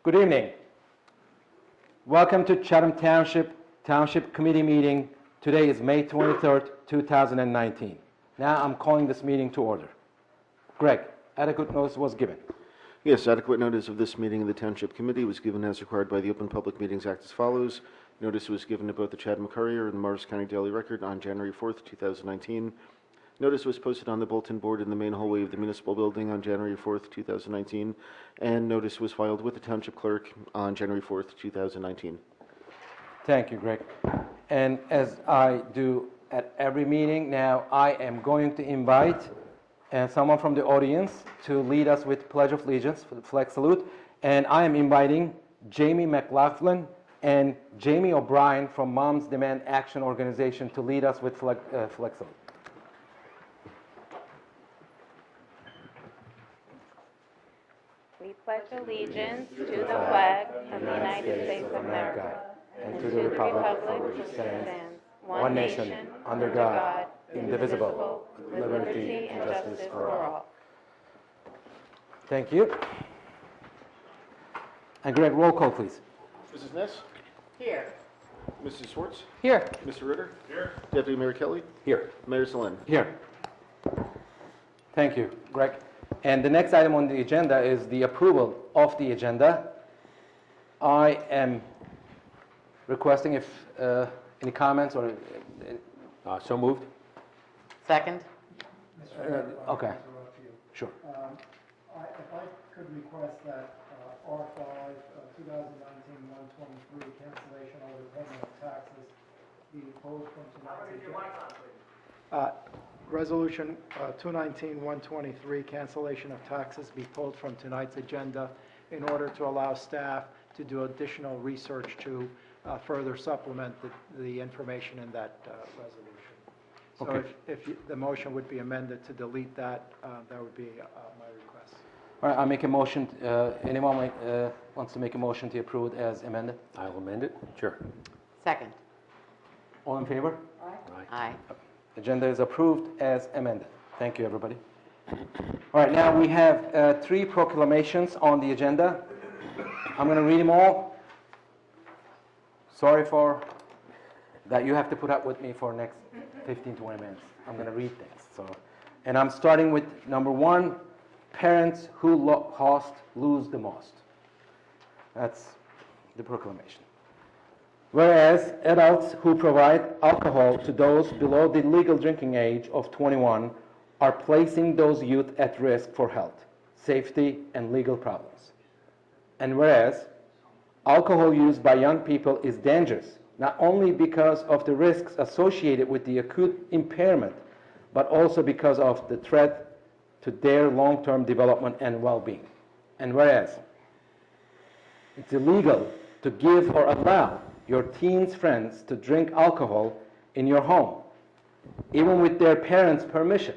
Good evening. Welcome to Chatham Township Committee meeting. Today is May 23rd, 2019. Now I'm calling this meeting to order. Greg, adequate notice was given. Yes, adequate notice of this meeting of the Township Committee was given as required by the Open Public Meetings Act as follows. Notice was given to both the Chatham Courier and the Morris County Daily Record on January 4th, 2019. Notice was posted on the bulletin board in the main hallway of the municipal building on January 4th, 2019, and notice was filed with the Township Clerk on January 4th, 2019. Thank you, Greg. And as I do at every meeting, now I am going to invite someone from the audience to lead us with Pledge of Allegiance for the flag salute. And I am inviting Jamie McLaughlin and Jamie O'Brien from Moms Demand Action Organization to lead us with flag salute. We pledge allegiance to the flag of the United States of America and to the republic for which it stands, one nation, under God, indivisible, with liberty and justice for all. Thank you. And Greg, roll call, please. Mrs. Ness? Here. Mrs. Schwartz? Here. Mr. Ritter? Here. Deputy Mayor Kelly? Here. Mayor Selin? Here. Thank you, Greg. And the next item on the agenda is the approval of the agenda. I am requesting if any comments or... So moved. Second. Okay. Sure. If I could request that R5 2019-123 cancellation of the payment of taxes be pulled from tonight's agenda. Resolution 219-123 cancellation of taxes be pulled from tonight's agenda in order to allow staff to do additional research to further supplement the information in that resolution. So Okay. if the motion would be amended to delete that, that would be my request. All right, I'll make a motion. Anyone wants to make a motion to approve it as amended? I'll amend it. Sure. Second. All in favor? Aye. Agenda is approved as amended. Thank you, everybody. All right, now we have 3 proclamations on the agenda. I'm going to read them all. Sorry for that you have to put up with me for the next 15, 20 minutes. I'm going to read things. And I'm starting with number 1, parents who lose the most. That's the proclamation. Whereas adults who provide alcohol to those below the legal drinking age of 21 are placing those youth at risk for health, safety, and legal problems. And whereas alcohol use by young people is dangerous, not only because of the risks associated with the acute impairment, but also because of the threat to their long-term development and well-being. And whereas it's illegal to give or allow your teens' friends to drink alcohol in your home, even with their parents' permission.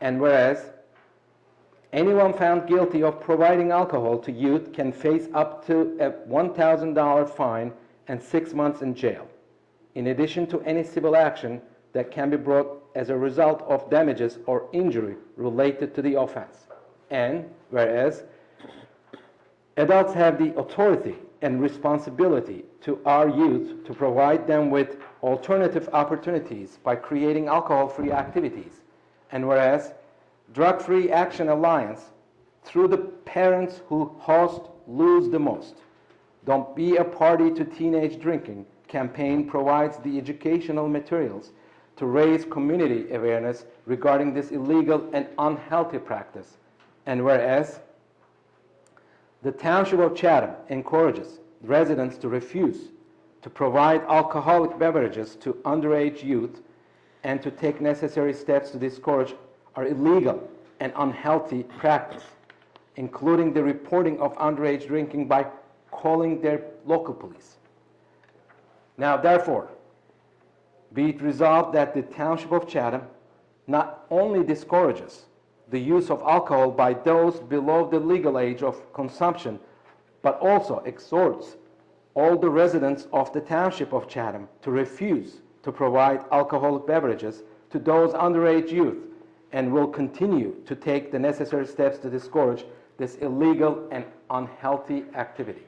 And whereas anyone found guilty of providing alcohol to youth can face up to a $1,000 fine and 6 months in jail, in addition to any civil action that can be brought as a result of damages or injury related to the offense. And whereas adults have the authority and responsibility to our youth to provide them with alternative opportunities by creating alcohol-free activities. And whereas Drug-Free Action Alliance, through the Parents Who Lose the Most, Don't Be a Party to Teenage Drinking campaign provides the educational materials to raise community awareness regarding this illegal and unhealthy practice. And whereas the Township of Chatham encourages residents to refuse to provide alcoholic beverages to underage youth and to take necessary steps to discourage our illegal and unhealthy practice, including the reporting of underage drinking by calling their local police. Now, therefore, be it resolved that the Township of Chatham not only discourages the use of alcohol by those below the legal age of consumption, but also exhorts all the residents of the Township of Chatham to refuse to provide alcoholic beverages to those underage youth and will continue to take the necessary steps to discourage this illegal and unhealthy activity.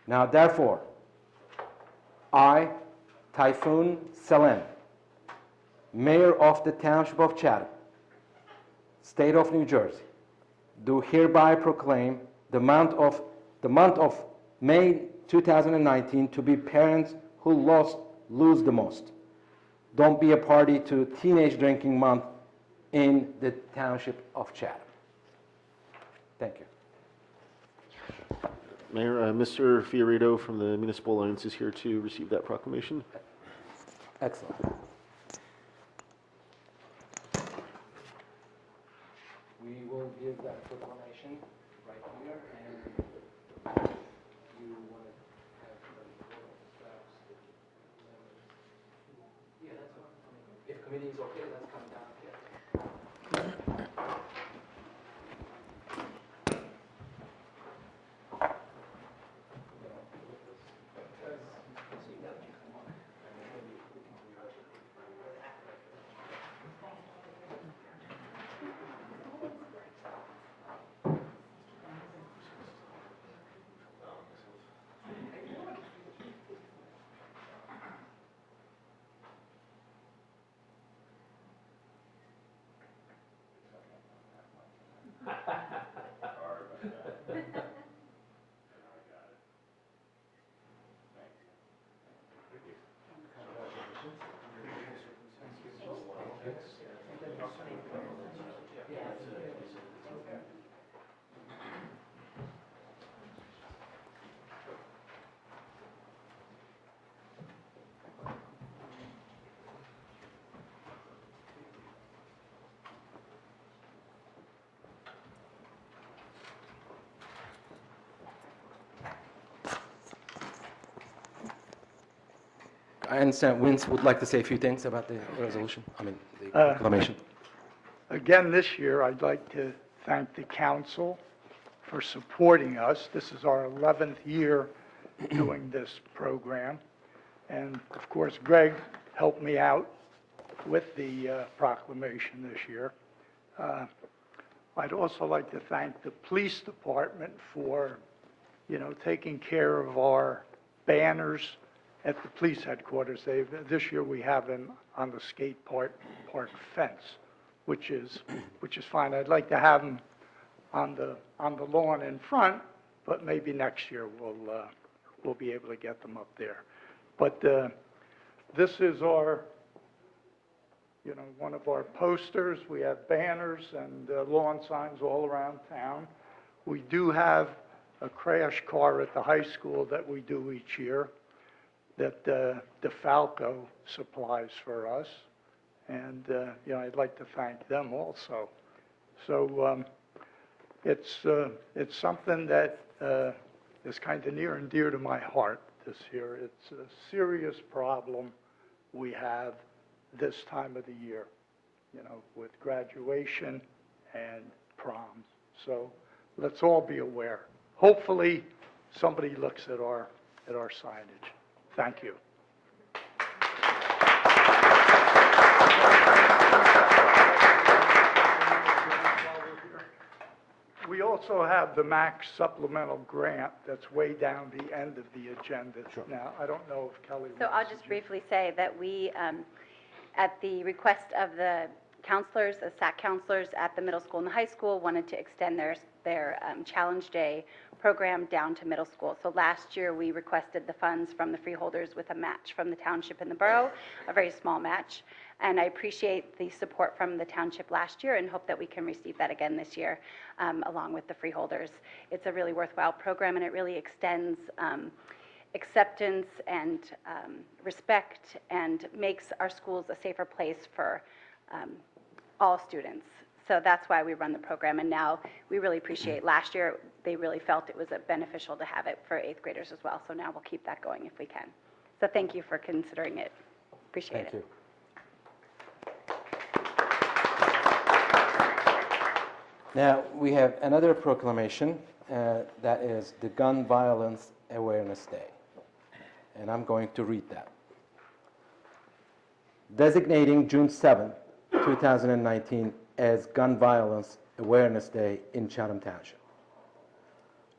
Now, therefore, I, Typhoon Selen, Mayor of the Township of Chatham, State of New Jersey, do hereby proclaim the month of May 2019 to be Parents Who Lose the Most. Don't be a party to Teenage Drinking Month in the Township of Chatham. Thank you. Mayor, Mr. Fiorito from the Municipal Alliance is here to receive that proclamation. Excellent. We will give that proclamation right here, and you want to have yeah, that's fine. If committee is okay, let's come down here. I understand Vince would like to say a few things about the resolution, the proclamation. Again, this year, I'd like to thank the council for supporting us. This is our 11th year doing this program. And of course, Greg helped me out with the proclamation this year. I'd also like to thank the police department for, taking care of our banners at the police headquarters. This year we have them on the skate park fence, which is fine. I'd like to have them on the lawn in front, but maybe next year we'll be able to get them up there. But this is our, one of our posters. We have banners and lawn signs all around town. We do have a crash car at the high school that we do each year that DeFalco supplies for us. And, I'd like to thank them also. So it's something that is kind of near and dear to my heart this year. It's a serious problem we have this time of the year, with graduation and proms. So let's all be aware. Hopefully, somebody looks at our signage. Thank you. We also have the MAX supplemental grant that's way down the end of the agenda. Sure. Now, I don't know if Kelly... So I'll just briefly say that we, at the request of the counselors, the SAC counselors at the middle school and the high school, wanted to extend their Challenge Day program down to middle school. So last year we requested the funds from the freeholders with a match from the township and the borough, a very small match. And I appreciate the support from the township last year and hope that we can receive that again this year, along with the freeholders. It's a really worthwhile program, and it really extends acceptance and respect, and makes our schools a safer place for all students. So that's why we run the program, and now we really appreciate. Last year, they really felt it was beneficial to have it for 8th graders as well, so now we'll keep that going if we can. So thank you for considering it. Appreciate it. Thank you. Now, we have another proclamation that is the Gun Violence Awareness Day, and I'm going to read that. Designating June 7th 2019 as Gun Violence Awareness Day in Chatham Township.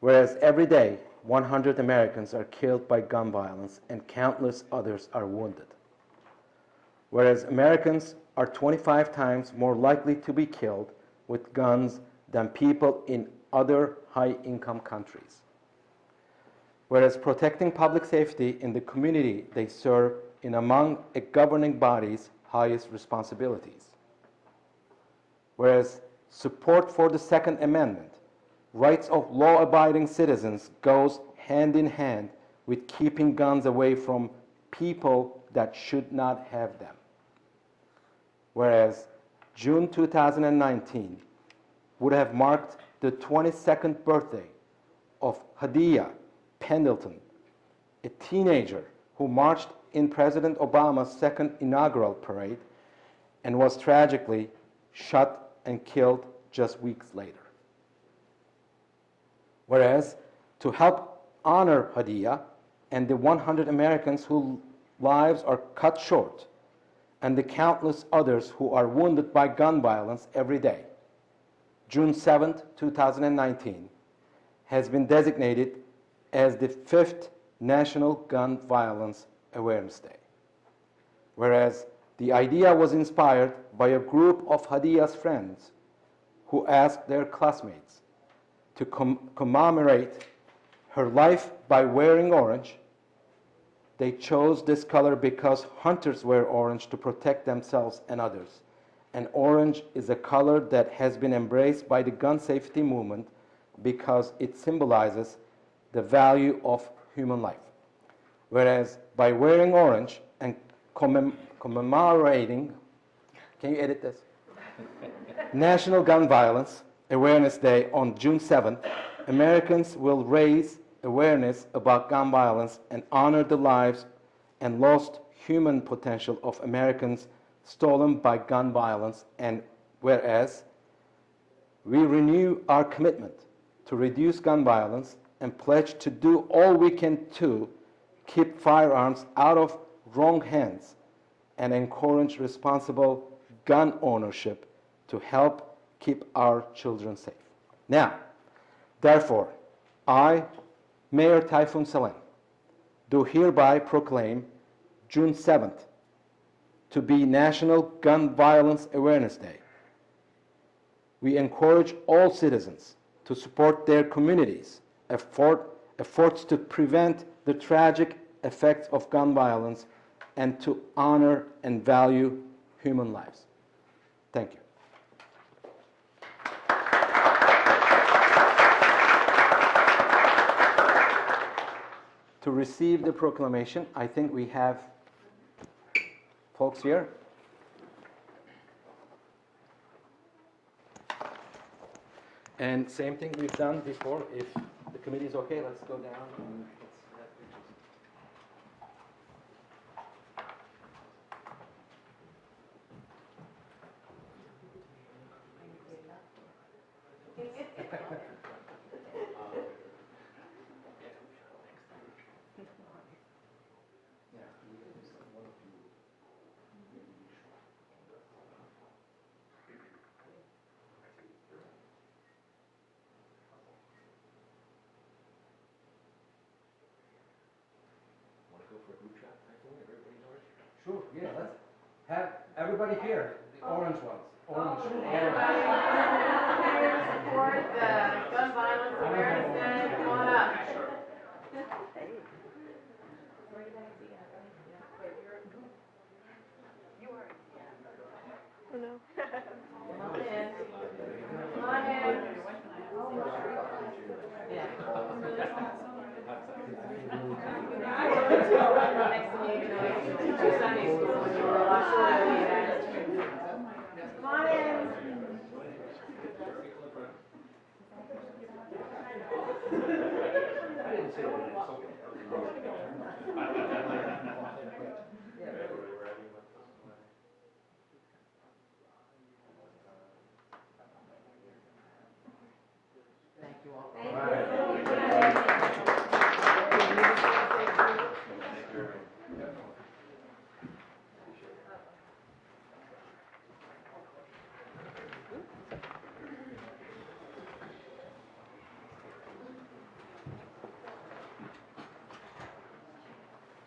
Whereas every day, 100 Americans are killed by gun violence and countless others are wounded. Whereas Americans are 25 times more likely to be killed with guns than people in other high-income countries. Whereas protecting public safety in the community they serve is among a governing body's highest responsibilities. Whereas support for the Second Amendment, rights of law-abiding citizens goes hand in hand with keeping guns away from people that should not have them. Whereas June 2019 would have marked the 22nd birthday of Hadia Pendleton, a teenager who marched in President Obama's second inaugural parade and was tragically shot and killed just weeks later. Whereas, to help honor Hadia and the 100 Americans whose lives are cut short, and the countless others who are wounded by gun violence every day, June 7, 2019, has been designated as the 5th National Gun Violence Awareness Day. Whereas the idea was inspired by a group of Hadia's friends who asked their classmates to commemorate her life by wearing orange. They chose this color because hunters wear orange to protect themselves and others. And orange is a color that has been embraced by the gun safety movement because it symbolizes the value of human life. Whereas by wearing orange and commemorating, can you edit this? National Gun Violence Awareness Day on June 7th, Americans will raise awareness about gun violence and honor the lives and lost human potential of Americans stolen by gun violence. And whereas we renew our commitment to reduce gun violence and pledge to do all we can to keep firearms out of wrong hands and encourage responsible gun ownership to help keep our children safe. Now, therefore, I, Mayor Typhoon Selen, do hereby proclaim June 7th to be National Gun Violence Awareness Day. We encourage all citizens to support their communities' efforts to prevent the tragic effects of gun violence and to honor and value human lives. Thank you. To receive the proclamation, I think we have folks here. And same thing we've done before. If the committee is okay, let's go down and let's have pictures. Sure, yeah, let's have everybody here, the orange ones. Orange. Support the gun violence awareness day. Come on up. Oh, no. Come on in. Come on in. Yeah. Next to me, teacher Sunday school. Come on in. Thank you all.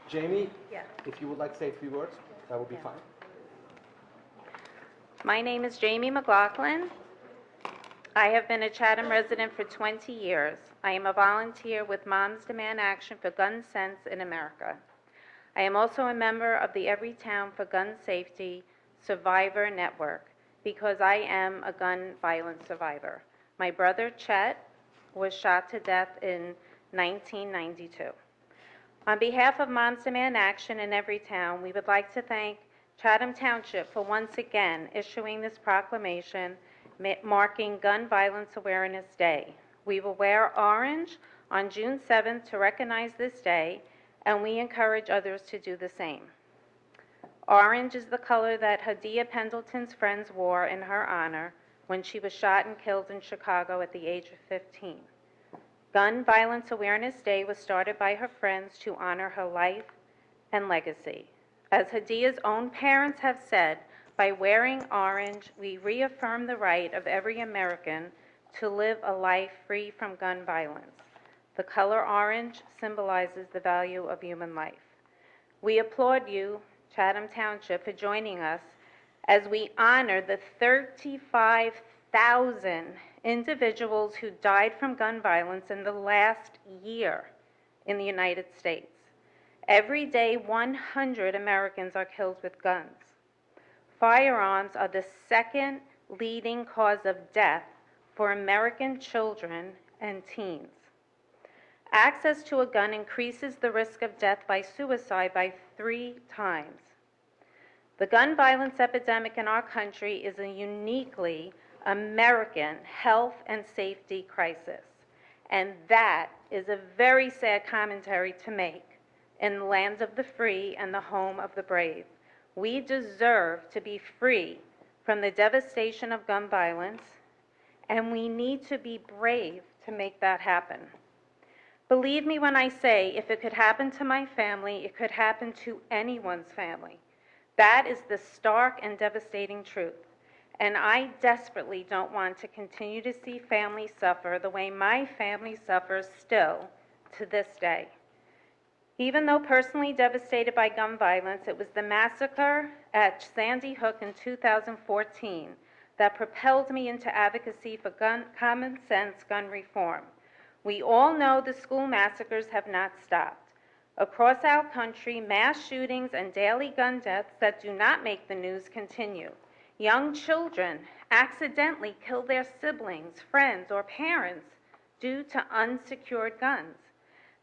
Jamie, Yeah. if you would like to say a few words, that would be Yeah. fine. My name is Jamie McLaughlin. I have been a Chatham resident for 20 years. I am a volunteer with Moms Demand Action for Gun Sense in America. I am also a member of the Everytown for Gun Safety Survivor Network because I am a gun violence survivor. My brother Chet was shot to death in 1992. On behalf of Moms Demand Action in Everytown, we would like to thank Chatham Township for once again issuing this proclamation marking Gun Violence Awareness Day. We will wear orange on June 7th to recognize this day, and we encourage others to do the same. Orange is the color that Hadia Pendleton's friends wore in her honor when she was shot and killed in Chicago at the age of 15. Gun Violence Awareness Day was started by her friends to honor her life and legacy. As Hadia's own parents have said, by wearing orange, we reaffirm the right of every American to live a life free from gun violence. The color orange symbolizes the value of human life. We applaud you, Chatham Township, for joining us as we honor the 35,000 individuals who died from gun violence in the last year in the United States. Every day, 100 Americans are killed with guns. Firearms are the second leading cause of death for American children and teens. Access to a gun increases the risk of death by suicide by 3 times. The gun violence epidemic in our country is a uniquely American health and safety crisis, and that is a very sad commentary to make in the land of the free and the home of the brave. We deserve to be free from the devastation of gun violence, and we need to be brave to make that happen. Believe me when I say, if it could happen to my family, it could happen to anyone's family. That is the stark and devastating truth. And I desperately don't want to continue to see families suffer the way my family suffers still to this day. Even though personally devastated by gun violence, it was the massacre at Sandy Hook in 2014 that propelled me into advocacy for common sense gun reform. We all know the school massacres have not stopped. Across our country, mass shootings and daily gun deaths that do not make the news continue. Young children accidentally kill their siblings, friends, or parents due to unsecured guns.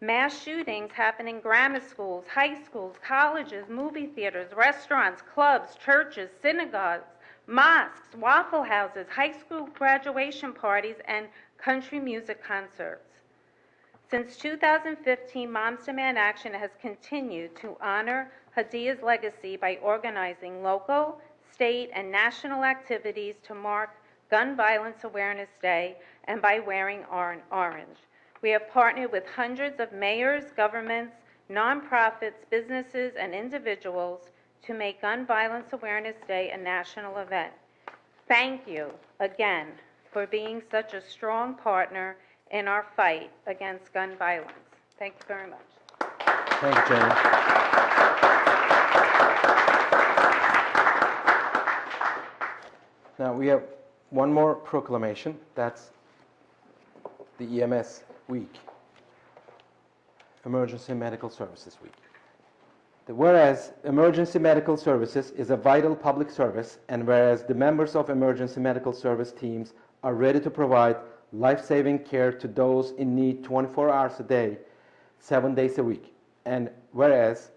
Mass shootings happen in grammar schools, high schools, colleges, movie theaters, restaurants, clubs, churches, synagogues, mosques, waffle houses, high school graduation parties, and country music concerts. Since 2015, Moms Demand Action has continued to honor Hadia's legacy by organizing local, state, and national activities to mark Gun Violence Awareness Day and by wearing orange. We have partnered with hundreds of mayors, governments, nonprofits, businesses, and individuals to make Gun Violence Awareness Day a national event. Thank you again for being such a strong partner in our fight against gun violence. Thank you very much. Thank you, Jenny. Now, we have one more proclamation. That's the EMS week, Emergency Medical Services Week. Whereas emergency medical services is a vital public service, and whereas the members of emergency medical service teams are ready to provide life-saving care to those in need 24 hours a day, 7 days a week, and whereas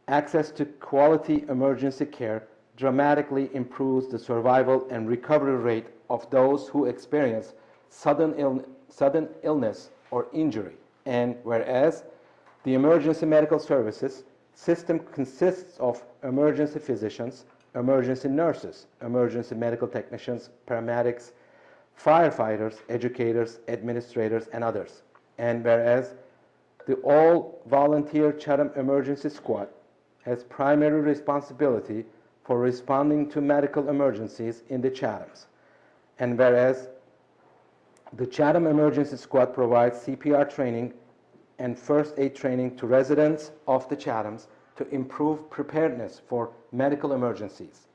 access to quality emergency care dramatically improves the survival and recovery rate of those who experience sudden illness or injury, and whereas the emergency medical services system consists of emergency physicians, emergency nurses, emergency medical technicians, paramedics, firefighters, educators, administrators, and others. And whereas the all-volunteer Chatham Emergency Squad has primary responsibility for responding to medical emergencies in the Chathams. And whereas the Chatham Emergency Squad provides CPR training and first aid training to residents of the Chathams to improve preparedness for medical emergencies.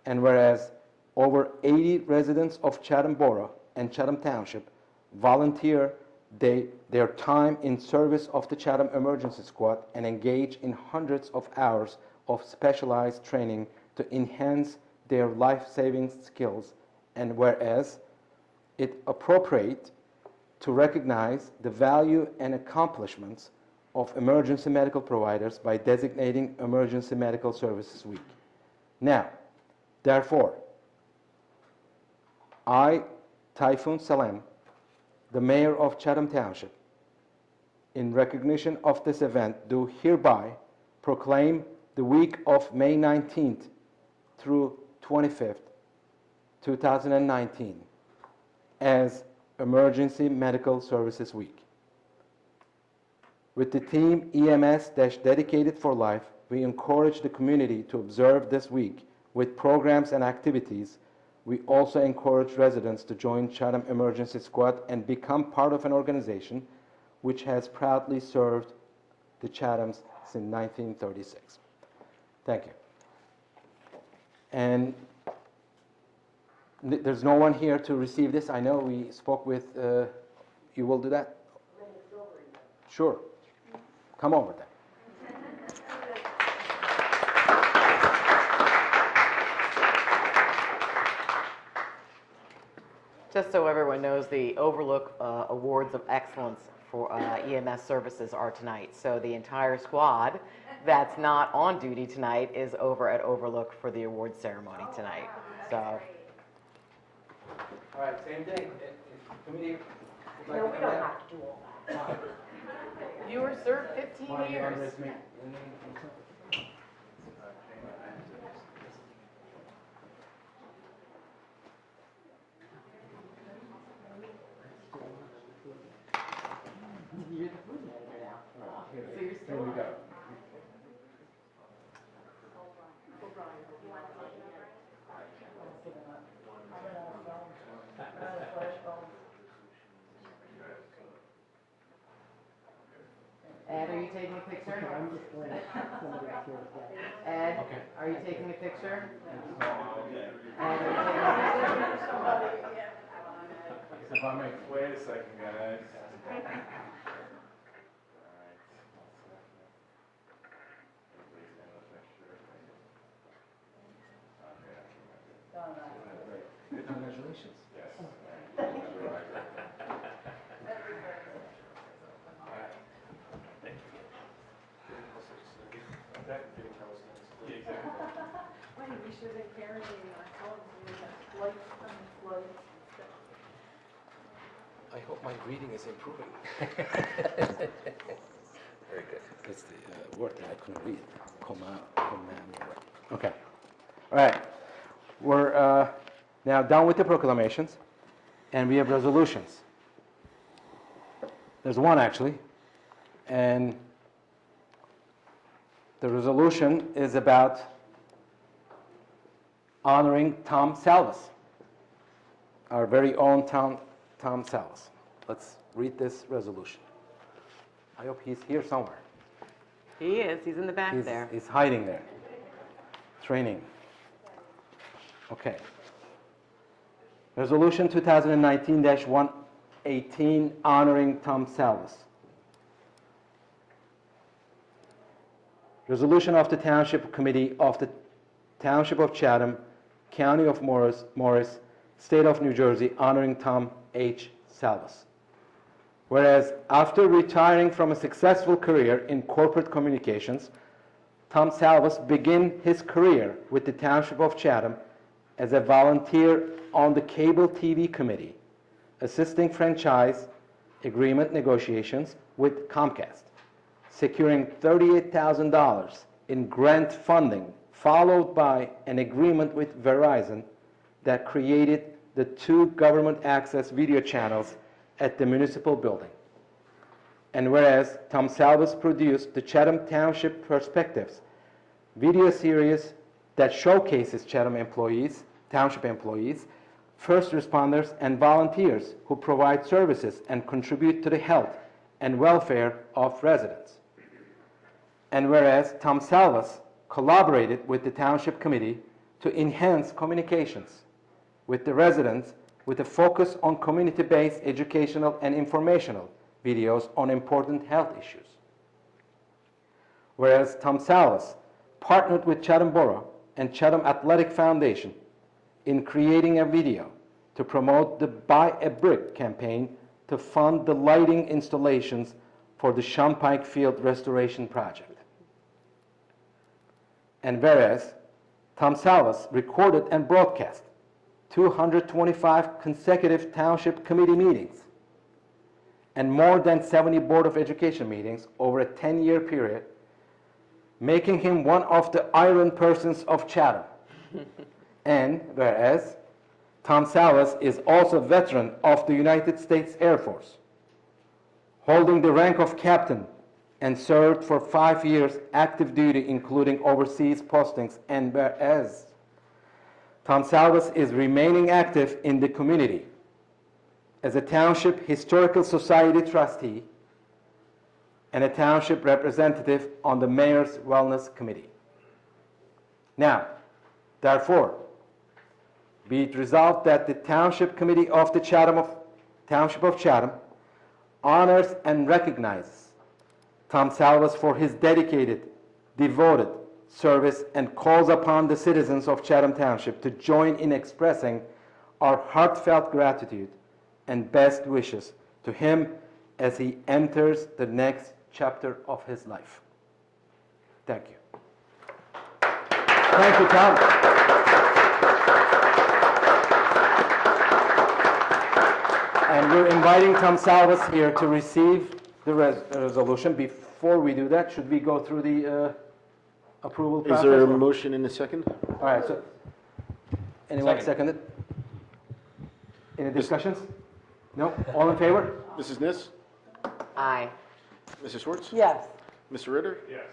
And whereas over 80 residents of Chatham Borough and Chatham Township volunteer their time in service of the Chatham Emergency Squad and engage in hundreds of hours of specialized training to enhance their life-saving skills, and whereas it appropriate to recognize the value and accomplishments of emergency medical providers by designating Emergency Medical Services Week. Now, therefore, I, Typhoon Salem, the Mayor of Chatham Township, in recognition of this event, do hereby proclaim the week of May 19th through 25th, 2019, as Emergency Medical Services Week. With the theme EMS-Dedicated for Life, we encourage the community to observe this week with programs and activities. We also encourage residents to join Chatham Emergency Squad and become part of an organization which has proudly served the Chathams since 1936. Thank you. And there's no one here to receive this. I know we spoke with, you will do that? Sure. Come over then. Just so everyone knows, the Overlook Awards of Excellence for EMS services are tonight. So the entire squad that's not on duty tonight is over at Overlook for the award ceremony tonight. So. All right, same thing. Committee. No, we don't have to do all that. You were served 15 years. Here we go. Ed, are you taking a picture? I'm just glad somebody else here is that. Ed, Okay. are you taking a picture? Ed, are you taking a picture? Wait a second, guys. Congratulations. Wait, we should have carried I told you that flight on the flight. I hope my reading is improving. Very good. That's the word that I couldn't read. Command. Okay. All right. We're now done with the proclamations, and we have resolutions. There's one actually, and the resolution is about honoring Tom Salvis, our very own Tom Salvis. Let's read this resolution. I hope he's here somewhere. He is. He's in the back there. He's hiding there. Training. Okay. Resolution 2019-118, honoring Tom Salvis. Resolution of the Township Committee of the Township of Chatham, County of Morris, State of New Jersey, honoring Tom H. Salvis. Whereas after retiring from a successful career in corporate communications, Tom Salvis began his career with the Township of Chatham as a volunteer on the Cable TV Committee, assisting franchise agreement negotiations with Comcast, securing $38,000 in grant funding, followed by an agreement with Verizon that created the 2 government access video channels at the municipal building. And whereas Tom Salvis produced the Chatham Township Perspectives video series that showcases Chatham employees, township employees, first responders, and volunteers who provide services and contribute to the health and welfare of residents. And whereas Tom Salvas collaborated with the Township Committee to enhance communications with the residents with a focus on community-based educational and informational videos on important health issues. Whereas Tom Salvas partnered with Chatham Borough and Chatham Athletic Foundation in creating a video to promote the Buy a Brick campaign to fund the lighting installations for the Shumpike Field restoration project. And whereas Tom Salvas recorded and broadcast 225 consecutive Township Committee meetings and more than 70 Board of Education meetings over a 10-year period, making him one of the iron persons of Chatham. And whereas Tom Salvas is also a veteran of the United States Air Force, holding the rank of captain and served for 5 years active duty, including overseas postings, and whereas Tom Salvas is remaining active in the community as a Township Historical Society trustee and a Township representative on the Mayor's Wellness Committee. Now, therefore, be it resolved that the Township Committee of the Township of Chatham honors and recognizes Tom Salvas for his dedicated, devoted service and calls upon the citizens of Chatham Township to join in expressing our heartfelt gratitude and best wishes to him as he enters the next chapter of his life. Thank you. Thank you, Tom. And we're inviting Tom Salvas here to receive the resolution. Before we do that, should we go through the approval process? Is there a motion in a second? All right, so anyone second it? Any discussions? No? All in favor? Mrs. Niss? Aye. Mrs. Schwartz? Yes. Mr. Ritter? Yes.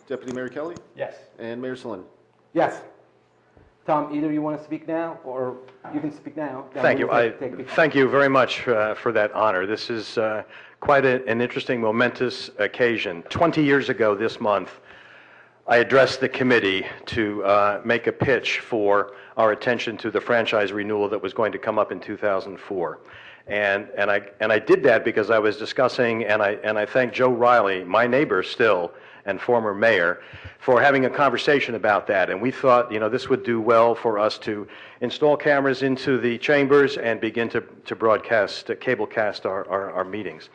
Deputy Mayor Kelly? Yes. And Mayor Selin? Yes. Tom, either you want to speak now, or you can speak now. then Thank we'll you. take Thank you very much for that honor. This is quite an interesting, momentous occasion. 20 years ago this month, I addressed the committee to make a pitch for our attention to the franchise renewal that was going to come up in 2004. And I did that because I was discussing, and I thank Joe Riley, my neighbor still, and former mayor, for having a conversation about that. And we thought, this would do well for us to install cameras into the chambers and begin to cablecast our meetings.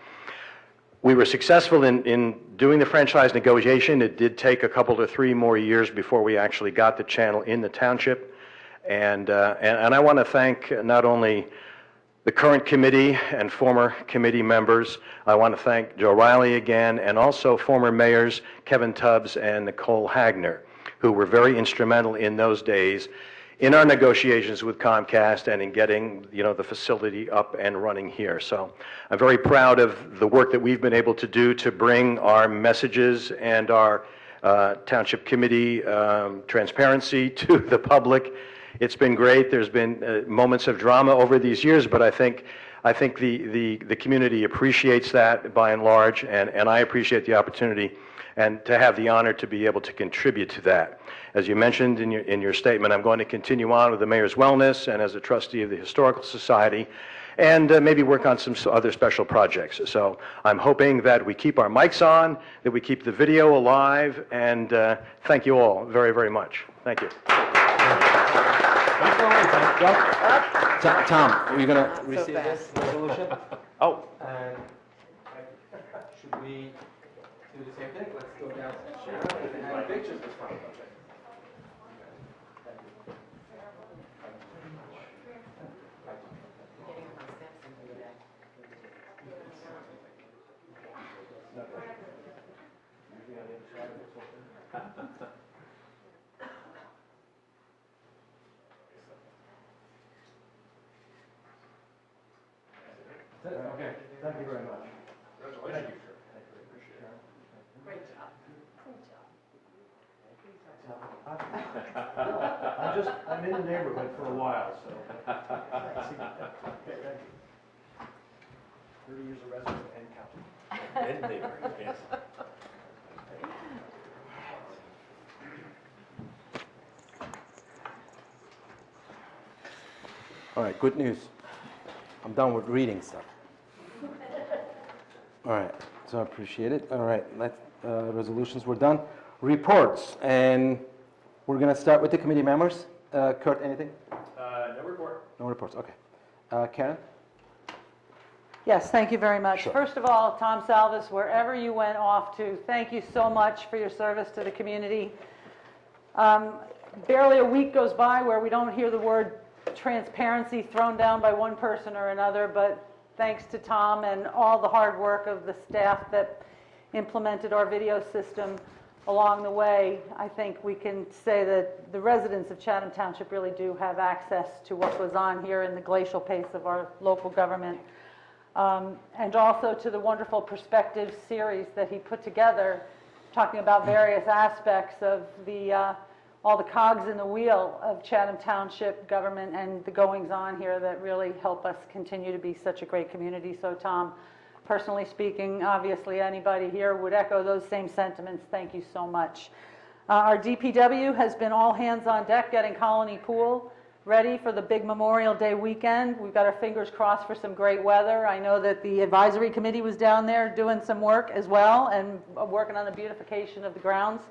We were successful in doing the franchise negotiation. It did take a couple to 3 more years before we actually got the channel in the township. And I want to thank not only the current committee and former committee members. I want to thank Joe Riley again, and also former mayors Kevin Tubbs and Nicole Hagner, who were very instrumental in those days in our negotiations with Comcast and in getting the facility up and running here. So I'm very proud of the work that we've been able to do to bring our messages and our Township Committee transparency to the public. It's been great. There's been moments of drama over these years, but I think the community appreciates that by and large, and I appreciate the opportunity and to have the honor to be able to contribute to that. As you mentioned in your statement, I'm going to continue on with the Mayor's Wellness and as a trustee of the Historical Society, and maybe work on some other special projects. So I'm hoping that we keep our mics on, that we keep the video alive, and thank you all very, very much. Thank you. Tom, are you going to so receive this fast. resolution? Oh. And should we do the same thing? Let's go down and have pictures this time. Okay, thank you very much. Thank you. I'm in the neighborhood for a while, so. 30 years of residence and counting. And neighbor, yes. All right, good news. I'm done with reading stuff. All right, so I appreciate it. All right, resolutions were done. Reports, and we're going to start with the committee members. Kurt, anything? No report. No reports, okay. Karen? Yes, thank you very much. Sure. First of all, Tom Salvis, wherever you went off to, thank you so much for your service to the community. Barely a week goes by where we don't hear the word transparency thrown down by one person or another, but thanks to Tom and all the hard work of the staff that implemented our video system along the way, I think we can say that the residents of Chatham Township really do have access to what goes on here in the glacial pace of our local government. And also to the wonderful perspective series that he put together, talking about various aspects of all the cogs in the wheel of Chatham Township government and the goings-on here that really help us continue to be such a great community. So Tom, personally speaking, obviously anybody here would echo those same sentiments. Thank you so much. Our DPW has been all hands on deck getting Colony Pool ready for the big Memorial Day weekend. We've got our fingers crossed for some great weather. I know that the advisory committee was down there doing some work as well and working on the beautification of the grounds.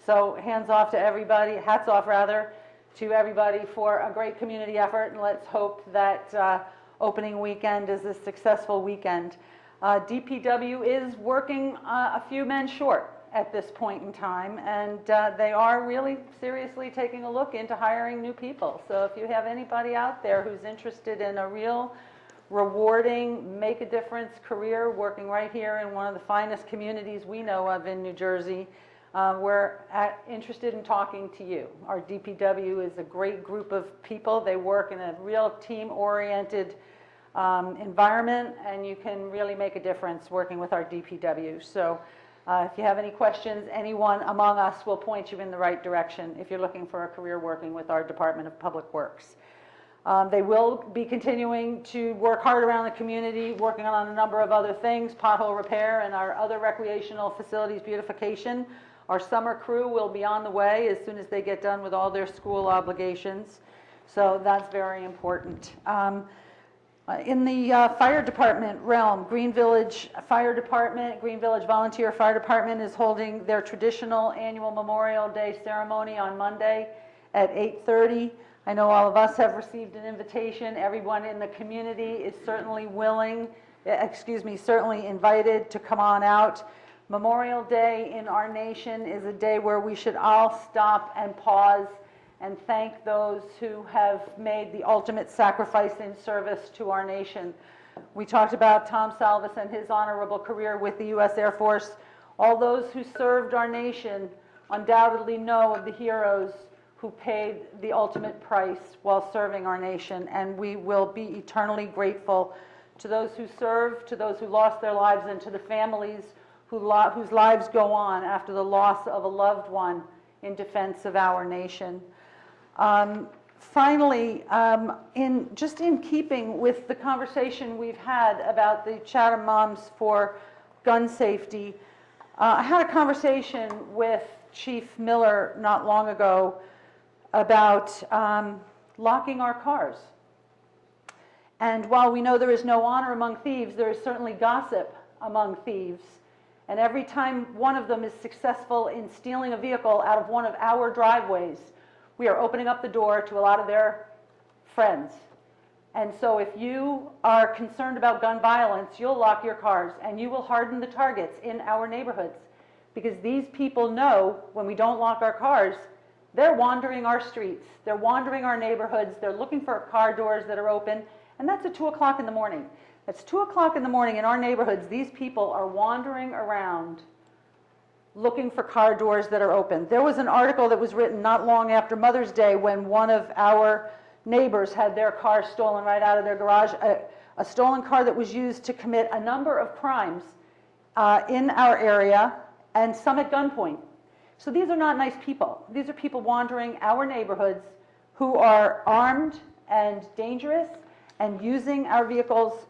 So hats off to everybody to everybody for a great community effort, and let's hope that opening weekend is a successful weekend. DPW is working a few men short at this point in time, and they are really seriously taking a look into hiring new people. So if you have anybody out there who's interested in a real rewarding, make a difference career working right here in one of the finest communities we know of in New Jersey, we're interested in talking to you. Our DPW is a great group of people. They work in a real team-oriented environment, and you can really make a difference working with our DPW. So if you have any questions, anyone among us will point you in the right direction if you're looking for a career working with our Department of Public Works. They will be continuing to work hard around the community, working on a number of other things, pothole repair and our other recreational facilities beautification. Our summer crew will be on the way as soon as they get done with all their school obligations. So that's very important. In the fire department realm, Green Village Fire Department, Green Village Volunteer Fire Department is holding their traditional annual Memorial Day ceremony on Monday at 8:30. I know all of us have received an invitation. Everyone in the community is certainly certainly invited to come on out. Memorial Day in our nation is a day where we should all stop and pause and thank those who have made the ultimate sacrifice in service to our nation. We talked about Tom Salvis and his honorable career with the U.S. Air Force. All those who served our nation undoubtedly know of the heroes who paid the ultimate price while serving our nation, and we will be eternally grateful to those who served, to those who lost their lives, and to the families whose lives go on after the loss of a loved one in defense of our nation. Finally, in keeping with the conversation we've had about the Chatham Moms for Gun Safety, I had a conversation with Chief Miller not long ago about locking our cars. And while we know there is no honor among thieves, there is certainly gossip among thieves. And every time one of them is successful in stealing a vehicle out of one of our driveways, we are opening up the door to a lot of their friends. And so if you are concerned about gun violence, you'll lock your cars and you will harden the targets in our neighborhoods. Because these people know when we don't lock our cars, they're wandering our streets, they're wandering our neighborhoods, they're looking for car doors that are open, and that's at 2 o'clock in the morning. It's 2 o'clock in the morning in our neighborhoods. These people are wandering around looking for car doors that are open. There was an article that was written not long after Mother's Day when one of our neighbors had their car stolen right out of their garage, a stolen car that was used to commit a number of crimes in our area, and some at gunpoint. So these are not nice people. These are people wandering our neighborhoods who are armed and dangerous and using our vehicles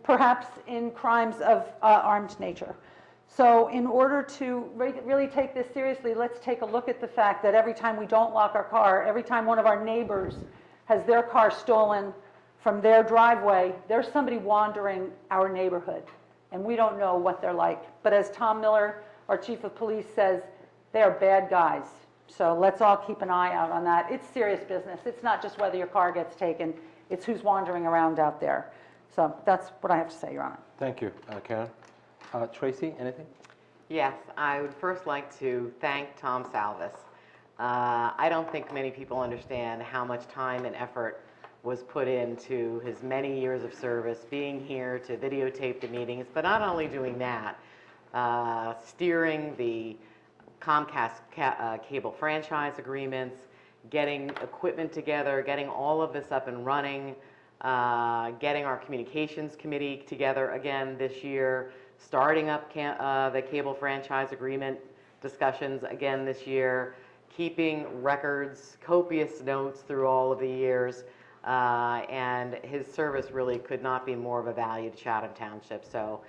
perhaps in crimes of armed nature. So in order to really take this seriously, let's take a look at the fact that every time we don't lock our car, every time one of our neighbors has their car stolen from their driveway, there's somebody wandering our neighborhood, and we don't know what they're like. But as Tom Miller, our chief of police, says, they are bad guys. So let's all keep an eye out on that. It's serious business. It's not just whether your car gets taken, it's who's wandering around out there. So that's what I have to say, Your Honor. Thank you, Karen. Tracy, anything? Yes, I would first like to thank Tom Salvis. I don't think many people understand how much time and effort was put into his many years of service, being here to videotape the meetings, but not only doing that, steering the Comcast cable franchise agreements, getting equipment together, getting all of this up and running, getting our communications committee together again this year, starting up the cable franchise agreement discussions again this year, keeping records, copious notes through all of the years, and his service really could not be more of a value to Chatham Township. So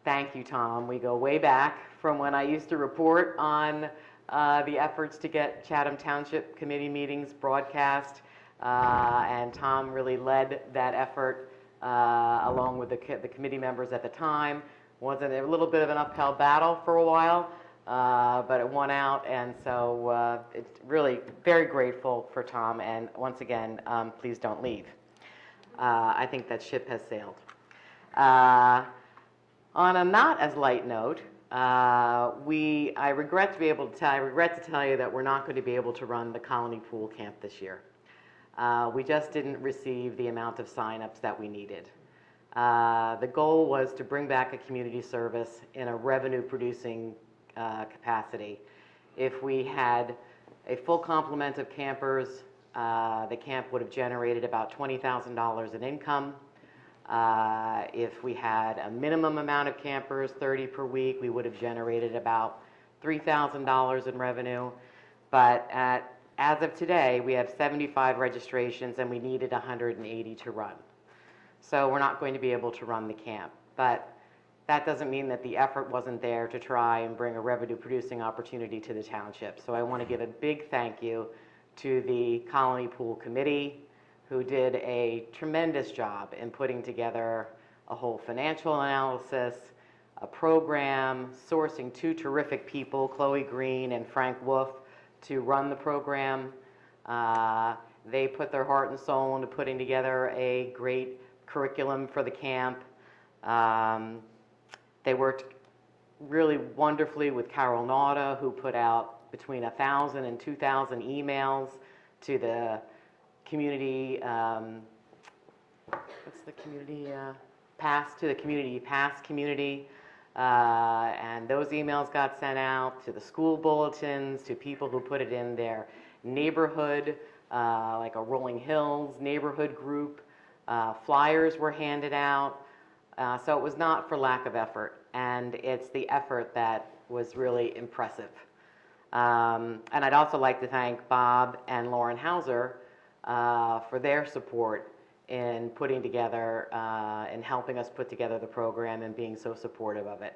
thank you, Tom. We go way back from when I used to report on the efforts to get Chatham Township committee meetings broadcast, and Tom really led that effort along with the committee members at the time. Wasn't a little bit of an uphill battle for a while, but it won out, and so it's really very grateful for Tom, and once again, please don't leave. I think that ship has sailed. On a not as light note, I regret to tell you that we're not going to be able to run the Colony Pool Camp this year. We just didn't receive the amount of signups that we needed. The goal was to bring back a community service in a revenue-producing capacity. If we had a full complement of campers, the camp would have generated about $20,000 in income. If we had a minimum amount of campers, 30 per week, we would have generated about $3,000 in revenue. But as of today, we have 75 registrations and we needed 180 to run. So we're not going to be able to run the camp. But that doesn't mean that the effort wasn't there to try and bring a revenue-producing opportunity to the township. So I want to give a big thank you to the Colony Pool Committee, who did a tremendous job in putting together a whole financial analysis, a program, sourcing two terrific people, Chloe Green and Frank Wolf, to run the program. They put their heart and soul into putting together a great curriculum for the camp. They worked really wonderfully with Carol Nauta, who put out between 1,000 and 2,000 emails to the community, what's the community, pass community, and those emails got sent out to the school bulletins, to people who put it in their neighborhood, like a Rolling Hills neighborhood group. Flyers were handed out, so it was not for lack of effort, and it's the effort that was really impressive. And I'd also like to thank Bob and Lauren Hauser for their support in putting together and helping us put together the program and being so supportive of it.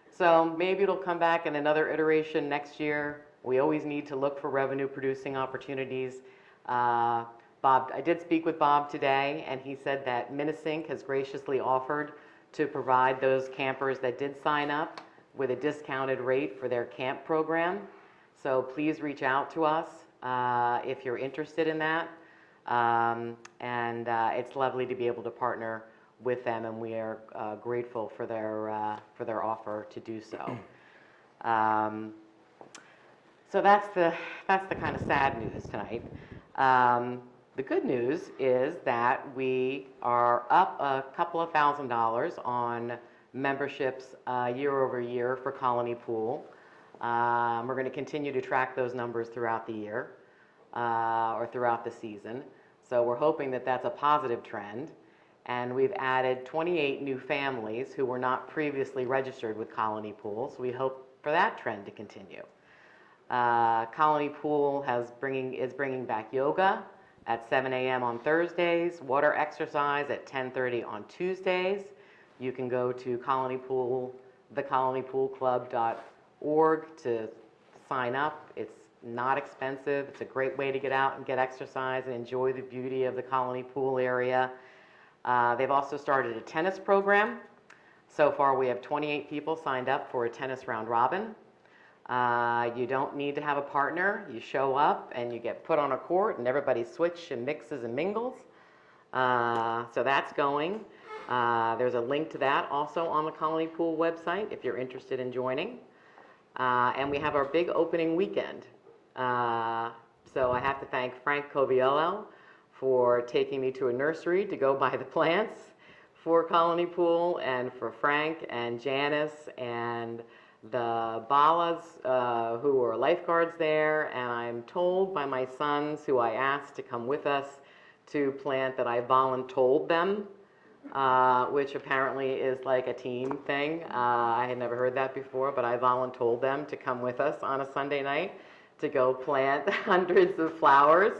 So maybe it'll come back in another iteration next year. We always need to look for revenue producing opportunities. I did speak with Bob today, and he said that Minnesink has graciously offered to provide those campers that did sign up with a discounted rate for their camp program. So please reach out to us if you're interested in that. It's lovely to be able to partner with them, and we are grateful for their offer to do so. So that's the kind of sad news tonight. The good news is that we are up a couple of $1,000s on memberships year over year for Colony Pool. We're going to continue to track those numbers throughout the year or throughout the season. So we're hoping that that's a positive trend. And we've added 28 new families who were not previously registered with Colony Pool. So we hope for that trend to continue. Colony Pool is bringing back yoga at 7 a.m. on Thursdays, water exercise at 10:30 on Tuesdays. You can go to thecolonypoolclub.org to sign up. It's not expensive. It's a great way to get out and get exercise and enjoy the beauty of the Colony Pool area. They've also started a tennis program. So far, we have 28 people signed up for a tennis round robin. You don't need to have a partner. You show up and you get put on a court and everybody switches and mixes and mingles. So that's going. There's a link to that also on the Colony Pool website if you're interested in joining. And we have our big opening weekend. So I have to thank Frank Coviello for taking me to a nursery to go buy the plants for Colony Pool, and for Frank and Janice and the Balas who are lifeguards there. And I'm told by my sons, who I asked to come with us to plant, that I voluntold them, which apparently is like a team thing. I had never heard that before, but I voluntold them to come with us on a Sunday night to go plant hundreds of flowers.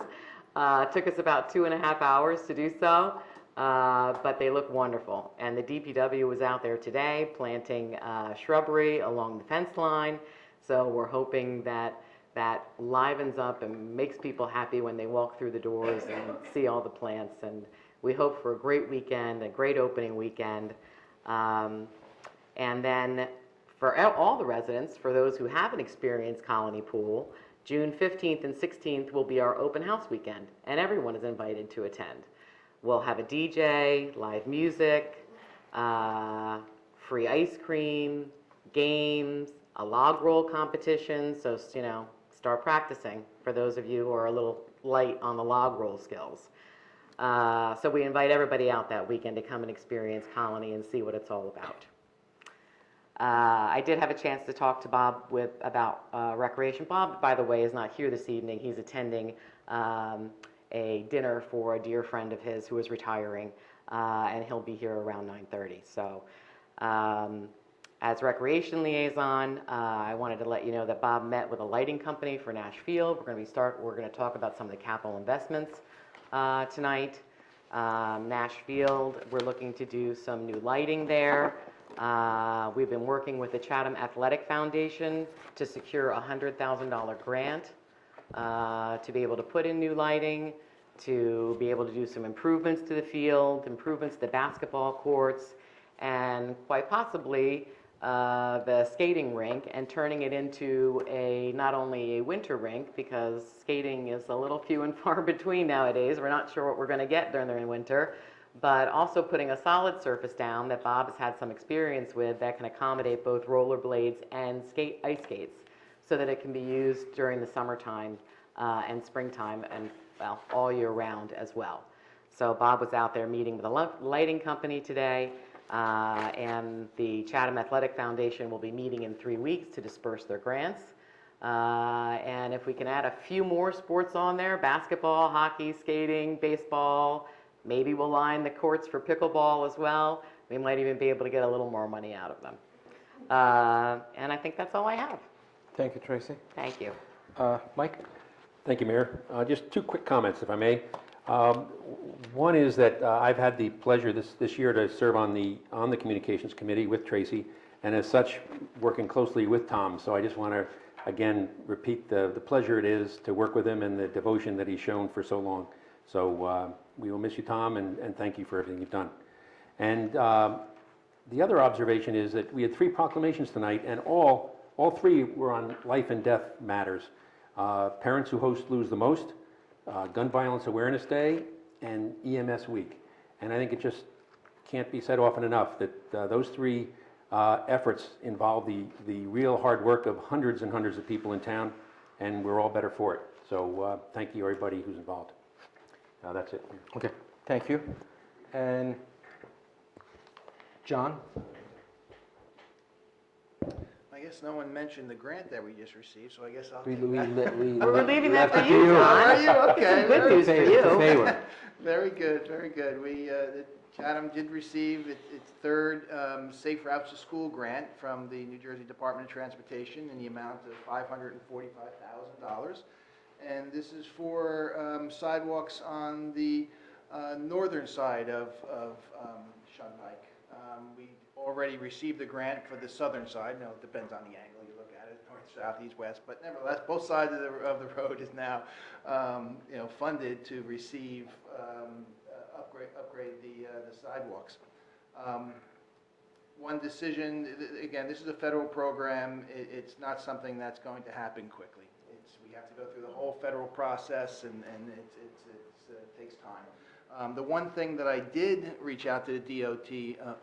Took us about 2.5 hours to do so, but they look wonderful. And the DPW was out there today planting shrubbery along the fence line, so we're hoping that that livens up and makes people happy when they walk through the doors and see all the plants. And we hope for a great weekend, a great opening weekend. And then for all the residents, for those who haven't experienced Colony Pool, June 15th and 16th will be our open house weekend, and everyone is invited to attend. We'll have a DJ, live music, free ice cream, games, a log roll competition, so, you know, start practicing for those of you who are a little light on the log roll skills. So we invite everybody out that weekend to come and experience Colony and see what it's all about. I did have a chance to talk to Bob about recreation. Bob, by the way, is not here this evening. He's attending a dinner for a dear friend of his who is retiring, and he'll be here around 9:30. So as recreation liaison, I wanted to let you know that Bob met with a lighting company for Nash Field. We're going to talk about some of the capital investments tonight. Nash Field, we're looking to do some new lighting there. We've been working with the Chatham Athletic Foundation to secure a $100,000 grant to be able to put in new lighting, to be able to do some improvements to the field, improvements to the basketball courts, and quite possibly the skating rink, and turning it into not only a winter rink, because skating is a little few and far between nowadays. We're not sure what we're going to get during the winter, but also putting a solid surface down that Bob has had some experience with that can accommodate both rollerblades and ice skates, so that it can be used during the summertime and springtime, and, well, all year round as well. So Bob was out there meeting with a lighting company today, and the Chatham Athletic Foundation will be meeting in 3 weeks to disperse their grants. And if we can add a few more sports on there, basketball, hockey, skating, baseball, maybe we'll line the courts for pickleball as well. We might even be able to get a little more money out of them. And I think that's all I have. Thank you, Tracy. Thank you. Mike? Thank you, Mayor. Just 2 quick comments, if I may. One is that I've had the pleasure this year to serve on the Communications Committee with Tracy, and as such, working closely with Tom. So I just want to, again, repeat the pleasure it is to work with him and the devotion that he's shown for so long. So we will miss you, Tom, and thank you for everything you've done. And the other observation is that we had 3 proclamations tonight, and all 3 were on life and death matters. Parents Who Host Lose the Most, Gun Violence Awareness Day, and EMS Week. And I think it just can't be said often enough that those 3 efforts involve the real hard work of hundreds and hundreds of people in town, and we're all better for it. So thank you, everybody who's involved. That's it. Okay, thank you. And John? I guess no one mentioned the grant that we just received, so I guess I'll We take that. We're leaving that for left it you, to you. John. Are you? Okay. Some good news for It's a you. favor. Very good, very good. The Chatham did receive its 3rd Safe Routes to School grant from the New Jersey Department of Transportation in the amount of $545,000. And this is for sidewalks on the northern side of Shunpike. We already received the grant for the southern side. Now, it depends on the angle you look at it, north, south, east, west, but nevertheless, both sides of the road is now, funded to receive, upgrade the sidewalks. One decision, again, this is a federal program. It's not something that's going to happen quickly. We have to go through the whole federal process, and it takes time. The one thing that I did reach out to the DOT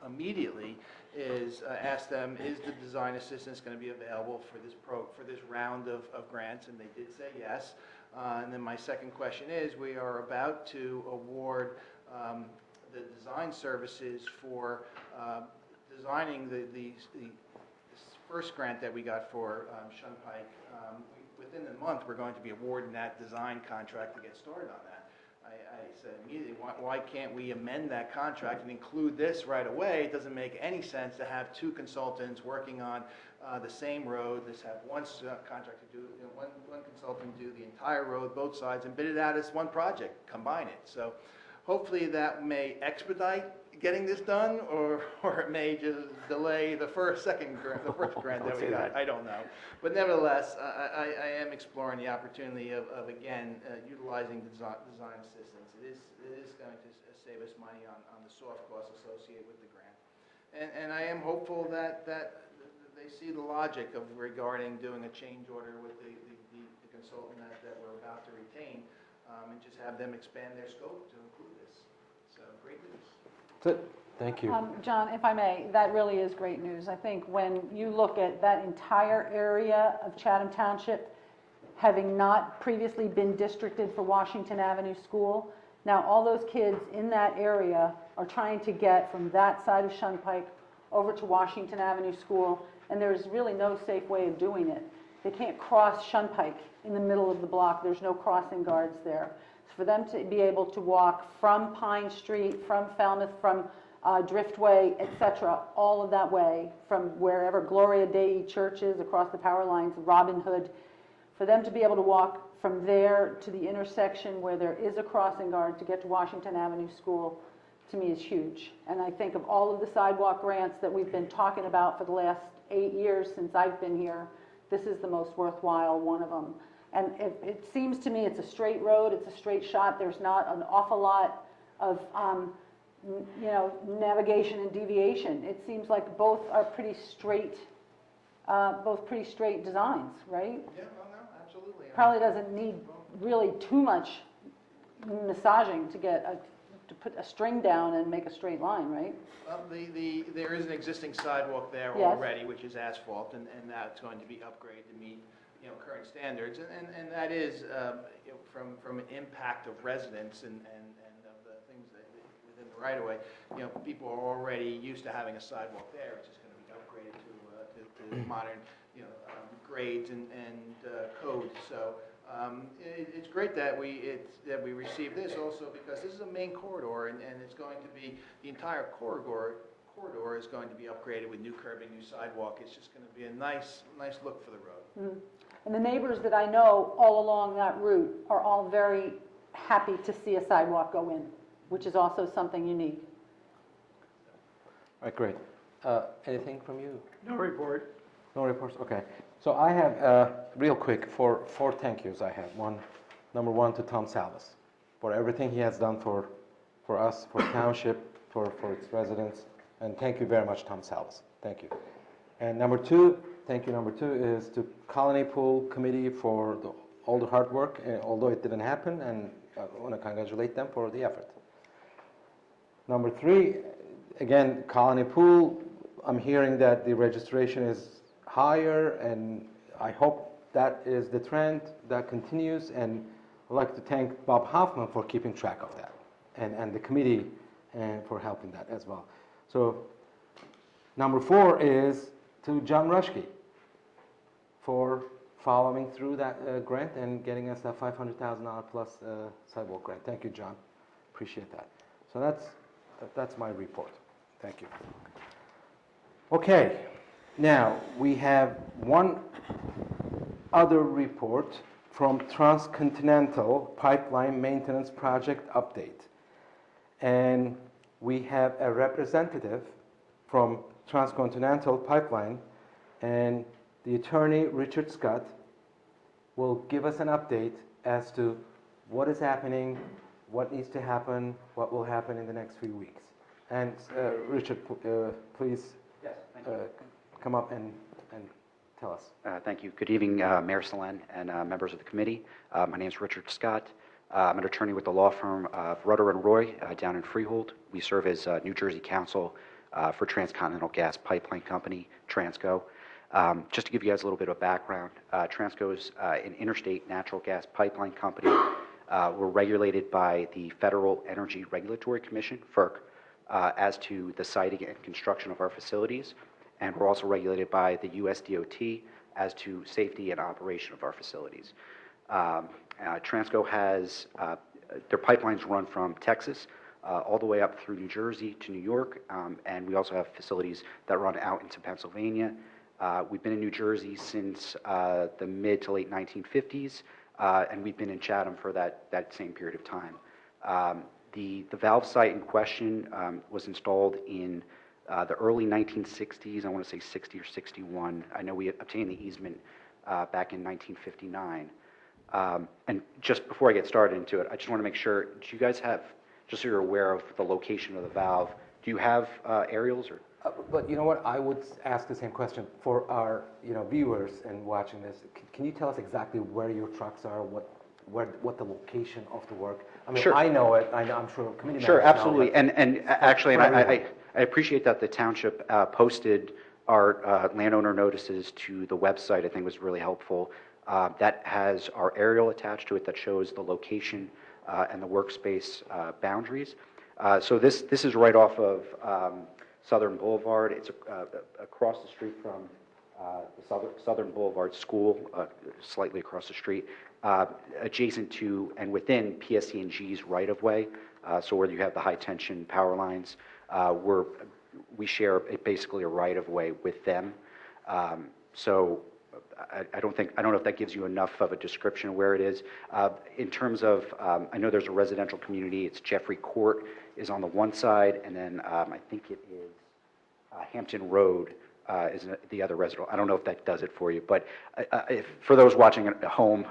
immediately is ask them, is the design assistance going to be available for this round of grants? And they did say yes. And then my second question is, we are about to award the design services for designing this first grant that we got for Shunpike. Within the month, we're going to be awarding that design contract to get started on that. I said immediately, why can't we amend that contract and include this right away? It doesn't make any sense to have two consultants working on the same road. Let's have one contractor do, one consultant do the entire road, both sides, and bid it out as one project, combine it. So hopefully that may expedite getting this done, or it may just delay the first grant that we got. I don't know. But nevertheless, I am exploring the opportunity of again, utilizing design assistance. It is going to save us money on the soft costs associated with the grant. And I am hopeful that they see the logic of regarding doing a change order with the consultant that we're about to retain, and just have them expand their scope to include this. So great news. That's it. Thank you. John, if I may, that really is great news. I think when you look at that entire area of Chatham Township, having not previously been districted for Washington Avenue School, now all those kids in that area are trying to get from that side of Shunpike over to Washington Avenue School, and there's really no safe way of doing it. They can't cross Shunpike in the middle of the block. There's no crossing guards there. For them to be able to walk from Pine Street, from Falmouth, from Driftway, etc., all of that way, from wherever Gloria Dei Church is across the power lines, Robin Hood, for them to be able to walk from there to the intersection where there is a crossing guard to get to Washington Avenue School, to me is huge. And I think of all of the sidewalk grants that we've been talking about for the last 8 years since I've been here, this is the most worthwhile one of them. And it seems to me it's a straight road, it's a straight shot. There's not an awful lot of, navigation and deviation. It seems like both are pretty straight designs, right? Yeah, no, absolutely. Probably doesn't need really too much massaging to put a string down and make a straight line, right? Well, there is an existing sidewalk there Yes. already, which is asphalt, and that's going to be upgraded to meet current standards, and that is from an impact of residents and of the things that within the right of way. People are already used to having a sidewalk there. It's just going to be upgraded to modern grades and code. So it's great that we received this also, because this is a main corridor, and it's going to be the entire corridor is going to be upgraded with new curbing, new sidewalk. It's just going to be a nice look for the road. Mm. And the neighbors that I know all along that route are all very happy to see a sidewalk go in, which is also something unique. All right, great. Anything from you? No report. No reports? Okay. So I have, real quick, four thank yous I have. Number one to Tom Salvis for everything he has done for us, for Township, for its residents. And thank you very much, Tom Salvis. Thank you. And thank you number two is to Colony Pool Committee for all the hard work, although it didn't happen, and I want to congratulate them for the effort. Number three, again, Colony Pool, I'm hearing that the registration is higher, and I hope that is the trend that continues, and I'd like to thank Bob Hoffman for keeping track of that, and the committee for helping that as well. So number four is to John Rushke for following through that grant and getting us that $500,000 plus sidewalk grant. Thank you, John. Appreciate that. So that's my report. Thank you. Okay, now we have one other report from Transcontinental Pipeline Maintenance Project Update. And we have a representative from Transcontinental Pipeline, and the attorney, Richard Scott, will give us an update as to what is happening, what needs to happen, what will happen in the next few weeks. And Richard, please come up and tell us. Thank you. Good evening, Mayor Solen and members of the committee. My name is Richard Scott. I'm an attorney with the law firm of Rudder and Roy down in Freehold. We serve as New Jersey counsel for Transcontinental Gas Pipeline Company, Transco. Just to give you guys a little bit of background, Transco is an interstate natural gas pipeline company. We're regulated by the Federal Energy Regulatory Commission, FERC, as to the siting and construction of our facilities. And we're also regulated by the US DOT as to safety and operation of our facilities. Transco has, their pipelines run from Texas all the way up through New Jersey to New York, and we also have facilities that run out into Pennsylvania. We've been in New Jersey since the mid to late 1950s, and we've been in Chatham for that same period of time. The valve site in question was installed in the early 1960s, I want to say 60 or 61. I know we obtained the easement back in 1959. And just before I get started into it, I just want to make sure, do you guys have, just so you're aware of the location of the valve, do you have aerials or? But you know what, I would ask the same question for our viewers and watching this. Can you tell us exactly where your trucks are, what the location of the work? I mean, Sure. I know it. I'm sure committee members Sure, know, absolutely. but And actually, and I appreciate that the township posted our landowner notices to the website. I think it was really helpful. That has our aerial attached to it that shows the location and the workspace boundaries. So this is right off of Southern Boulevard. It's across the street from the Southern Boulevard School, slightly across the street, adjacent to and within PSE&G's right-of-way. So where you have the high-tension power lines, we share basically a right-of-way with them. So I don't know if that gives you enough of a description of where it is. In terms of, I know there's a residential community. It's Jeffrey Court is on the one side, and then I think it is Hampton Road is the other residential. I don't know if that does it for you, but for those watching at home,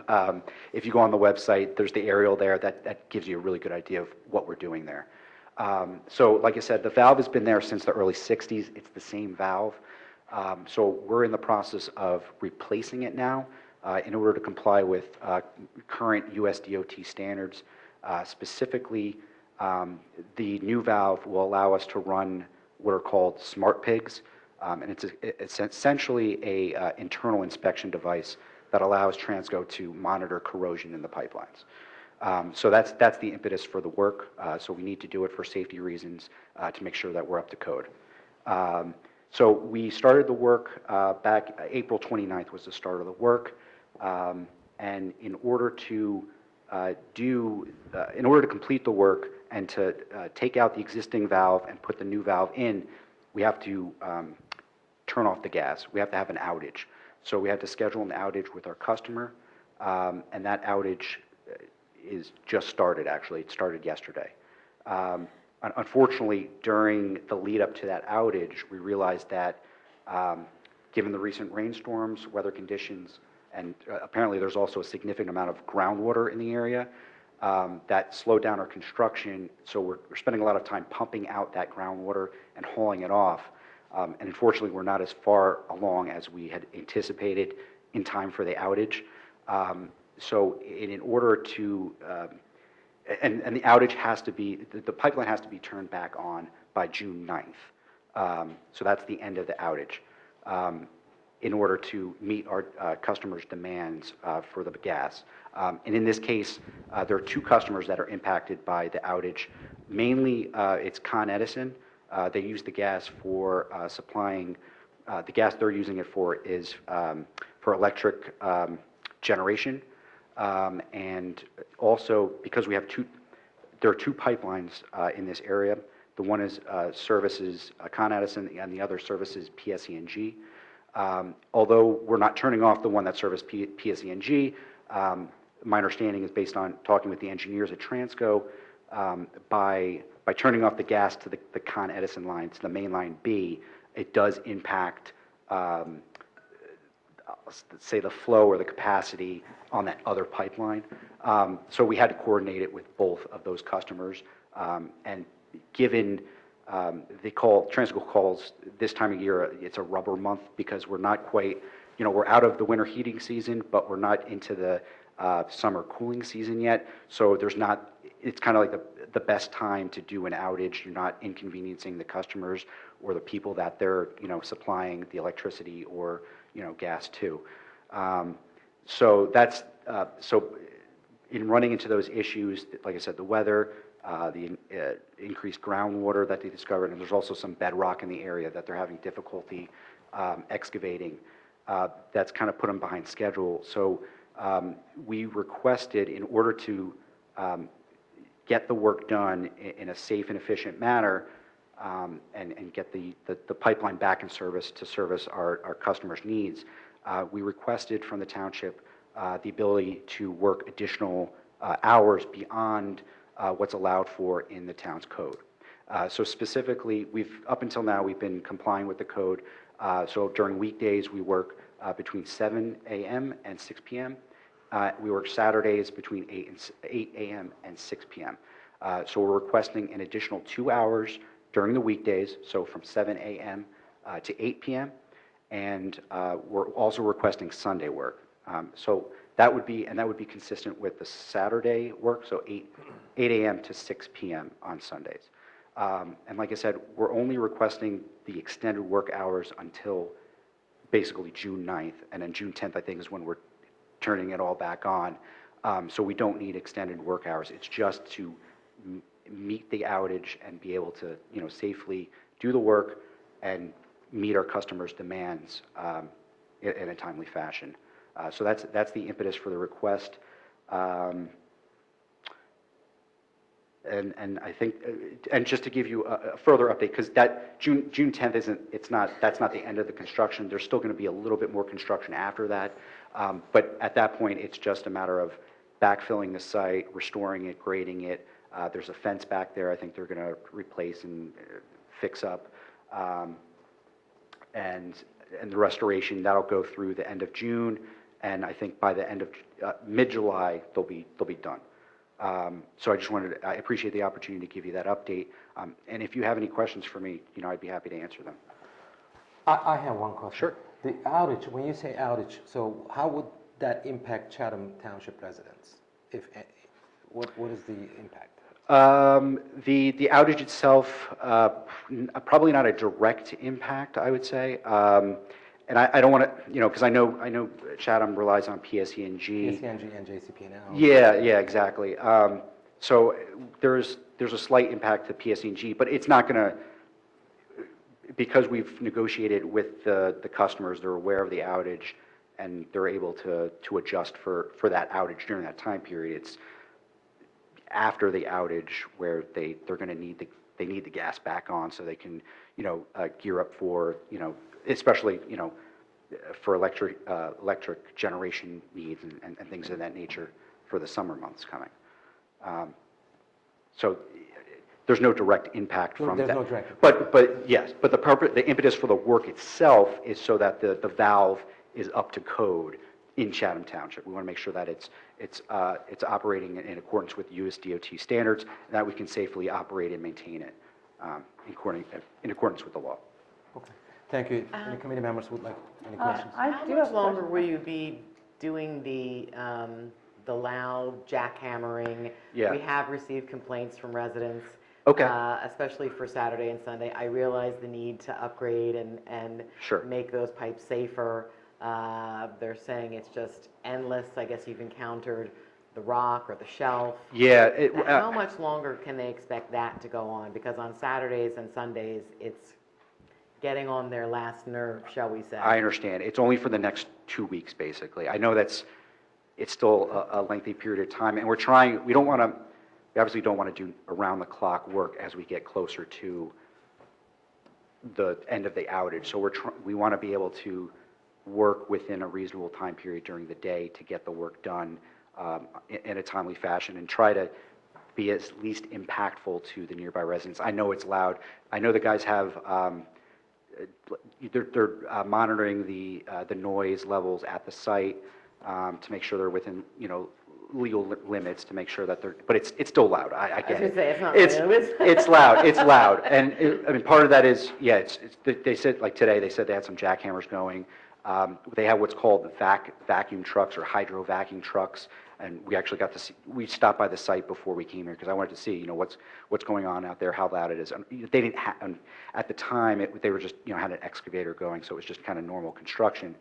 if you go on the website, there's the aerial there that gives you a really good idea of what we're doing there. So like I said, the valve has been there since the early 60s. It's the same valve. So we're in the process of replacing it now in order to comply with current US DOT standards. Specifically, the new valve will allow us to run what are called smart pigs, and it's essentially a internal inspection device that allows Transco to monitor corrosion in the pipelines. So that's the impetus for the work. So we need to do it for safety reasons to make sure that we're up to code. So we started the work back April 29th was the start of the work, and in order to complete the work and to take out the existing valve and put the new valve in, we have to turn off the gas. We have to have an outage. So we had to schedule an outage with our customer, and that outage is just started. Actually, it started yesterday. Unfortunately, during the lead up to that outage, we realized that given the recent rainstorms, weather conditions, and apparently there's also a significant amount of groundwater in the area, that slowed down our construction. So we're spending a lot of time pumping out that groundwater and hauling it off. And unfortunately, we're not as far along as we had anticipated in time for the outage. So in order to and the outage has to be, the pipeline has to be turned back on by June 9th. So that's the end of the outage in order to meet our customers' demands for the gas. And in this case, there are two customers that are impacted by the outage. Mainly, it's Con Edison. They use the gas for supplying, the gas they're using it for is for electric generation. And also, because we have there are two pipelines in this area. The one is services Con Edison, and the other services PSE&G. Although we're not turning off the one that services PSE&G, My understanding is based on talking with the engineers at Transco, by turning off the gas to the Con Edison line, to the main line B, it does impact, say, the flow or the capacity on that other pipeline. So we had to coordinate it with both of those customers. And given Transco calls this time of year, it's a rubber month because we're not quite, we're out of the winter heating season, but we're not into the summer cooling season yet. So it's kind of like the best time to do an outage. You're not inconveniencing the customers or the people that they're, supplying the electricity or, gas to. So in running into those issues, like I said, the weather, the increased groundwater that they discovered, and there's also some bedrock in the area that they're having difficulty excavating. That's kind of put them behind schedule. So we requested, in order to get the work done in a safe and efficient manner, and get the pipeline back in service to service our customers' needs, we requested from the township the ability to work additional hours beyond what's allowed for in the town's code. So specifically, up until now, we've been complying with the code. So during weekdays, we work between 7 a.m. and 6 p.m. We work Saturdays between 8 a.m. and 6 p.m. So we're requesting an additional 2 hours during the weekdays, so from 7 a.m. To 8 p.m. And we're also requesting Sunday work. So that would be consistent with the Saturday work, so 8 a.m. to 6 p.m. on Sundays. And like I said, we're only requesting the extended work hours until basically June 9th, and then June 10th, I think, is when we're turning it all back on. So we don't need extended work hours. It's just to meet the outage and be able to, safely do the work and meet our customers' demands in a timely fashion. So that's the impetus for the request. And I think, and just to give you a further update, because that June 10th that's not the end of the construction. There's still going to be a little bit more construction after that. But at that point, it's just a matter of backfilling the site, restoring it, grading it. There's a fence back there I think they're going to replace and fix up. And the restoration, that'll go through the end of June. And I think by the end of mid-July, they'll be done. So I appreciate the opportunity to give you that update. And if you have any questions for me, I'd be happy to answer them. I have one question. Sure. The outage, when you say outage, so how would that impact Chatham Township residents? What is the impact? The outage itself, probably not a direct impact, I would say. And I don't want to, because I know Chatham relies on PSE&G. PSE&G and JCP&L. Yeah, exactly. So there's a slight impact to PSE&G, but it's not going to, because we've negotiated with the customers, they're aware of the outage, and they're able to adjust for that outage during that time period. It's after the outage where they're going to need the gas back on so they can, gear up for, especially, for electric generation needs and things of that nature for the summer months coming. So there's no direct impact from that. There's no direct impact. But yes, but the impetus for the work itself is so that the valve is up to code in Chatham Township. We want to make sure that it's operating in accordance with US DOT standards, and that we can safely operate and maintain it in accordance with the law. Okay. Thank you. Any committee members would like any questions? How much longer will you be doing the loud jackhammering? Yeah. We have received complaints from residents. Okay. Especially for Saturday and Sunday. I realize the need to upgrade and Sure. make those pipes safer. They're saying it's just endless. I guess you've encountered the rock or the shelf. Yeah. How much longer can they expect that to go on? Because on Saturdays and Sundays, it's getting on their last nerve, shall we say. I understand. It's only for the next 2 weeks, basically. I know it's still a lengthy period of time, and we obviously don't want to do around-the-clock work as we get closer to the end of the outage. So we want to be able to work within a reasonable time period during the day to get the work done in a timely fashion and try to be as least impactful to the nearby residents. I know it's loud. I know the guys have, they're monitoring the noise levels at the site to make sure they're within, legal limits to make sure that they're, but it's still loud. I get it. say, it's not really It's loud, it's loud. And part of that is, yeah, they said, like today, they said they had some jackhammers going. They have what's called vacuum trucks or hydro vacuum trucks. And we actually got to see, we stopped by the site before we came here because I wanted to see, what's going on out there, how loud it is. And they didn't have, at the time, they were just, had an excavator going, so it was just kind of normal construction.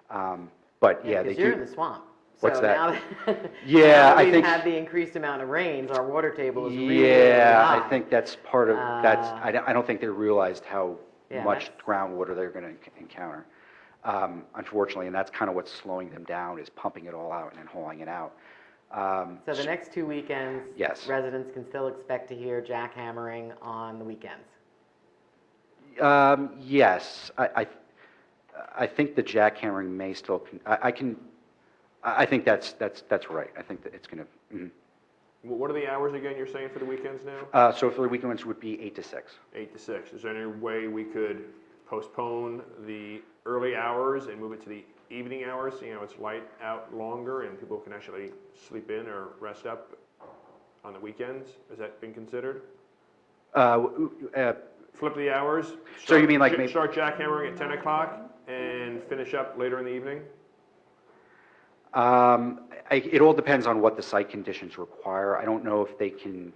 But yeah, they Because you're in do. the swamp. What's So that? now that- Yeah, now that I we've think. had the increased amount of rains, our water table is really, really Yeah, high. I think that's part of, I don't think they realized how Yeah, much that's- groundwater they're going to encounter, unfortunately, and that's kind of what's slowing them down, is pumping it all out and then hauling it out. So the next 2 weekends, Yes. residents can still expect to hear jackhammering on the weekends. Yes, I think the jackhammering may still, I think that's right. I think that it's going to, What are the hours again you're saying for the weekends now? so for the weekends would be 8 to 6. 8 to 6. Is there any way we could postpone the early hours and move it to the evening hours? It's light out longer and people can actually sleep in or rest up on the weekends. Has that been considered? Flip the hours? So you mean like Start jackhammering at 10 o'clock and finish up later in the evening? It all depends on what the site conditions require. I don't know if they can,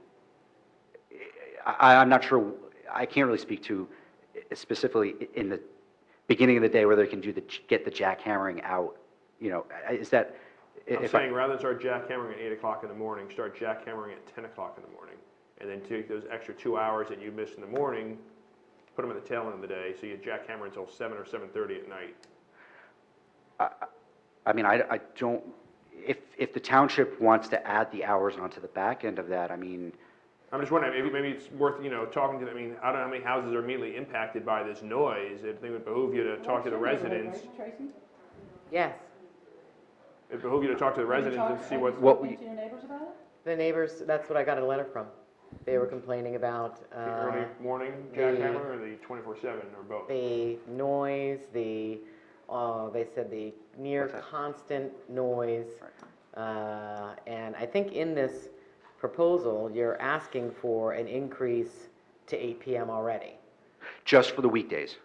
I'm not sure, I can't really speak to specifically in the beginning of the day where they can get the jackhammering out, is that? I'm saying rather than start jackhammering at 8 o'clock in the morning, start jackhammering at 10 o'clock in the morning. And then take those extra 2 hours that you missed in the morning, put them at the tail end of the day, so you jackhammer until 7 or 7:30 at night. I mean, I don't, if the township wants to add the hours onto the back end of that, I mean. I'm just wondering, maybe it's worth, talking to them. I mean, I don't know how many houses are immediately impacted by this noise. I think it would behoove you to talk to the residents. Yes. It behoove you to talk to the residents and see what. To your neighbors about it? The neighbors, that's what I got a letter from. They were complaining about The early morning jackhammer or the 24/7 or both? the noise, they said the near constant noise. And I think in this proposal, you're asking for an increase to 8 PM already, Just for the weekdays,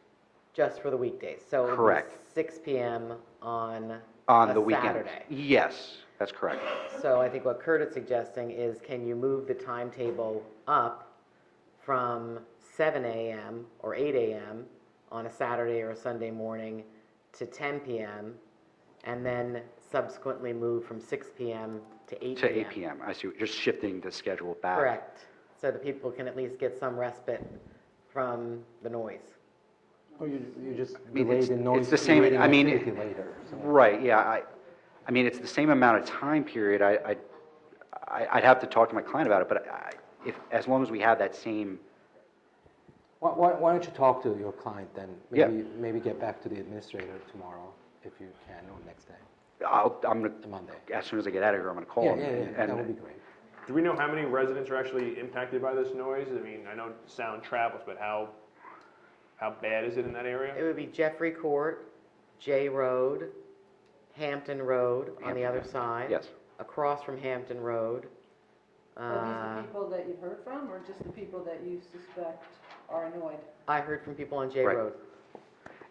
just for the weekdays. So it would be Correct. 6 PM on on a the weekends. Saturday. Yes, that's correct. So I think what Kurt is suggesting is, can you move the timetable up from 7 AM or 8 AM on a Saturday or a Sunday morning to 10 PM, and then subsequently move from 6 PM to 8 To PM? 8 PM, I see, just shifting the schedule back. Correct. So that people can at least get some respite from the noise. Or you just mean, delay it's- the noise. it's the same- creating I mean, activity later. So. Right, yeah, I mean, it's the same amount of time period. I'd have to talk to my client about it, but as long as we have that same, Why don't you talk to your client then? Yeah. Maybe get back to the administrator tomorrow, if you can, or next day, I'm gonna, Monday. as soon as I get out of here, I'm gonna call Yeah, him. yeah, and- that would be great. Do we know how many residents are actually impacted by this noise? I mean, I know sound travels, but how bad is it in that area? It would be Jeffrey Court, J Road, Hampton Road on the other side. Yes. Across from Hampton Road. Are these the people that you've heard from, or just the people that you suspect are annoyed? I heard from people on J Right. Road.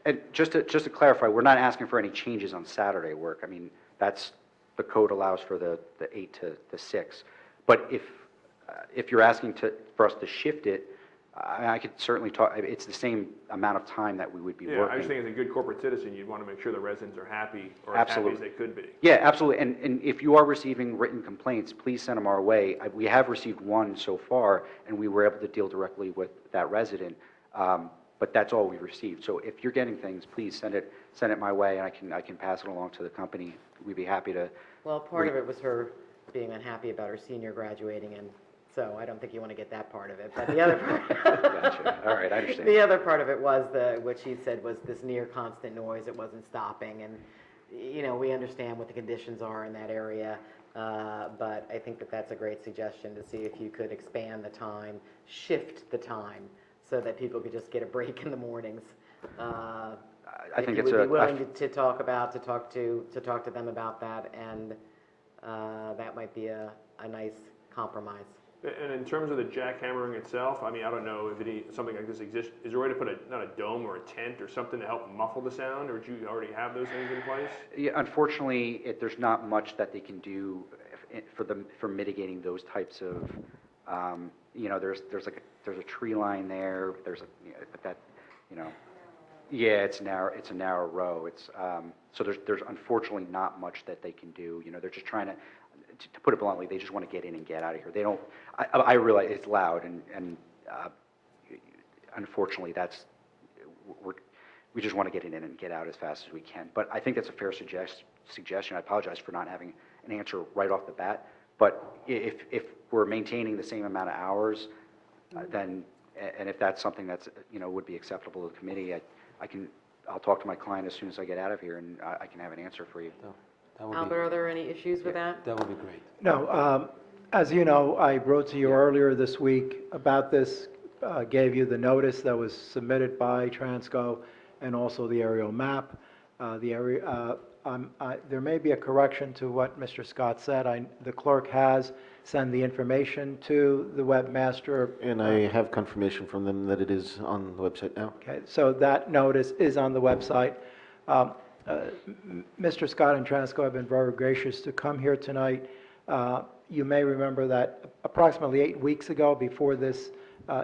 And just to clarify, we're not asking for any changes on Saturday work. I mean, that's, the code allows for the 8 to the 6. But if you're asking for us to shift it, I could certainly talk, it's the same amount of time that we would be Yeah, working. I just think as a good corporate citizen, you'd want to make sure the residents are happy, or as happy Absolutely. as they could be. Yeah, absolutely. And if you are receiving written complaints, please send them our way. We have received one so far, and we were able to deal directly with that resident. But that's all we received. So if you're getting things, please send it my way, and I can pass it along to the company. We'd be happy to. Well, part of it was her being unhappy about her senior graduating and So I don't think you want to get that part of it, but the other part. Gotcha. All right, I understand. The other part of it was what she said was this near constant noise, it wasn't stopping, and, we understand what the conditions are in that area, but I think that that's a great suggestion to see if you could expand the time, shift the time, so that people could just get a break in the mornings. I think if it's you would be a willing to talk to them about that, and that might be a nice compromise. And in terms of the jackhammering itself, I mean, I don't know if something like this exists. Is there a way to put not a dome or a tent or something to help muffle the sound, or do you already have those things in place? Yeah, unfortunately, there's not much that they can do for mitigating those types of, there's a tree line there. But that, yeah, it's a narrow row. So there's unfortunately not much that they can do. They're just trying to put it bluntly, they just want to get in and get out of here. They don't. I realize it's loud, and unfortunately, we just want to get in and get out as fast as we can. But I think that's a fair suggestion. I apologize for not having an answer right off the bat. But if we're maintaining the same amount of hours, then and if that's something that's would be acceptable to the committee, I'll talk to my client as soon as I get out of here, and I can have an answer for you. Albert, are there any issues with that? That would be great. No, as you know, I wrote to you earlier this week about this, gave you the notice that was submitted by Transco and also the aerial map. There may be a correction to what Mr. Scott said. The clerk has sent the information to the webmaster. And I have confirmation from them that it is on the website now. Okay, so that notice is on the website. Mr. Scott and Transco have been very gracious to come here tonight. You may remember that approximately 8 weeks ago, before this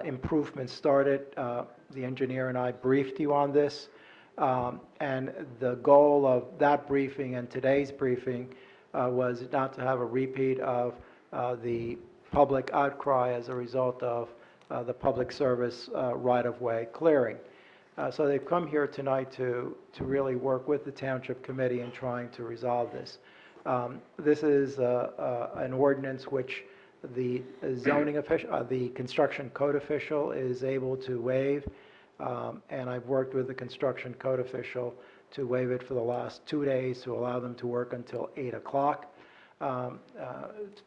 improvement started, the engineer and I briefed you on this. And the goal of that briefing and today's briefing was not to have a repeat of the public outcry as a result of the public service right-of-way clearing. So they've come here tonight to really work with the Township Committee in trying to resolve this. This is an ordinance which the zoning official, the construction code official is able to waive, and I've worked with the construction code official to waive it for the last 2 days to allow them to work until 8 o'clock,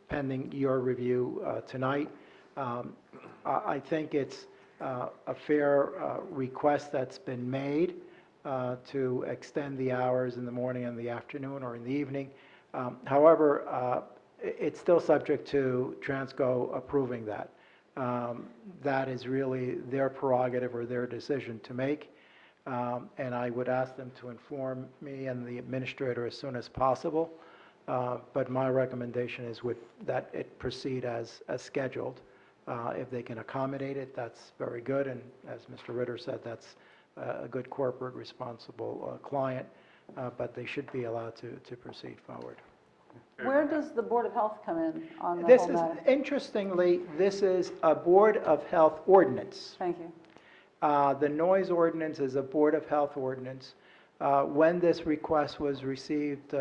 pending your review tonight. I think it's a fair request that's been made to extend the hours in the morning and the afternoon or in the evening. However, it's still subject to Transco approving that. That is really their prerogative or their decision to make, and I would ask them to inform me and the administrator as soon as possible. But my recommendation is that it proceed as scheduled. If they can accommodate it, that's very good, and as Mr. Ritter said, that's a good corporate responsible client, but they should be allowed to proceed forward. Where does the Board of Health come in on the This whole is, matter? interestingly, this is a Board of Health ordinance. Thank you. The noise ordinance is a Board of Health ordinance. When this request was received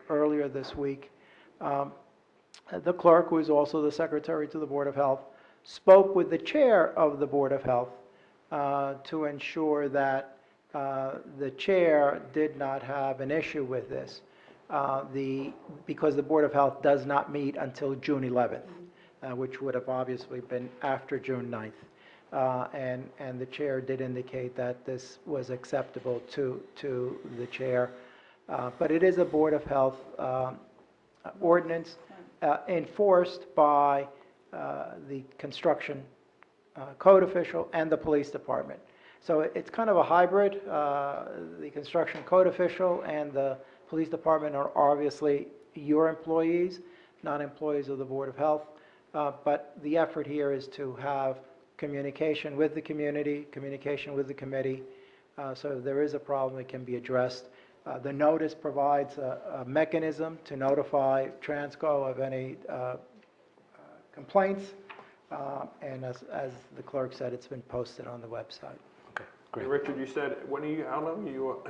earlier this week, the clerk, who is also the secretary to the Board of Health, spoke with the chair of the Board of Health to ensure that the chair did not have an issue with this, because the Board of Health does not meet until June 11th, which would have obviously been after June 9th. And the chair did indicate that this was acceptable to the chair. But it is a Board of Health ordinance enforced by the construction code official and the police department. So it's kind of a hybrid. The construction code official and the police department are obviously your employees, not employees of the Board of Health. But the effort here is to have communication with the community, communication with the committee. So if there is a problem, it can be addressed. The notice provides a mechanism to notify Transco of any complaints, and as the clerk said, it's been posted on the website. And Richard, you said, how long are you,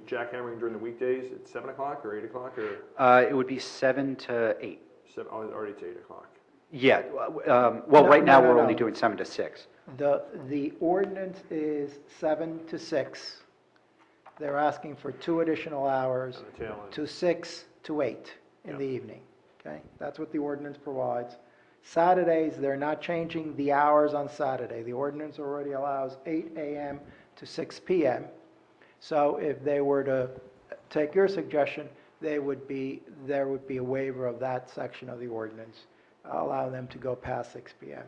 jackhammering during the weekdays at 7 o'clock or 8 o'clock or? It would be 7 to 8. Already it's 8 o'clock. Yeah, well, No, right now, no, we're no. only doing 7 to 6. The ordinance is 7 to 6. They're asking for 2 additional hours On the tail end. to 6 to 8 in Yeah. the evening, okay? That's what the ordinance provides. Saturdays, they're not changing the hours on Saturday. The ordinance already allows 8 a.m. to 6 p.m. So if they were to take your suggestion, there would be a waiver of that section of the ordinance, allow them to go past 6 p.m.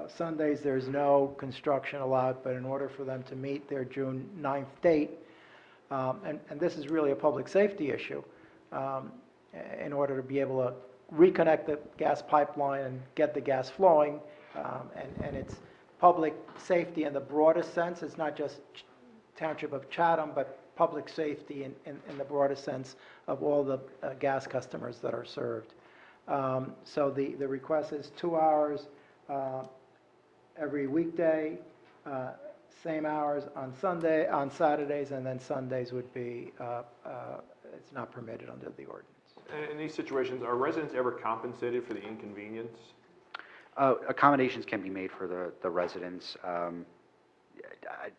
Sundays, there's no construction allowed, but in order for them to meet their June 9th date, and this is really a public safety issue, in order to be able to reconnect the gas pipeline and get the gas flowing, and it's public safety in the broadest sense. It's not just Township of Chatham, but public safety in the broadest sense of all the gas customers that are served. So the request is 2 hours every weekday, same hours on Saturdays, and then Sundays would be, it's not permitted under the ordinance. And in these situations, are residents ever compensated for the inconvenience? Accommodations can be made for the residents.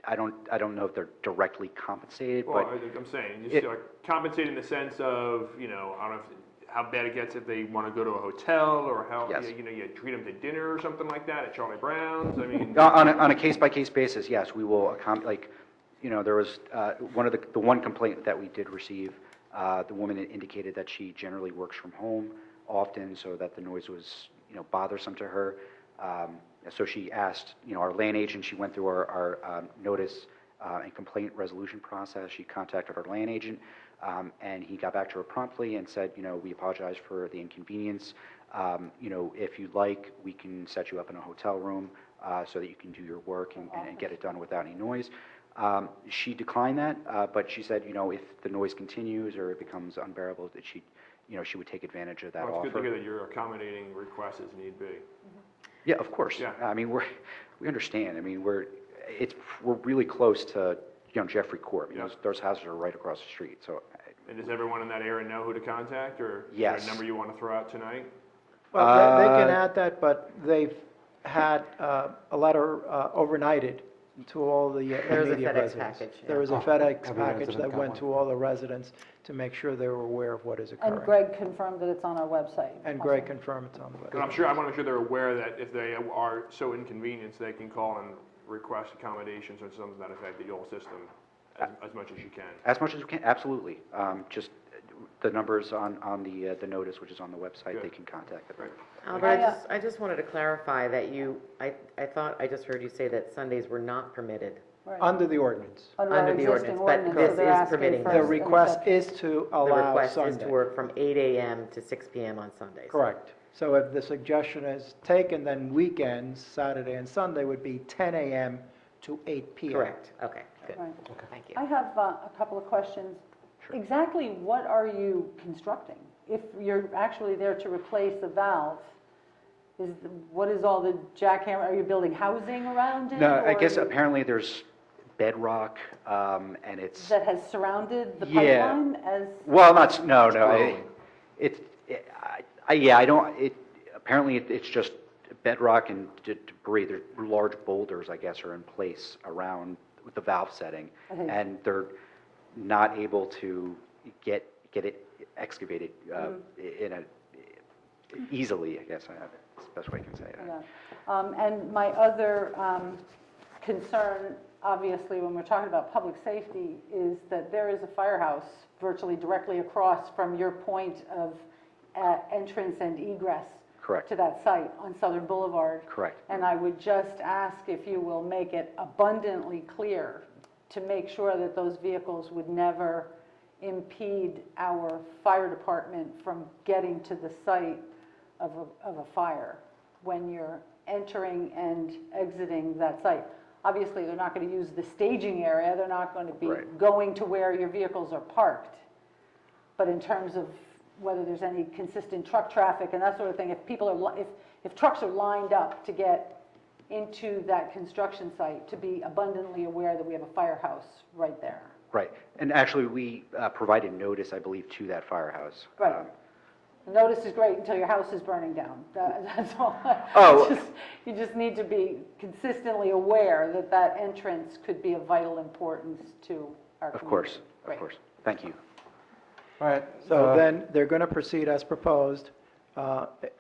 I don't know if they're directly compensated, Well, but I'm saying, just like compensated in the sense of, I don't know how bad it gets if they want to go to a hotel, or how, Yes. you treat them to dinner or something like that at Charlie Brown's, I mean. on a case-by-case basis, yes, we will, there was the one complaint that we did receive, the woman indicated that she generally works from home often, so that the noise was, bothersome to her. So she asked, our land agent, she went through our notice and complaint resolution process. She contacted our land agent, and he got back to her promptly and said, we apologize for the inconvenience. If you'd like, we can set you up in a hotel room so that you can do your work and get it done without any noise. She declined that, but she said, if the noise continues or it becomes unbearable, that she would take advantage of that Well, offer. it's good to hear that you're accommodating requests as need be. Yeah, of course. Yeah. I mean, we understand. I mean, we're really close to, Jeffrey Court. I mean, Yeah. those houses are right across the street, so. And does everyone in that area know who to contact, or is Yes. there a number you want to throw out tonight? Well, they can add that, but they've had a letter overnighted to all the There's a immediate FedEx residents. package, yeah. There was a Oh, FedEx every package resident that got went one. to all the residents to make sure they were aware of what is occurring. And Greg confirmed that it's on our website. And Greg confirmed it's on the Because website. I want to make sure they're aware that if they are so inconvenienced, they can call and request accommodations or something to that effect, the old system, as much as you can. As much as we can, absolutely. Just the numbers on the notice, which is on the website, Good. they can contact them. Right. Albert, I just wanted to clarify that I thought I just heard you say that Sundays were not permitted. Right. Under the ordinance. Under under our the existing ordinance, but ordinance, so this they're is asking permitting for them. The an request exception. is to The allow request is to Sunday. work from 8 a.m. to 6 p.m. on Sundays. Correct. So if the suggestion is taken, then weekends, Saturday and Sunday, would be 10 a.m. to 8 p.m. Correct, okay, good, Right. thank you. I have a couple of questions. Exactly what are you constructing? If you're actually there to replace a valve, what is all the jackhammer, are you building housing around it? No, I or guess you- apparently there's bedrock, and it's, That has surrounded the Yeah. pipeline as, well, no, growing. Apparently it's just bedrock and debris. There's large boulders, I guess, are in place around the valve setting, Okay. and they're not able to get it excavated easily, I guess. That's the best way I can say it. yeah. And my other concern, obviously, when we're talking about public safety, is that there is a firehouse virtually directly across from your point of entrance and egress Correct. to that site on Southern Boulevard. Correct. And I would just ask if you will make it abundantly clear to make sure that those vehicles would never impede our fire department from getting to the site of a fire when you're entering and exiting that site. Obviously, they're not going to use the staging area, they're not going to be Right. going to where your vehicles are parked. But in terms of whether there's any consistent truck traffic and that sort of thing, if trucks are lined up to get into that construction site, to be abundantly aware that we have a firehouse right there. Right. And actually, we provided notice, I believe, to that firehouse. Right. The notice is great until your house is burning down. That's all. Oh. You just need to be consistently aware that that entrance could be of vital importance to our community. Of course, of Right. course. Thank you. All right. So then they're going to proceed as proposed,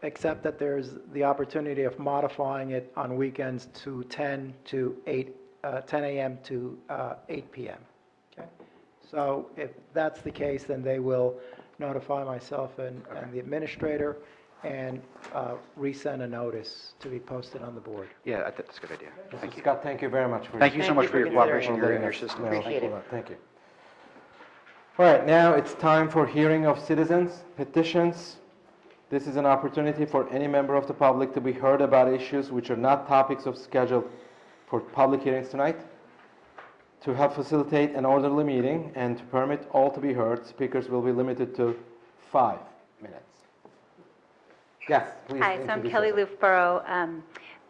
except that there's the opportunity of modifying it on weekends to 10 a.m. to 8 p.m. Okay? So if that's the case, then they will notify myself and the administrator and resend a notice to be posted on the board. Yeah, that's a good idea. Thank Mr. you. Scott, thank you very much for Thank you so Thank much you for your for cooperation considering and your letting us assistance. know. Appreciate it. Thank you. All right, now it's time for hearing of citizens' petitions. This is an opportunity for any member of the public to be heard about issues which are not topics of scheduled for public hearings tonight. To help facilitate an orderly meeting and to permit all to be heard, speakers will be limited to 5 minutes. Yes, please. Hi, so I'm introduce Kelly yourself. Loofborough,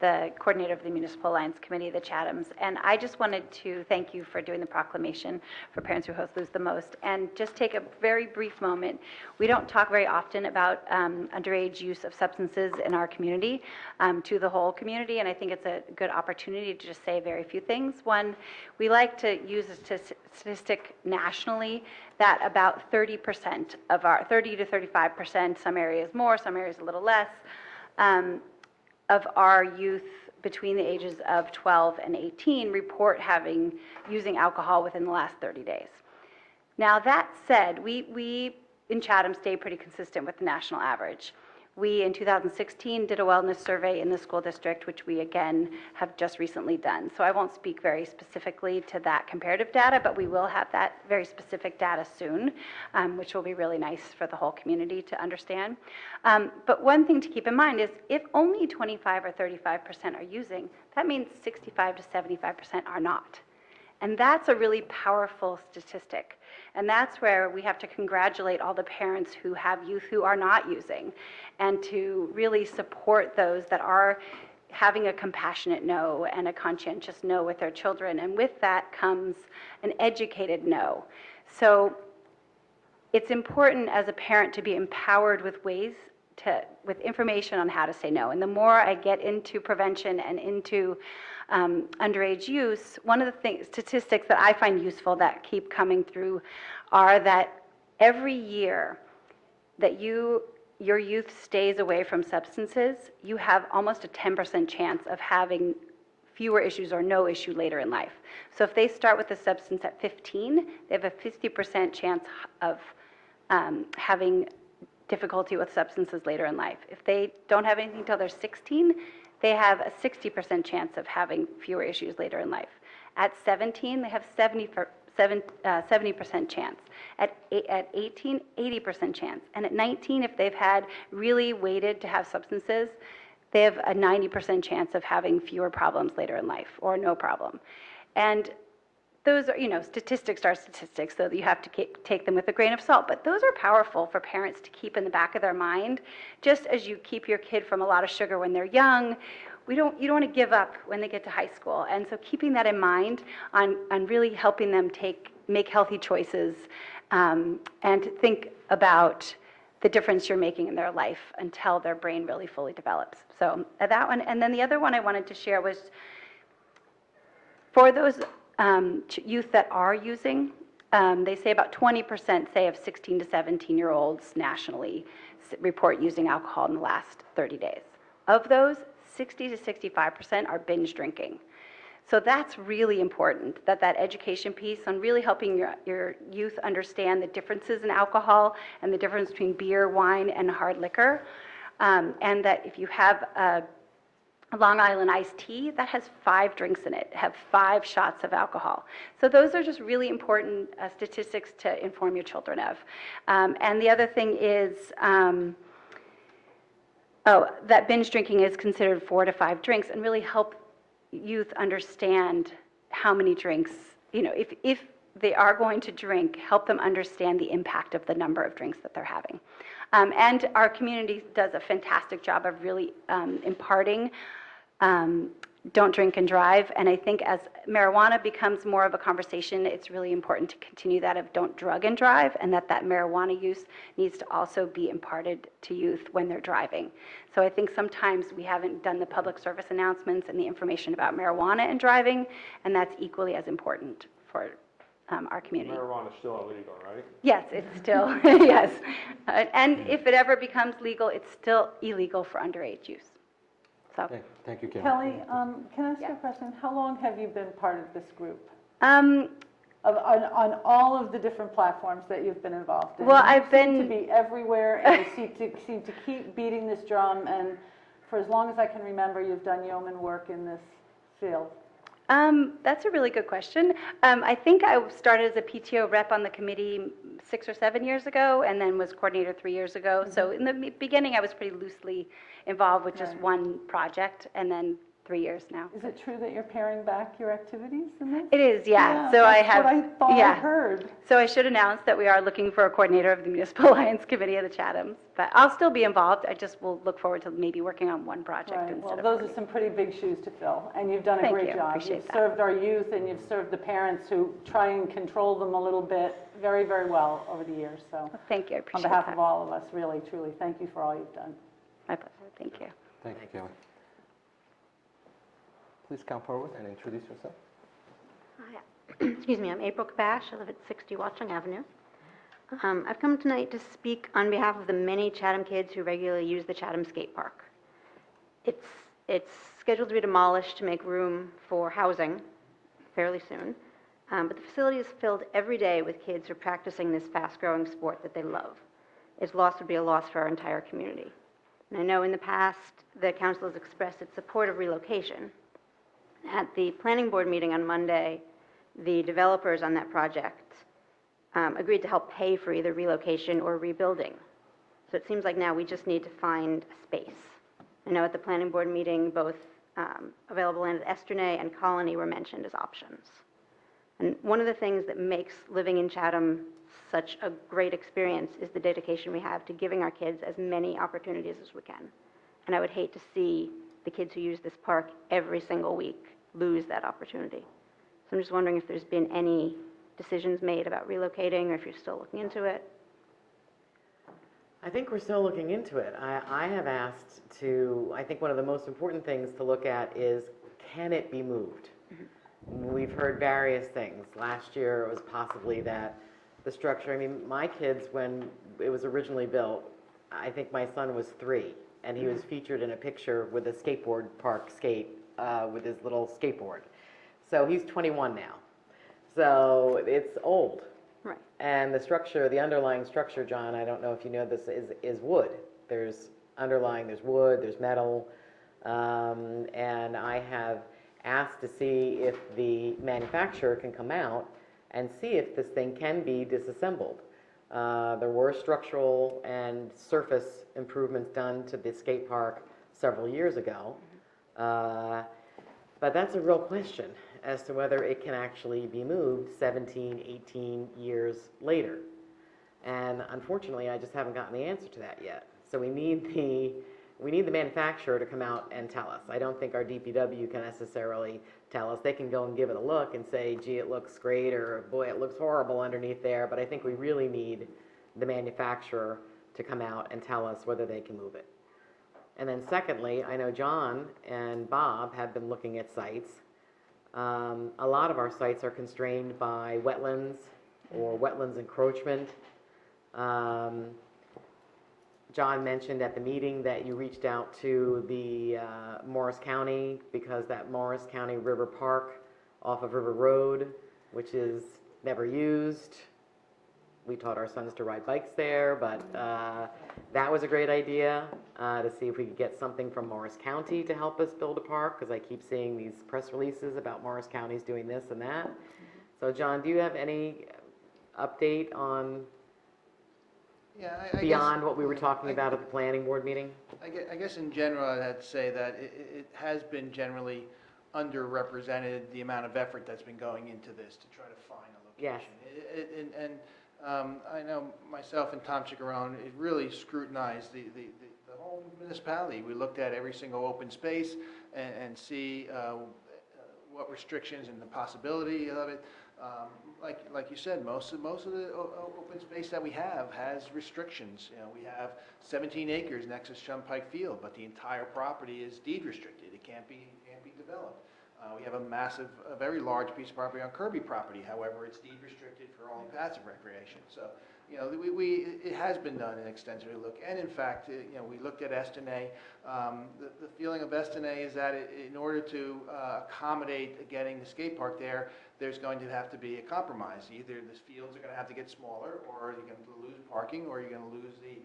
the coordinator of the Municipal Alliance Committee, the Chathams, and I just wanted to thank you for doing the proclamation for Parents Who Host Lose the Most, and just take a very brief moment. We don't talk very often about underage use of substances in our community to the whole community, and I think it's a good opportunity to just say very few things. One, we like to use a statistic nationally that about 30% of our, 30 to 35%, some areas more, some areas a little less, of our youth between the ages of 12 and 18 report using alcohol within the last 30 days. Now that said, we in Chatham stay pretty consistent with the national average. We, in 2016, did a wellness survey in the school district, which we again have just recently done. So I won't speak very specifically to that comparative data, but we will have that very specific data soon, which will be really nice for the whole community to understand. But one thing to keep in mind is if only 25 or 35% are using, that means 65 to 75% are not. And that's a really powerful statistic. And that's where we have to congratulate all the parents who have youth who are not using, and to really support those that are having a compassionate no and a conscientious no with their children. And with that comes an educated no. So it's important as a parent to be empowered with with information on how to say no. And the more I get into prevention and into underage use, one of the statistics that I find useful that keep coming through are that every year that your youth stays away from substances, you have almost a 10% chance of having fewer issues or no issue later in life. So if they start with a substance at 15, they have a 50% chance of having difficulty with substances later in life. If they don't have anything until they're 16, they have a 60% chance of having fewer issues later in life. At 17, they have 70% chance. At 18, 80% chance. And at 19, if they've had really waited to have substances, they have a 90% chance of having fewer problems later in life, or no problem. And those are, statistics are statistics, so you have to take them with a grain of salt. But those are powerful for parents to keep in the back of their mind. Just as you keep your kid from a lot of sugar when they're young, you don't want to give up when they get to high school. And so keeping that in mind on really helping them make healthy choices and think about the difference you're making in their life until their brain really fully develops. So that one. And then the other one I wanted to share was for those youth that are using, they say about 20% say of 16 to 17-year-olds nationally report using alcohol in the last 30 days. Of those, 60 to 65% are binge drinking. So that's really important, that education piece on really helping your youth understand the differences in alcohol and the difference between beer, wine, and hard liquor. And that if you have a Long Island iced tea, that has 5 drinks in it, have 5 shots of alcohol. So those are just really important statistics to inform your children of. And the other thing is, that binge drinking is considered 4 to 5 drinks, and really help youth understand how many drinks, if they are going to drink, help them understand the impact of the number of drinks that they're having. And our community does a fantastic job of really imparting don't drink and drive. And I think as marijuana becomes more of a conversation, it's really important to continue that of don't drug and drive, and that marijuana use needs to also be imparted to youth when they're driving. So I think sometimes we haven't done the public service announcements and the information about marijuana and driving, and that's equally as important for our community. Marijuana is still illegal, right? Yes, it's still, yes. And if it ever becomes legal, it's still illegal for underage use. So, Thank you, Kim. Kelly, can I ask you a question? How long have you been part of this group? um, On all of the different platforms that you've been involved in? Well, You I've seem been- to be everywhere, and you seem to keep beating this drum, and for as long as I can remember, you've done yeoman work in this field. That's a really good question. I think I started as a PTO rep on the committee 6 or 7 years ago, and then was coordinator 3 years ago. So in the beginning, I was pretty loosely involved with just Right. one project, and then 3 years now. Is it true that you're paring back your activities in this? It is, yeah. So I have. That's what I thought I yeah. heard. So I should announce that we are looking for a coordinator of the Municipal Alliance Committee of the Chathams, but I'll still be involved. I just will look forward to maybe working on one project Right, instead well, of those are coordinating. some pretty big shoes to fill, and you've done a Thank great you, job. appreciate You've that. served our youth, and you've served the parents who try and control them a little bit very, very well over the years, so. Thank you, I On appreciate behalf that. of all of us, really, truly, thank you for all you've done. My pleasure, thank you. Thank you, Kelly. Please come forward and introduce yourself. Hi. Excuse me, I'm April Kabash. I live at 60 Watchung Avenue. I've come tonight to speak on behalf of the many Chatham kids who regularly use the Chatham skate park. It's scheduled to be demolished to make room for housing fairly soon, but the facility is filled every day with kids who are practicing this fast-growing sport that they love. Its loss would be a loss for our entire community. And I know in the past, the council has expressed its support of relocation. At the planning board meeting on Monday, the developers on that project agreed to help pay for either relocation or rebuilding. So it seems like now we just need to find a space. I know at the planning board meeting, both available land at Esternay and Colony were mentioned as options. And one of the things that makes living in Chatham such a great experience is the dedication we have to giving our kids as many opportunities as we can. And I would hate to see the kids who use this park every single week lose that opportunity. So I'm just wondering if there's been any decisions made about relocating, or if you're still looking into it. I think we're still looking into it. I have asked to, I think one of the most important things to look at is, can it be moved? We've heard various things. Last year, it was possibly that the structure, I mean, my kids, when it was originally built, I think my son was 3, and he was featured in a picture with a skateboard park skate with his little skateboard. So he's 21 now. So it's old. Right. And the structure, the underlying structure, John, I don't know if you know this, is wood. There's wood, there's metal, and I have asked to see if the manufacturer can come out and see if this thing can be disassembled. There were structural and surface improvements done to the skate park several years ago, but that's a real question as to whether it can actually be moved 17, 18 years later. And unfortunately, I just haven't gotten the answer to that yet. So we need the manufacturer to come out and tell us. I don't think our DPW can necessarily tell us. They can go and give it a look and say, gee, it looks great, or boy, it looks horrible underneath there. But I think we really need the manufacturer to come out and tell us whether they can move it. And then secondly, I know John and Bob have been looking at sites. A lot of our sites are constrained by wetlands or wetlands encroachment. John mentioned at the meeting that you reached out to the Morris County, because that Morris County River Park off of River Road, which is never used. We taught our sons to ride bikes there, but that was a great idea to see if we could get something from Morris County to help us build a park, because I keep seeing these press releases about Morris County's doing this and that. So John, do you have any update on I beyond guess, what we were talking about at the planning board meeting? I guess in general, I'd have to say that it has been generally underrepresented, the amount of effort that's been going into this to try to find a location. Yes. I know myself and Tom Chiccarone, it really scrutinized the whole municipality. We looked at every single open space and see what restrictions and the possibility of it. Like you said, most of the open space that we have has restrictions. You know, we have 17 acres next to Shumpike Field, but the entire property is deed restricted. It can't be developed. We have a very large piece of property on Kirby property. However, it's deed restricted for only passive recreation. So, you know, it has been done an extensive look. And in fact, you know, we looked at Estonay. The feeling of Estonay is that in order to accommodate getting the skate park there, there's going to have to be a compromise. Either the fields are going to have to get smaller, or you're going to lose parking, or you're going to lose the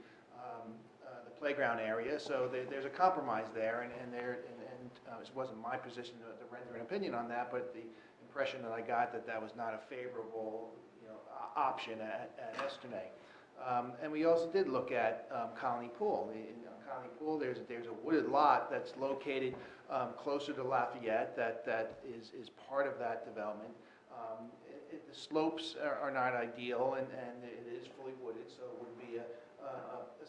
playground area. So there's a compromise there, and it wasn't my position to render an opinion on that, but the impression that I got that was not a favorable, you know, option at Estonay. And we also did look at Colony Pool. In Colony Pool, there's a wooded lot that's located closer to Lafayette that is part of that development. The slopes are not ideal, and it is fully wooded, so it would be a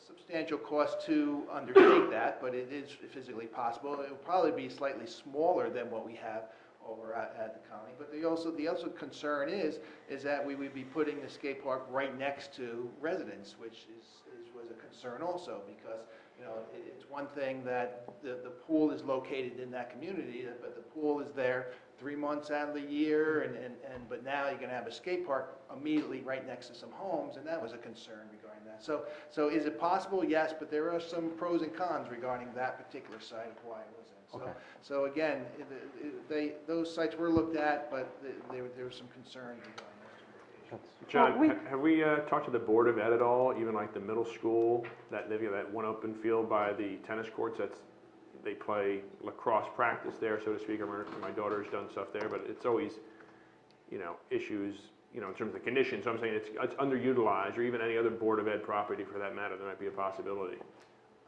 substantial cost to undertake that, but it is physically possible. It will probably be slightly smaller than what we have over at the Colony. But the also concern is that we would be putting the skate park right next to residents, which was a concern also, because you know it's one thing that the pool is located in that community, but the pool is there 3 months out of the year, but now you're going to have a skate park immediately right next to some homes, and that was a concern regarding that. So is it possible? Yes, but there are some pros and cons regarding that particular site of why it was in. So again, those sites were looked at, but there were some concerns regarding those. John, have we talked to the Board of Ed at all, even like the middle school, that one open field by the tennis courts, they play lacrosse practice there, so to speak. I remember my daughter's done stuff there, but it's always, you know, issues, you know, in terms of the conditions. So I'm saying it's underutilized, or even any other Board of Ed property for that matter, there might be a possibility.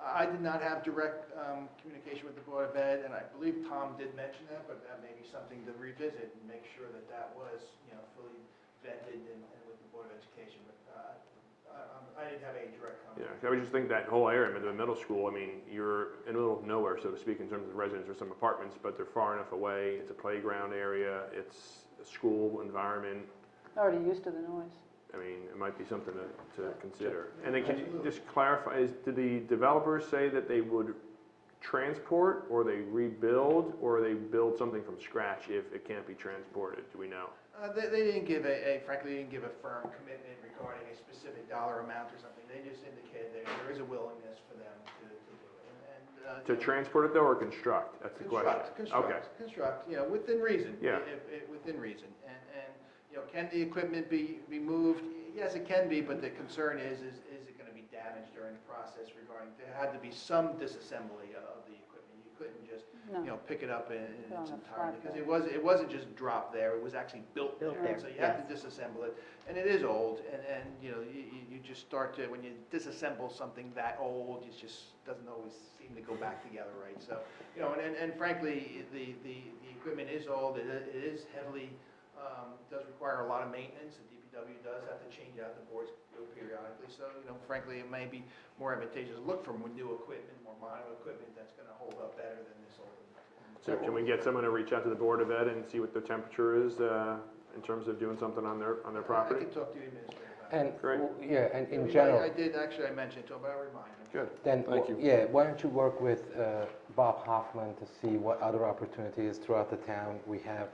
I did not have direct communication with the Board of Ed, and I believe Tom did mention that, but that may be something to revisit and make sure that was, you know, fully vetted and with the Board of Education. But I didn't have any direct comment. Yeah, I was just thinking that whole area, the middle school, I mean, you're in the middle of nowhere, so to speak, in terms of residents. There's some apartments, but they're far enough away. It's a playground area. It's a school environment. Already used to the noise. I mean, it might be something to consider. And then can you just clarify, did the developers say that they would transport, or they rebuild, or they build something from scratch if it can't be transported? Do we know? They didn't give frankly, they didn't give a firm commitment regarding a specific dollar amount or something. They just indicated there is a willingness for them to do it. To transport it though, or construct? That's the question. Construct, you know, within reason. Yeah. Within reason. And you know, can the equipment be moved? Yes, it can be, but the concern is it going to be damaged during the process regarding, there had to be some disassembly of the equipment. You couldn't just, you know, pick it up in its entirety, because it wasn't just dropped there, it was actually built there. So you have to disassemble it, and it is old, and you know, you just start to, when you disassemble something that old, it just doesn't always seem to go back together right. So, you know, and frankly, the equipment is old, it is heavily, does require a lot of maintenance. The DPW does have to change out the boards periodically. So, you know, frankly, it may be more advantageous to look for new equipment, more modern equipment that's going to hold up better than this old. So can we get someone to reach out to the Board of Ed and see what the temperature is in terms of doing something on their property? I can talk to the administrator about it. And, Great. yeah, and in general. I did, actually, I mentioned it to him, but I'll remind him. Good. Then, Thank you. yeah, why don't you work with Bob Hoffman to see what other opportunities throughout the town we have,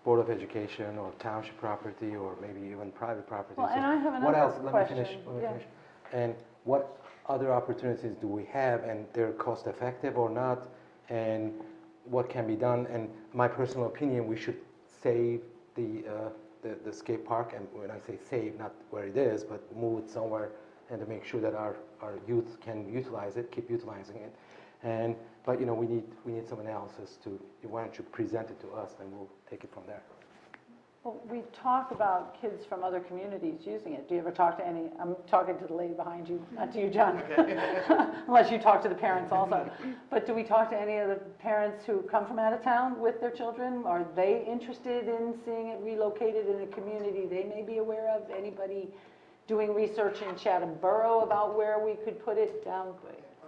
Board of Education or township property or maybe even private property. Well, and I have What another else? question. Let me Yeah. finish. And what other opportunities do we have, and they're cost effective or not, and what can be done? And my personal opinion, we should save the skate park, and when I say save, not where it is, but move it somewhere, and to make sure that our youth can utilize it, keep utilizing it. But you know, we need some analysis to. Why don't you present it to us, and we'll take it from there. Well, we talk about kids from other communities using it. Do you ever talk to any? I'm talking to the lady behind you, not to you, John. Unless you talk to the parents also. But do we talk to any of the parents who come from out of town with their children? Are they interested in seeing it relocated in a community they may be aware of? Anybody doing research in Chatham Borough about where we could put it down?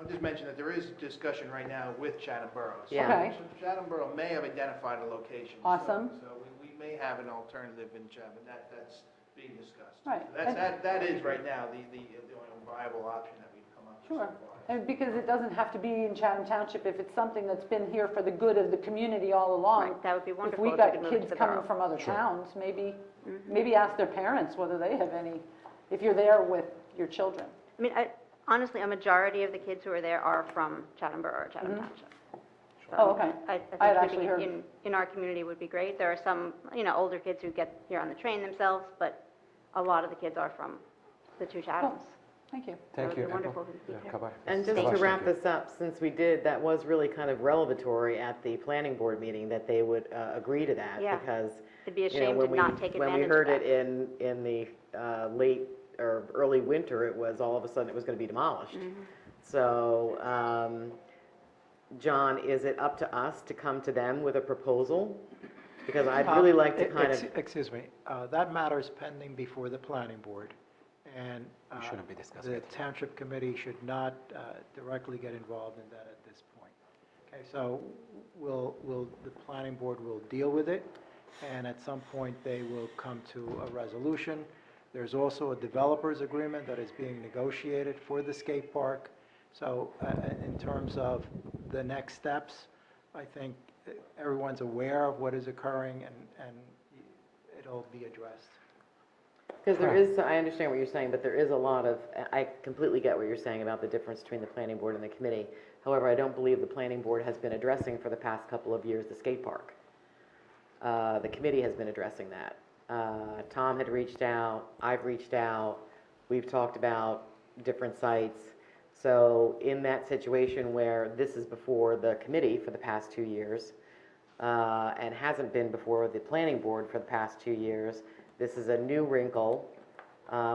I'll just mention that there is discussion right now with Chatham Borough. So Yeah. Okay. Chatham Borough may have identified a location. Awesome. So we may have an alternative in Chatham, that's being discussed. Right. So that is right now the only viable option that we've come up with. Sure. so far. And because it doesn't have to be in Chatham Township, if it's something that's been here for the good of the community all along. Right, that would be wonderful If we if got we could move it to kids the coming borough. from other towns, maybe, Mm-hmm. maybe ask their parents whether they have any, if you're there with your children. I mean, honestly, a majority of the kids who are there are from Chatham Borough or Chatham Township. So, Oh, okay. I I had think actually keeping heard- it in our community would be great. There are some, older kids who get here on the train themselves, but a lot of the kids are from the two Chathams. Thank you. Thank you. That would be wonderful if we Yeah, could. Kabaj. And just Kabaj, to wrap thank you. this up, since we did, that was really kind of revelatory at the planning board meeting that they would agree to that. Yeah. Because, It'd be a you know, shame when to we, not take when advantage we of heard that. it in the late or early winter, it was all of a sudden it was going to be demolished. Mm-hmm. So, John, is it up to us to come to them with a proposal? Because I'd really like to kind of, Excuse me, that matter is pending before the planning board, and We shouldn't be discussing the it. township committee should not directly get involved in that at this point. Okay, so the planning board will deal with it, and at some point, they will come to a resolution. There's also a developers agreement that is being negotiated for the skate park. So in terms of the next steps, I think everyone's aware of what is occurring, and it'll be addressed. because there is, I understand what you're saying, but there is a lot of, I completely get what you're saying about the difference between the planning board and the committee. However, I don't believe the planning board has been addressing for the past couple of years the skate park. The committee has been addressing that. Tom had reached out, I've reached out, we've talked about different sites. So in that situation where this is before the committee for the past 2 years, and hasn't been before the planning board for the past 2 years, this is a new wrinkle,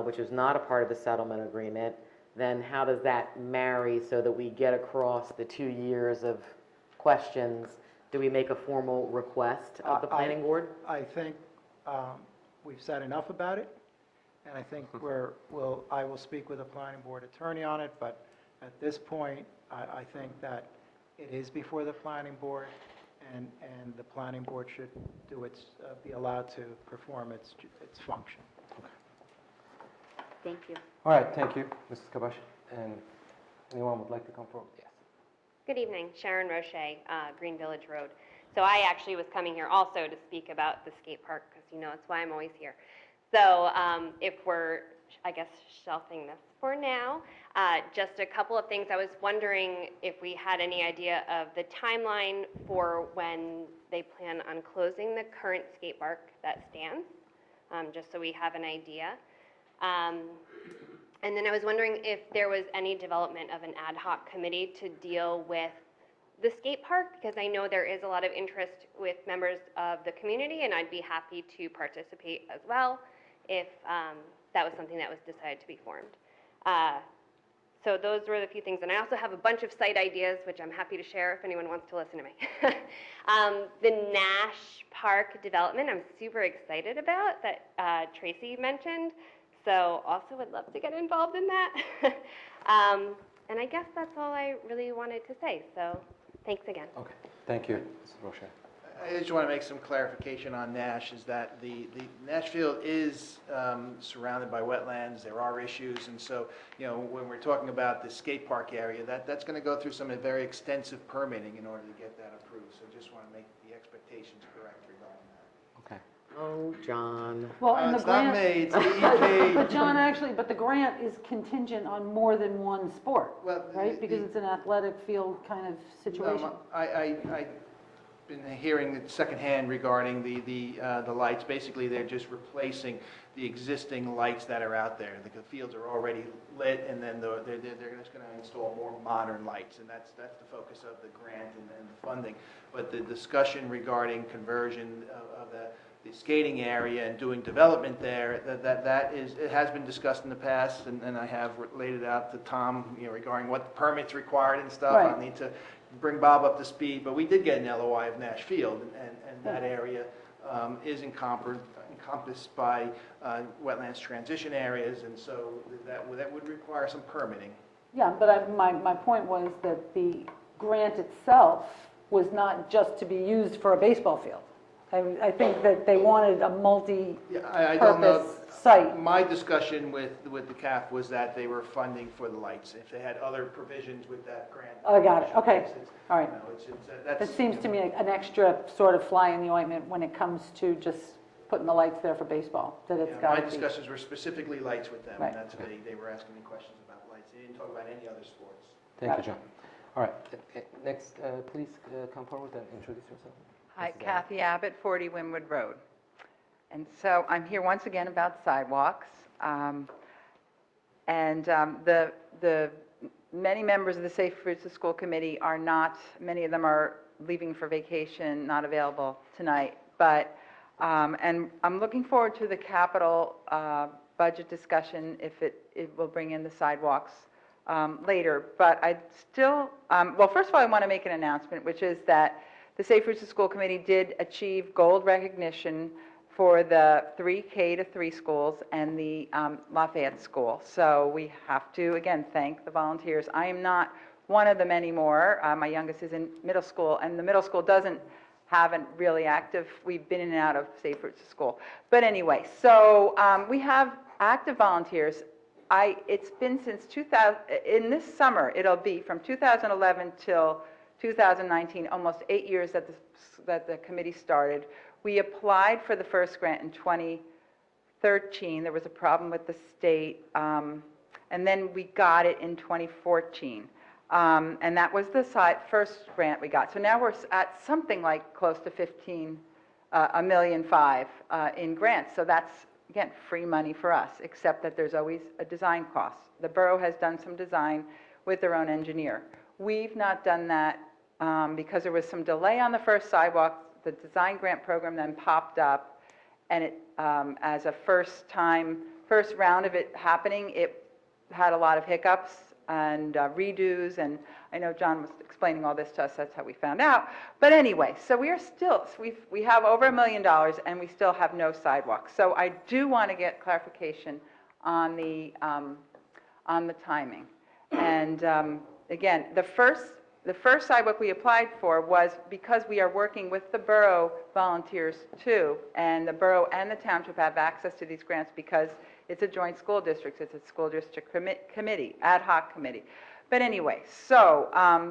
which is not a part of the settlement agreement, then how does that marry so that we get across the 2 years of questions? Do we make a formal request of the planning board? I think we've said enough about it, and I think I will speak with the planning board attorney on it, but at this point, I think that it is before the planning board, and the planning board should be allowed to perform its function. Thank you. All right, thank you, Mrs. Kabaj. And anyone would like to come forward? Yes. Good evening, Sharon Roche, Green Village Road. So I actually was coming here also to speak about the skate park, because it's why I'm always here. So if we're, I guess, shelving this for now, just a couple of things. I was wondering if we had any idea of the timeline for when they plan on closing the current skate park that stands, just so we have an idea. And then I was wondering if there was any development of an ad hoc committee to deal with the skate park, because I know there is a lot of interest with members of the community, and I'd be happy to participate as well if that was something that was decided to be formed. So those were the few things. And I also have a bunch of site ideas, which I'm happy to share if anyone wants to listen to me. The Nash Park development, I'm super excited about, that Tracy mentioned. So also would love to get involved in that. And I guess that's all I really wanted to say. So thanks again. Okay, thank you, Mrs. Rocha. I just want to make some clarification on Nash, is that the Nashville is surrounded by wetlands, there are issues, and so, when we're talking about the skate park area, that's going to go through some very extensive permitting in order to get that approved, so just want to make the expectations correct regarding that. Okay. Oh, John. Well, and the It's not grant. me, it's DEP. But John, actually, the grant is contingent on more than one sport, Well, right? Because it's an athletic field kind of situation. I've been hearing it secondhand regarding the lights. Basically, they're just replacing the existing lights that are out there. The fields are already lit, and then they're just going to install more modern lights, and that's the focus of the grant and the funding. But the discussion regarding conversion of the skating area and doing development there, it has been discussed in the past, and I have laid it out to Tom, regarding what permits required and stuff. Right. I'll need to bring Bob up to speed, but we did get an LOI of Nash Field, and that area is encompassed by wetlands transition areas, and so that would require some permitting. Yeah, but my point was that the grant itself was not just to be used for a baseball field. I think that they wanted a Yeah, I don't know. multi-purpose site. My discussion with the CAF was that they were funding for the lights. If they had other provisions with that grant. Oh, I got it, okay, it's- all right. you know, That that's. seems to me an extra sort of fly in the ointment when it comes to just putting the lights there for baseball, that it's Yeah, got my to be. discussions were specifically lights with them, Right. and that's, they were asking me questions about lights. They didn't talk about any other sports. Thank you, John. All right, next, please come forward and introduce yourself. Hi, Mrs. Abbott. Kathy Abbott, 40 Wynwood Road. And so I'm here once again about sidewalks. The many members of the Safe Routes to School Committee are not, many of them are leaving for vacation, not available tonight. But, and I'm looking forward to the capital budget discussion if it will bring in the sidewalks later. But I still, well, first of all, I want to make an announcement, which is that the Safe Routes to School Committee did achieve gold recognition for the 3K to 3 schools and the Lafayette School. So we have to, again, thank the volunteers. I am not one of them anymore. My youngest is in middle school, and the middle school doesn't have a really active, we've been in and out of Safe Routes to School. But anyway, so we have active volunteers. It's been since 2000, in this summer, it'll be from 2011 till 2019, almost 8 years that the committee started. We applied for the first grant in 2013. There was a problem with the state, and then we got it in 2014. And that was the first grant we got. So now we're at something like close to $1.5 million in grants. So that's, again, free money for us, except that there's always a design cost. The borough has done some design with their own engineer. We've not done that because there was some delay on the first sidewalk. The design grant program then popped up, and it, as a first round of it happening, it had a lot of hiccups and redos, and I know John was explaining all this to us, that's how we found out. But anyway, so we are still, we have over $1 million, and we still have no sidewalks. So I do want to get clarification on the timing. And again, the first sidewalk we applied for was because we are working with the borough volunteers too, and the borough and the township have access to these grants because it's a joint school district, it's a school district committee, ad hoc committee. But anyway, so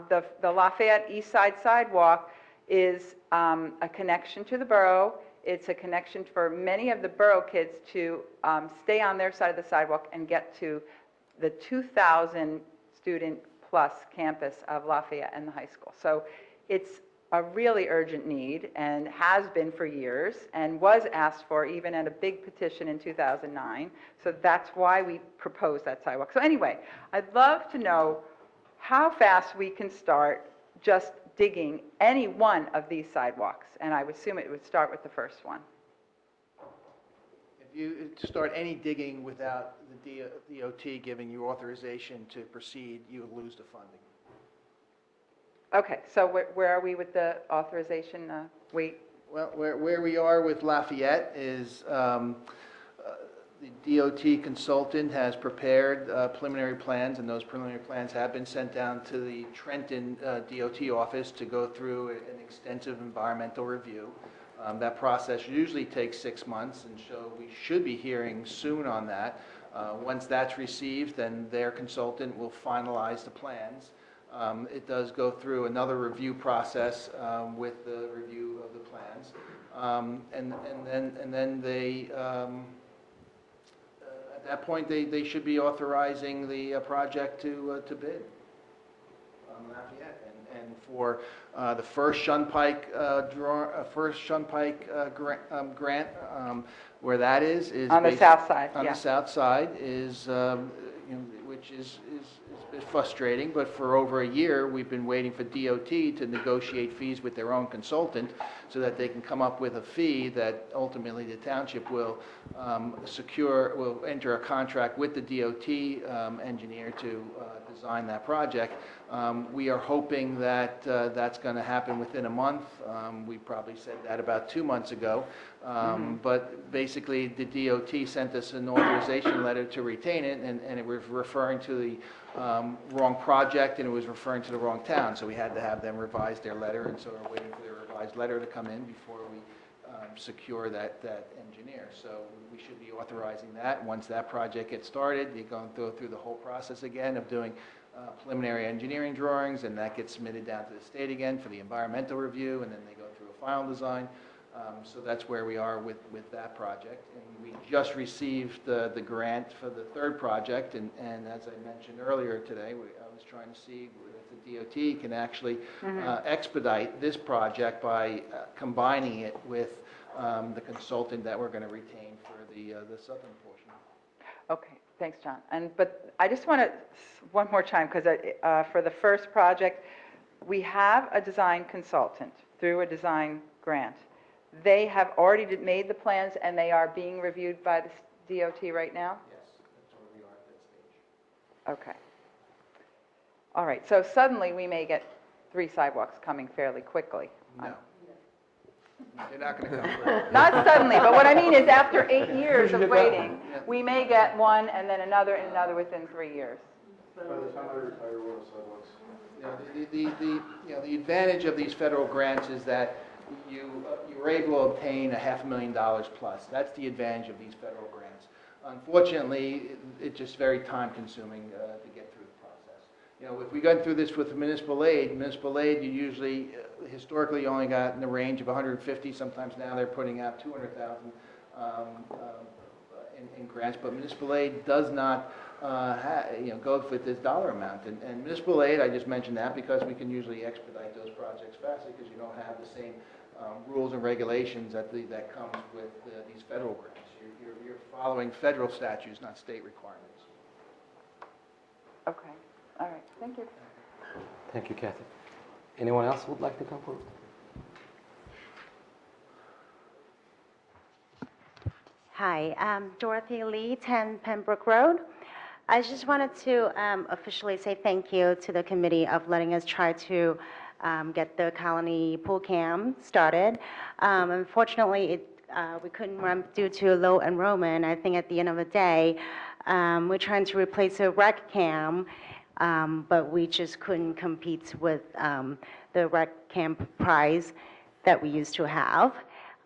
the Lafayette East Side sidewalk is a connection to the borough. It's a connection for many of the borough kids to stay on their side of the sidewalk and get to the 2,000 student plus campus of Lafayette and the high school. So it's a really urgent need and has been for years and was asked for even at a big petition in 2009. So that's why we proposed that sidewalk. So anyway, I'd love to know how fast we can start just digging any one of these sidewalks. And I would assume it would start with the first one. If you start any digging without the DOT giving you authorization to proceed, you will lose the funding. Okay, so where are we with the authorization? Well, where we are with Lafayette is the DOT consultant has prepared preliminary plans, and those preliminary plans have been sent down to the Trenton DOT office to go through an extensive environmental review. That process usually takes 6 months, and so we should be hearing soon on that. Once that's received, then their consultant will finalize the plans. It does go through another review process with the review of the plans. And then they, at that point, they should be authorizing the project to bid on Lafayette. And for the first Shunpike grant, where that is on the south side, on the south side is, which is a bit frustrating. But for over a year, we've been waiting for DOT to negotiate fees with their own consultant, so that they can come up with a fee that ultimately the township will will enter a contract with the DOT engineer to design that project. We are hoping that that's going to happen within a month. We probably said that about 2 months ago. But basically, the DOT sent us an authorization letter to retain it, and it was referring referring to the wrong project, and it was referring to the wrong town, so we had to have them revise their letter, and so we're waiting for their revised letter to come in before we secure that engineer. So we should be authorizing that. Once that project gets started, you're going to go through the whole process again of doing preliminary engineering drawings, and that gets submitted down to the state again for the environmental review, and then they go through a final design. So that's where we are with that project. And we just received the grant for the third project, and as I mentioned earlier today, I was trying to see if the DOT can actually expedite this project by combining it with the consultant that we're going to retain for the southern portion. Okay, thanks, John. But I just want to, one more time, because for the first project, we have a design consultant through a design grant. They have already made the plans, and they are being reviewed by the DOT right now? Yes, that's where we are at that stage. Okay. All right, so suddenly we may get 3 sidewalks coming fairly quickly. No. You're not going to come through. Not suddenly, but what I mean is after 8 years of Yeah. waiting, we may get one and then another and another within 3 years. By the time I retire, we'll have sidewalks. The advantage of these federal grants is that you're able to obtain $500,000 plus. That's the advantage of these federal grants. Unfortunately, it's just very time consuming to get through the process. If we got through this with municipal aid, you usually historically only got in the range of 150. Sometimes now they're putting out 200,000 in grants, but municipal aid does not go with this dollar amount. And municipal aid, I just mentioned that because we can usually expedite those projects faster because you don't have the same rules and regulations that comes with these federal grants. You're following federal statutes, not state requirements. Okay, all right, thank you. Thank you, Kathy. Anyone else would like to come forward? Hi, I'm Dorothy Lee, 10 Pembroke Road. I just wanted to officially say thank you to the committee of letting us try to get the Colony Pool Cam started. Unfortunately, we couldn't run due to low enrollment. I think at the end of the day, we're trying to replace a rec cam, but we just couldn't compete with the rec cam price that we used to have.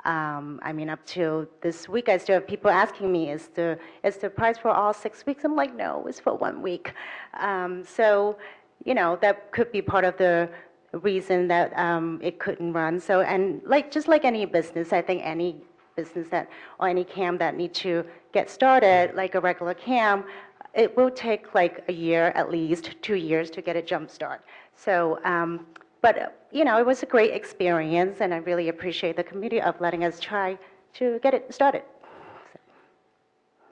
I mean, up to this week, I still have people asking me, is the price for all 6 weeks? I'm like, no, it's for 1 week. So, that could be part of the reason that it couldn't run. So, and just like any business, I think any business or any cam that need to get started, like a regular cam, it will take like a year, at least 2 years to get a jump start. So, but, it was a great experience, and I really appreciate the committee of letting us try to get it started.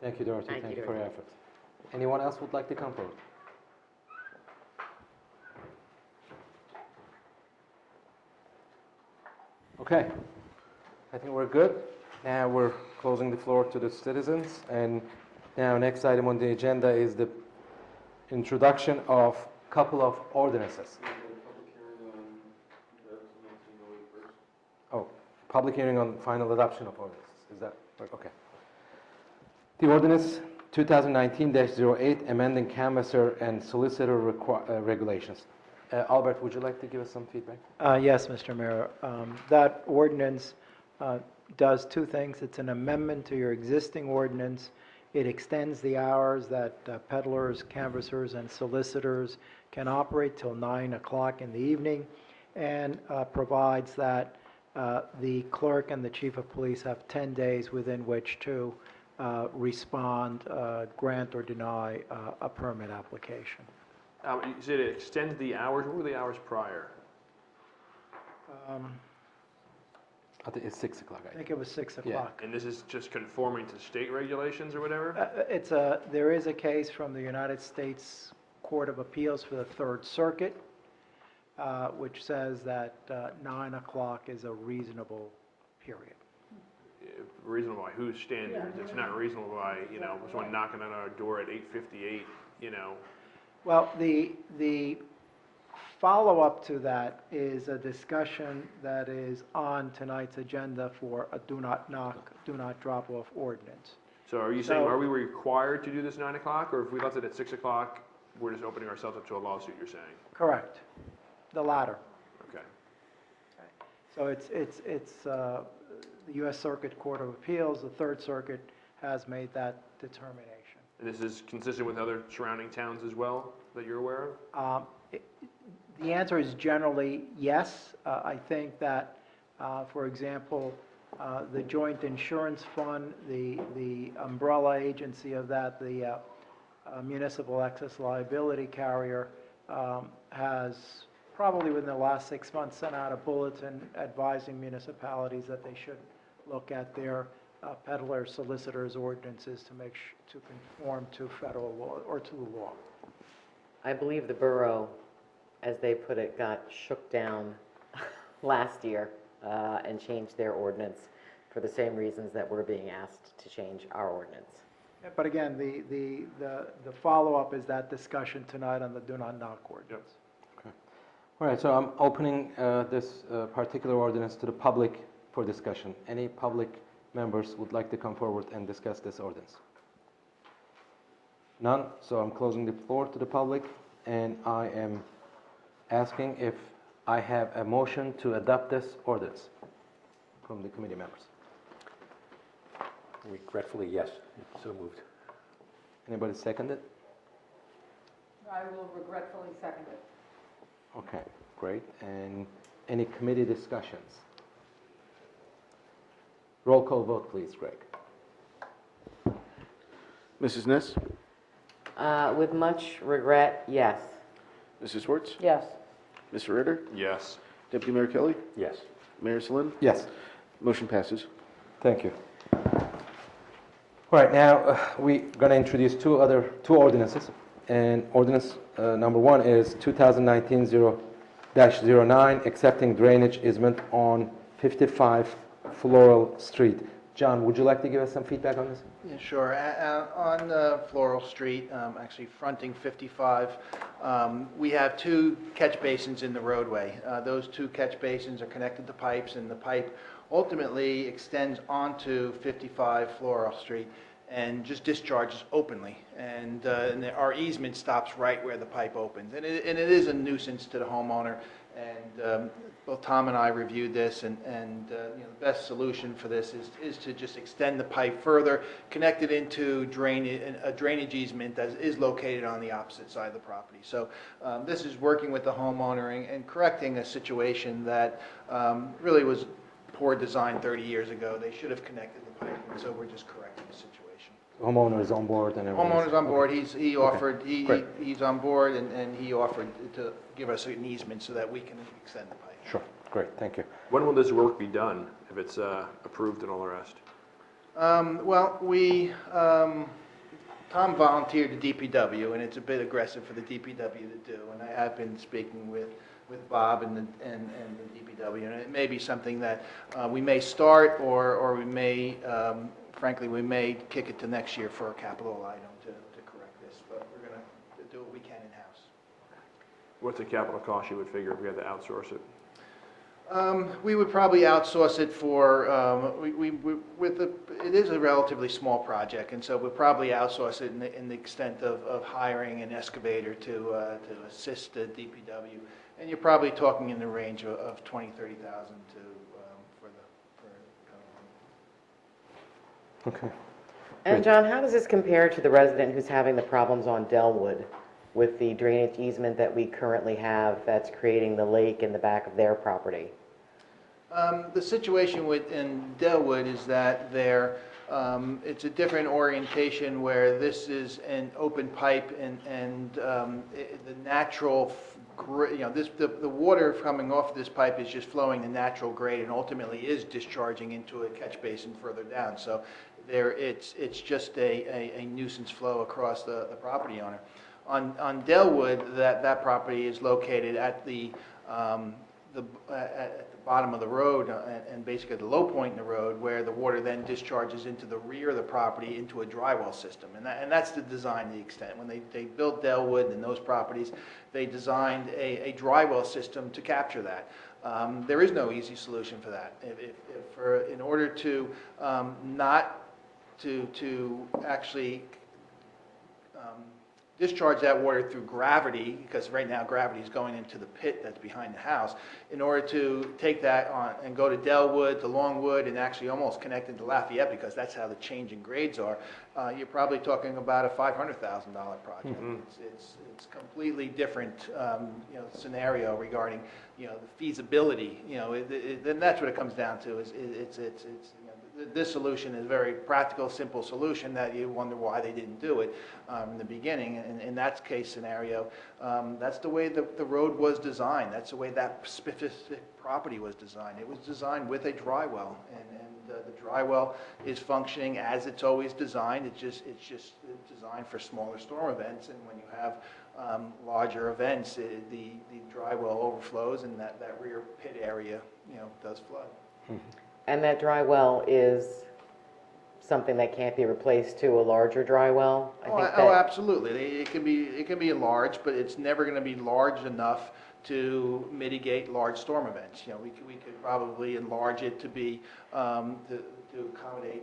Thank you, Dorothy. Thank you for your efforts. Anyone else would like to come forward? Okay. I think we're good. Now we're closing the floor to the citizens. And now next item on the agenda is the introduction of a couple of ordinances. Oh, public hearing on final adoption of ordinances. Is that right? Okay. The ordinance 2019-08, amending canvasser and solicitor regulations. Albert, would you like to give us some feedback? Yes, Mr. Mayor. That ordinance does 2 things. It's an amendment to your existing ordinance. It extends the hours that peddlers, canvassers, and solicitors can operate till 9 o'clock in the evening, and provides that the clerk and the chief of police have 10 days within which to respond, grant or deny a permit application. You said it extends the hours. What were the hours prior? I think it's 6 o'clock. I think it was 6 o'clock. And this is just conforming to state regulations or whatever? There is a case from the United States Court of Appeals for the Third Circuit, which says that 9 o'clock is a reasonable period. Reasonable by whose standards? It's not reasonable by, someone knocking on our door at 8:58, Well, the follow-up to that is a discussion that is on tonight's agenda for a do not knock, do not drop off ordinance. So are you saying, are we required to do this 9 o'clock, or if we left it at 6 o'clock, we're just opening ourselves up to a lawsuit, you're saying? Correct. The latter. Okay. So it's the U.S. Circuit Court of Appeals, the Third Circuit has made that determination. And this is consistent with other surrounding towns as well, that you're aware of? The answer is generally yes. I think that, for example, the Joint Insurance Fund, the umbrella agency of that, the Municipal Excess Liability Carrier, has probably within the last 6 months sent out a bulletin advising municipalities that they should look at their peddler solicitors ordinances to to conform to federal law or to the law. I believe the borough, as they put it, got shook down last year and changed their ordinance for the same reasons that we're being asked to change our ordinance. But again, the follow-up is that discussion tonight on the do not knock ordinance. Okay. All right, so I'm opening this particular ordinance to the public for discussion. Any public members would like to come forward and discuss this ordinance? None, so I'm closing the floor to the public, and I am asking if I have a motion to adopt this ordinance from the committee members. Regretfully, yes. So moved. Anybody second it? I will regretfully second it. Okay, great. And any committee discussions? Roll call vote, please, Greg. Mrs. Ness? With much regret, yes. Mrs. Schwartz? Yes. Mr. Ritter? Yes. Deputy Mayor Kelly? Yes. Mayor Salin? Yes. Motion passes. Thank you. All right, now we're going to introduce two ordinances. And ordinance number one is 2019-0-09, accepting drainage easement on 55 Floral Street. John, would you like to give us some feedback on this? Yeah, sure. On Floral Street, actually fronting 55, we have two catch basins in the roadway. Those two catch basins are connected to pipes, and the pipe ultimately extends onto 55 Floral Street and just discharges openly. And our easement stops right where the pipe opens. And it is a nuisance to the homeowner. And both Tom and I reviewed this, and the best solution for this is to just extend the pipe further, connect it into a drainage easement that is located on the opposite side of the property. So this is working with the homeowner and correcting a situation that really was poor design 30 years ago. They should have connected the pipe, and so we're just correcting the situation. Homeowner is on board and everything? Homeowner's on board. Okay. He's on board, and he offered to give us an easement so that we can extend the pipe. Sure, great, thank you. When will this work be done, if it's approved and all the rest? Well, Tom volunteered to DPW, and it's a bit aggressive for the DPW to do, and I have been speaking with Bob and the DPW, and it may be something that we may start, or we may, frankly, we may kick it to next year for a capital item to correct this, but we're going to do what we can in-house. What's the capital cost you would figure if we had to outsource it? We would probably outsource it for, it is a relatively small project, and so we'll probably outsource it in the extent of hiring an excavator to assist the DPW. And you're probably talking in the range of $20,000 to $30,000 Okay. And John, how does this compare to the resident who's having the problems on Delwood with the drainage easement that we currently have that's creating the lake in the back of their property? The situation in Delwood is that it's a different orientation where this is an open pipe and the natural, the water coming off this pipe is just flowing the natural grade and ultimately is discharging into a catch basin further down. So it's just a nuisance flow across the property owner. On Delwood, that property is located at the bottom of the road and basically the low point in the road where the water then discharges into the rear of the property into a dry well system. And that's the design to the extent. When they built Delwood and those properties, they designed a dry well system to capture that. There is no easy solution for that. In order to not to actually discharge that water through gravity, because right now gravity is going into the pit that's behind the house, in order to take that on and go to Delwood, to Longwood, and actually almost connect into Lafayette, because that's how the change in grades are, you're probably talking about a $500,000 project. It's completely different, scenario regarding, the feasibility, then that's what it comes down to, is this solution is a very practical, simple solution that you wonder why they didn't do it in the beginning. And in that case scenario, that's the way the road was designed. That's the way that specific property was designed. It was designed with a dry well, and the dry well is functioning as it's always designed. It's just designed for smaller storm events, and when you have larger events, the dry well overflows, and that rear pit area, does flood. And that dry well is something that can't be replaced to a larger dry well? Absolutely. It can be enlarged, but it's never going to be large enough to mitigate large storm events. We could probably enlarge it to be to accommodate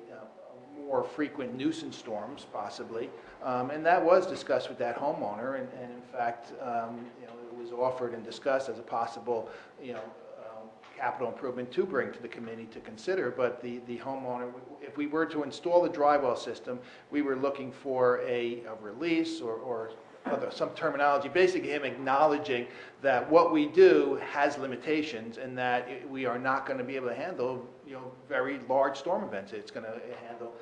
more frequent nuisance storms, possibly. And that was discussed with that homeowner, and in fact, it was offered and discussed as a possible, capital improvement to bring to the committee to consider, but the homeowner, if we were to install the dry well system, we were looking for a release or some terminology, basically him acknowledging that what we do has limitations and that we are not going to be able to handle, very large storm events. It's going to handle,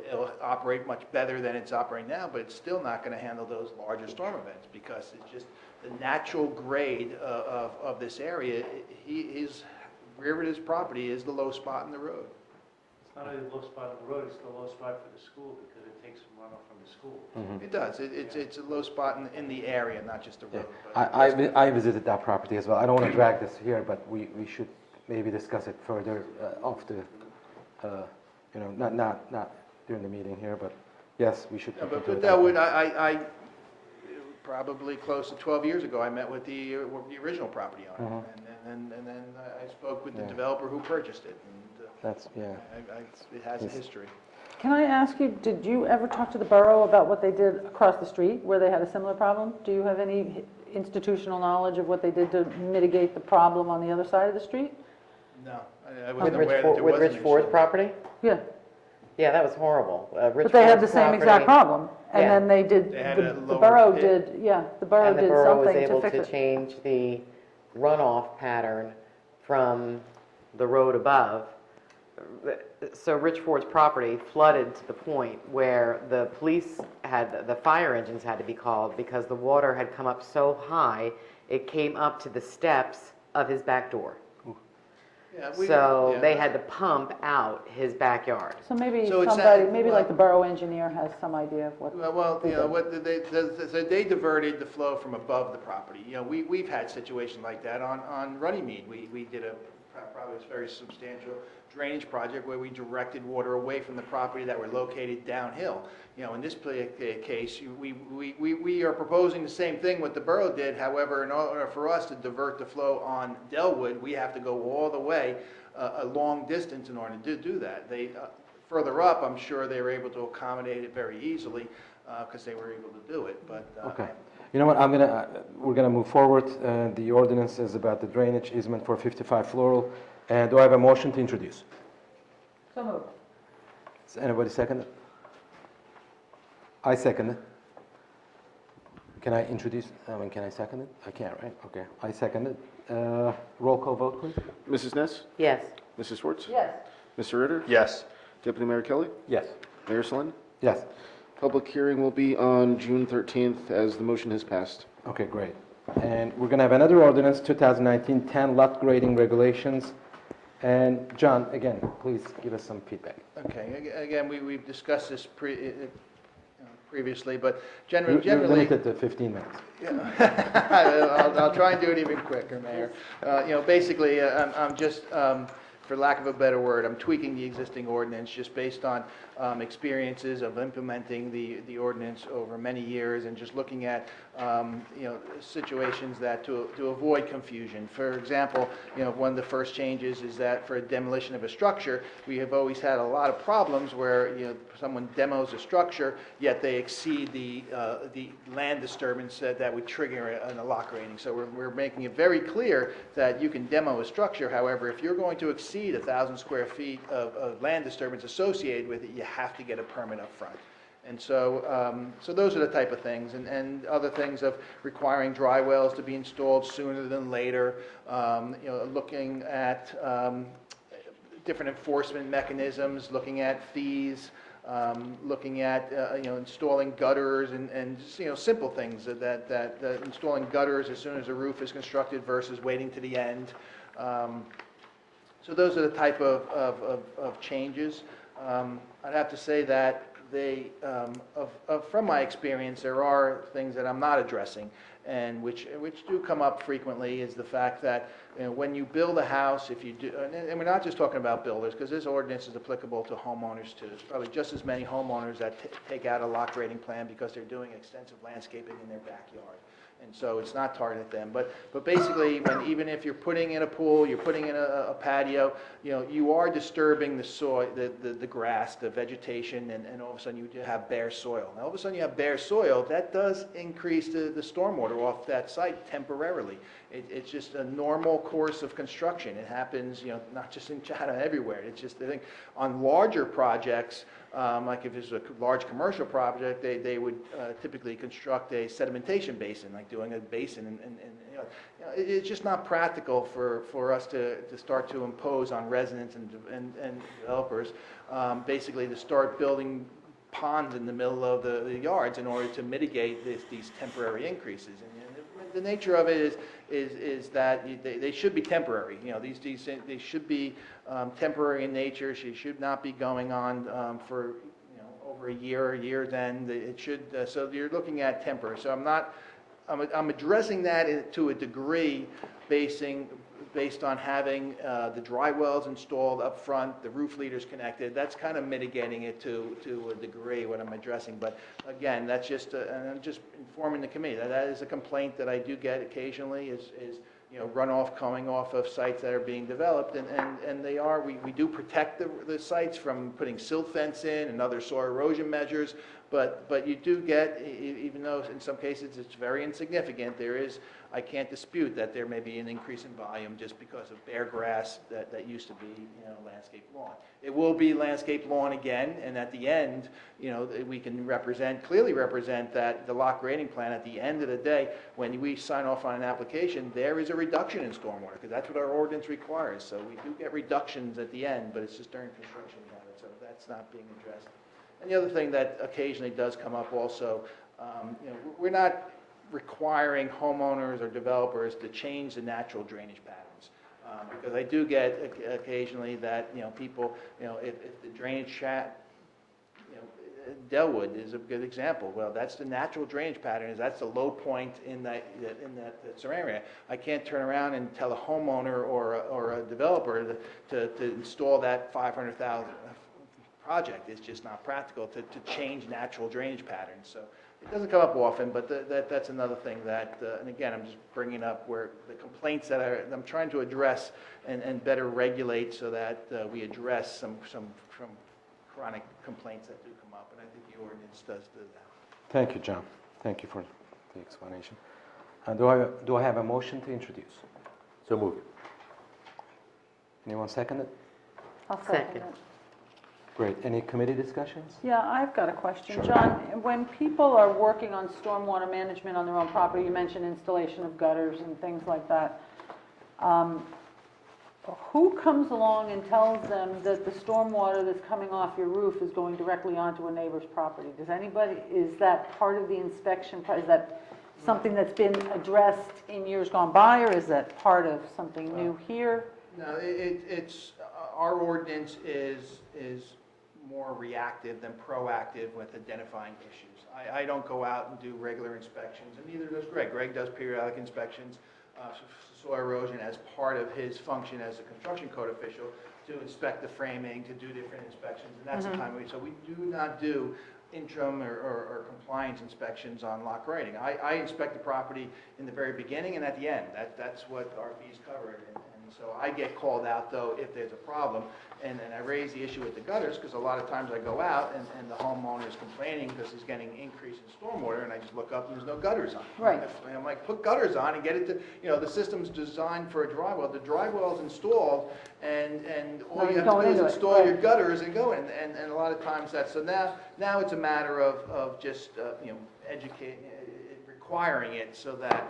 it'll operate much better than it's operating now, but it's still not going to handle those larger storm events, because it's just the natural grade of this area. His rear of his property is the low spot in the road. It's not only the low spot on the road, it's the low spot for the school, because it takes some runoff from the school. It does. It's a low spot in the area, not just the road. I visited that property as well. I don't want to drag this here, but we should maybe discuss it further off the, not during the meeting here, but yes, we should. But that would, I probably close to 12 years ago, I met with the original property owner, and then I spoke with the developer who purchased it. And, it has a history. Can I ask you, did you ever talk to the borough about what they did across the street where they had a similar problem? Do you have any institutional knowledge of what they did to mitigate the problem on the other side of the street? No, I wasn't aware that there was. With Rich Ford's property? Yeah. Yeah, that was horrible. But they had the same exact problem, and then they did, the borough did, the borough did something to fix it. And the borough was able to change the runoff pattern from the road above. So Rich Ford's property flooded to the point where the fire engines had to be called because the water had come up so high, it came up to the steps of his back door. They had to pump out his backyard. So maybe like the borough engineer has some idea of what. They diverted the flow from above the property. We've had situations like that on Runnymede. We did probably a very substantial drainage project where we directed water away from the property that were located downhill. In this case, we are proposing the same thing what the borough did. However, in order for us to divert the flow on Delwood, we have to go all the way a long distance in order to do that. Further up, I'm sure they were able to accommodate it very easily because they were able to do it. But okay. You know what? We're gonna move forward. The ordinance is about the drainage easement for 55 Floral. And do I have a motion to introduce? So moved. Does anybody second it? I second it. Can I introduce? Can I second it? I can't, right? Okay. I second it. Roll call vote, please. Mrs. Ness? Yes. Mrs. Schwartz? Yes. Mr. Ritter? Yes. Deputy Mayor Kelly? Yes. Mayor Slin? Yes. Public hearing will be on June 13th as the motion has passed. Okay, great. And we're gonna have another ordinance, 2019 10 lot grading regulations. And John, again, please give us some feedback. Okay, again, we've discussed this previously, but generally... You're limited to 15 minutes. I'll try and do it even quicker, Mayor. Basically, I'm just for lack of a better word, I'm tweaking the existing ordinance just based on experiences of implementing the ordinance over many years and just looking at, situations that to avoid confusion. For example, one of the first changes is that for a demolition of a structure, we have always had a lot of problems where, someone demos a structure, yet they exceed the land disturbance that would trigger a lock rating. So we're making it very clear that you can demo a structure. However, if you're going to exceed 1,000 square feet of land disturbance associated with it, you have to get a permit up front. And so, so those are the type of things, and other things of requiring dry wells to be installed sooner than later, looking at different enforcement mechanisms, looking at fees, looking at installing gutters and simple things that installing gutters as soon as a roof is constructed versus waiting to the end. So those are the type of changes. I'd have to say that from my experience, there are things that I'm not addressing, and which do come up frequently, is the fact that when you build a house, if you do, and we're not just talking about builders, because this ordinance is applicable to homeowners too. There's probably just as many homeowners that take out a lock rating plan because they're doing extensive landscaping in their backyard. And so it's not targeted at them. But basically, even if you're putting in a pool, you're putting in a patio, you are disturbing the soil, the grass, the vegetation, and all of a sudden you have bare soil. Now, all of a sudden you have bare soil, that does increase the stormwater off that site temporarily. It's just a normal course of construction. It happens, not just in Chatham, everywhere. It's just, I think, on larger projects, like if it's a large commercial project, they would typically construct a sedimentation basin, like doing a basin, and it's just not practical for us to start to impose on residents and developers, basically to start building ponds in the middle of the yards in order to mitigate these temporary increases. And the nature of it is that they should be temporary. They should be temporary in nature. She should not be going on for over a year's end. It should. So you're looking at temporary. So I'm addressing that to a degree, based on having the dry wells installed up front, the roof leaders connected. That's kind of mitigating it to a degree, what I'm addressing. But again, that's just, and I'm just informing the committee that is a complaint that I do get occasionally, is runoff coming off of sites that are being developed, and we do protect the sites from putting silt fence in and other soil erosion measures, but you do get, even though in some cases it's very insignificant, I can't dispute that there may be an increase in volume just because of bare grass that used to be landscape lawn. It will be landscape lawn again, and at the end, we can clearly represent that the lock rating plan at the end of the day, when we sign off on an application, there is a reduction in stormwater, because that's what our ordinance requires. So we do get reductions at the end, but it's just during construction we have it, so that's not being addressed. And the other thing that occasionally does come up also, we're not requiring homeowners or developers to change the natural drainage patterns. Because I do get occasionally that, people, if the drainage Delwood is a good example. Well, that's the natural drainage pattern. That's the low point in that surrounding area. I can't turn around and tell a homeowner or a developer to install that $500,000 project. It's just not practical to change natural drainage patterns. So it doesn't come up often, but that's another thing that, and again, I'm just bringing up where the complaints that I'm trying to address and better regulate so that we address some chronic complaints that do come up, and I think the ordinance does do that. Thank you, John. Thank you for the explanation. Do I have a motion to introduce? So moved. Anyone second it? I'll second it. Great. Any committee discussions? Yeah, I've got a question. John, when people are working on stormwater management on their own property, you mentioned installation of gutters and things like that. Who comes along and tells them that the stormwater that's coming off your roof is going directly onto a neighbor's property? Is that part of the inspection? Is that something that's been addressed in years gone by, or is that part of something new here? No, it's our ordinance is more reactive than proactive with identifying issues. I don't go out and do regular inspections, and neither does Greg. Greg does periodic inspections, soil erosion as part of his function as a construction code official to inspect the framing, to do different inspections, and that's the time so we do not do interim or compliance inspections on lock writing. I inspect the property in the very beginning and at the end. That's what our fees cover. And so I get called out, though, if there's a problem. And I raise the issue with the gutters, because a lot of times I go out and the homeowner is complaining because he's getting increase in stormwater, and I just look up and there's no gutters on. Right. And I'm like, put gutters on and get it to, the system's designed for a dry well. The dry well's installed, and all you have to do is install your gutters and go in. And a lot of times that's, so now it's a matter of just, requiring it so that,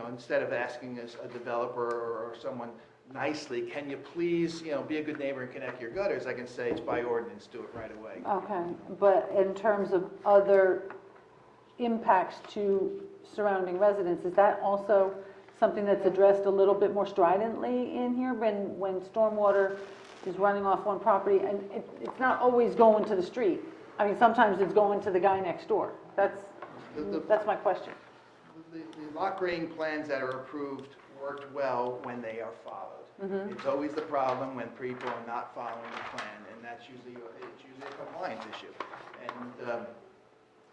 instead of asking a developer or someone nicely, can you please, be a good neighbor and connect your gutters, I can say it's by ordinance, do it right away. Okay, but in terms of other impacts to surrounding residents, is that also something that's addressed a little bit more stridently in here when stormwater is running off one property? And it's not always going to the street. I mean, sometimes it's going to the guy next door. That's my question. The lock grading plans that are approved worked well when they are followed. It's always the problem when people are not following the plan, and that's usually a compliance issue. And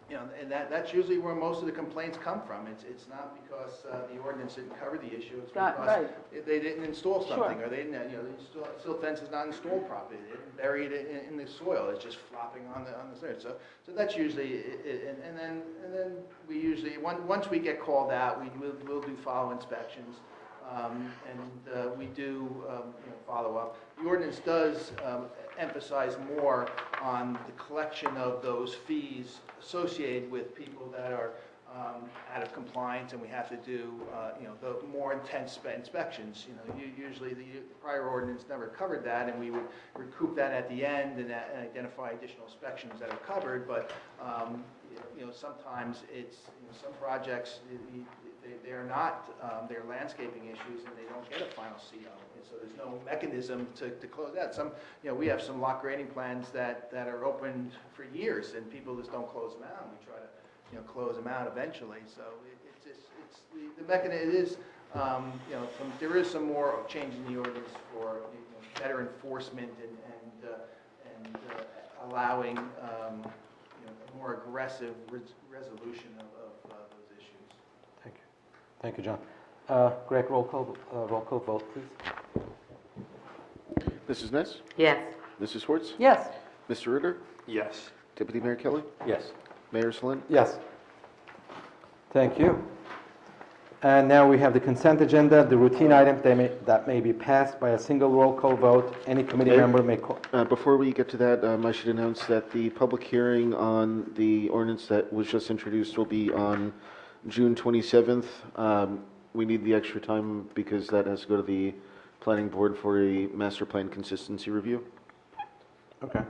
and that's usually where most of the complaints come from. It's not because the ordinance didn't cover the issue. It's because they didn't install something, or they didn't. The silt fence is not installed properly. They didn't bury it in the soil. It's just flopping on the surface. So that's usually it. And then we usually once we get called out, we'll do follow inspections. And we do follow up. The ordinance does emphasize more on the collection of those fees associated with people that are out of compliance, and we have to do the more intense inspections. Usually the prior ordinance never covered that, and we would recoup that at the end and identify additional inspections that are covered. But sometimes it's some projects. They're not, they're landscaping issues, and they don't get a final CO, and so there's no mechanism to close that. We have some lock grading plans that are open for years, and people just don't close them out, and we try to, close them out eventually. So it's the mechanism. It is, there is some more change in the ordinance for better enforcement and allowing a more aggressive resolution of those issues. Thank you, John. Greg, roll call vote, please. Mrs. Ness? Yes. Mrs. Schwartz? Yes. Mr. Ritter? Yes. Deputy Mayor Kelly? Yes. Mayor Slin? Yes. Thank you. And now we have the consent agenda, the routine items that may be passed by a single roll call vote. Any committee member may call. Before we get to that, I should announce that the public hearing on the ordinance that was just introduced will be on June 27th. We need the extra time because that has to go to the planning board for a master plan consistency review. Okay.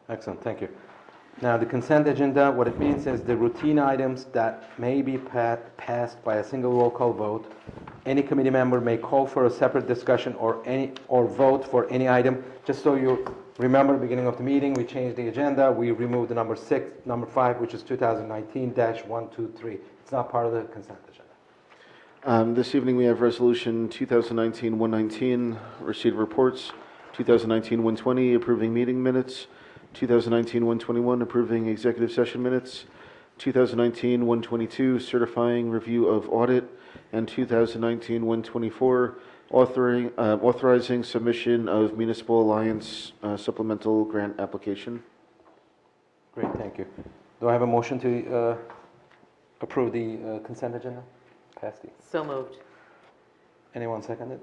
Excellent. Thank you. Now, the consent agenda, what it means is the routine items that may be passed by a single roll call vote. Any committee member may call for a separate discussion or vote for any item. Just so you remember, at the beginning of the meeting, we changed the agenda. We removed the number 5, which is 2019-123. It's not part of the consent agenda. This evening we have resolution 2019-119, receipt of reports, 2019-120, approving meeting minutes, 2019-121, approving executive session minutes, 2019-122, certifying review of audit, and 2019-124, authorizing submission of Municipal Alliance supplemental grant application. Great, thank you. Do I have a motion to approve the consent agenda? Pass the. So moved. Anyone second it?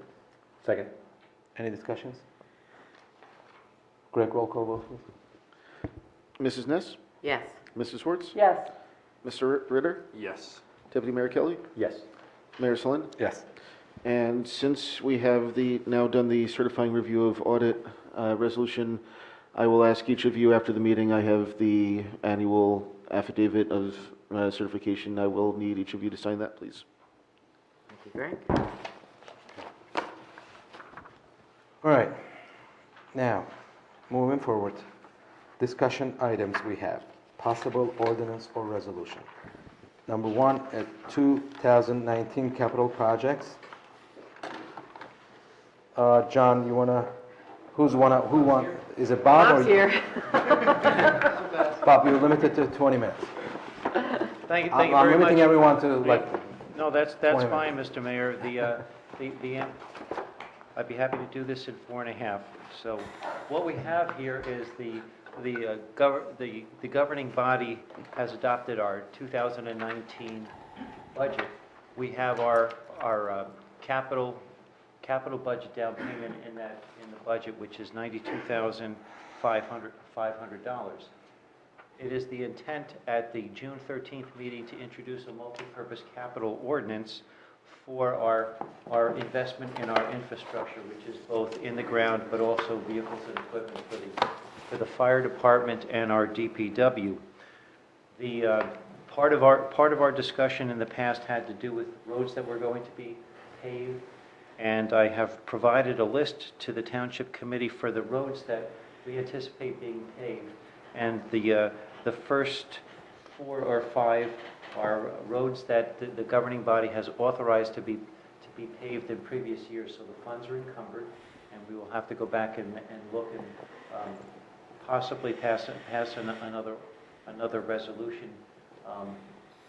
Second. Any discussions? Greg, roll call vote, please. Mrs. Ness? Yes. Mrs. Schwartz? Yes. Mr. Ritter? Yes. Deputy Mayor Kelly? Yes. Mayor Slin? Yes. And since we have now done the certifying review of audit resolution, I will ask each of you after the meeting. I have the annual affidavit of certification. I will need each of you to sign that, please. Thank you, Greg. All right. Now, moving forward, discussion items we have. Possible ordinance or resolution. Number 1, 2019 capital projects. John, you wanna, is it Bob or? Bob's here. Bob, you're limited to 20 minutes. Thank you I'm very much. limiting everyone to like, No, that's 20 fine, Mr. Mayor. I'd be happy to do this in 4.5. So what we have here is the governing body has adopted our 2019 budget. We have our capital budget down payment in the budget, which is $92,500. It is the intent at the June 13th meeting to introduce a multi-purpose capital ordinance for our investment in our infrastructure, which is both in the ground but also vehicles and equipment for the fire department and our DPW. The part of our discussion in the past had to do with roads that were going to be paved, and I have provided a list to the Township Committee for the roads that we anticipate being paved. And the first 4 or 5 are roads that the governing body has authorized to be paved in previous years, so the funds are encumbered, and we will have to go back and look and possibly pass another resolution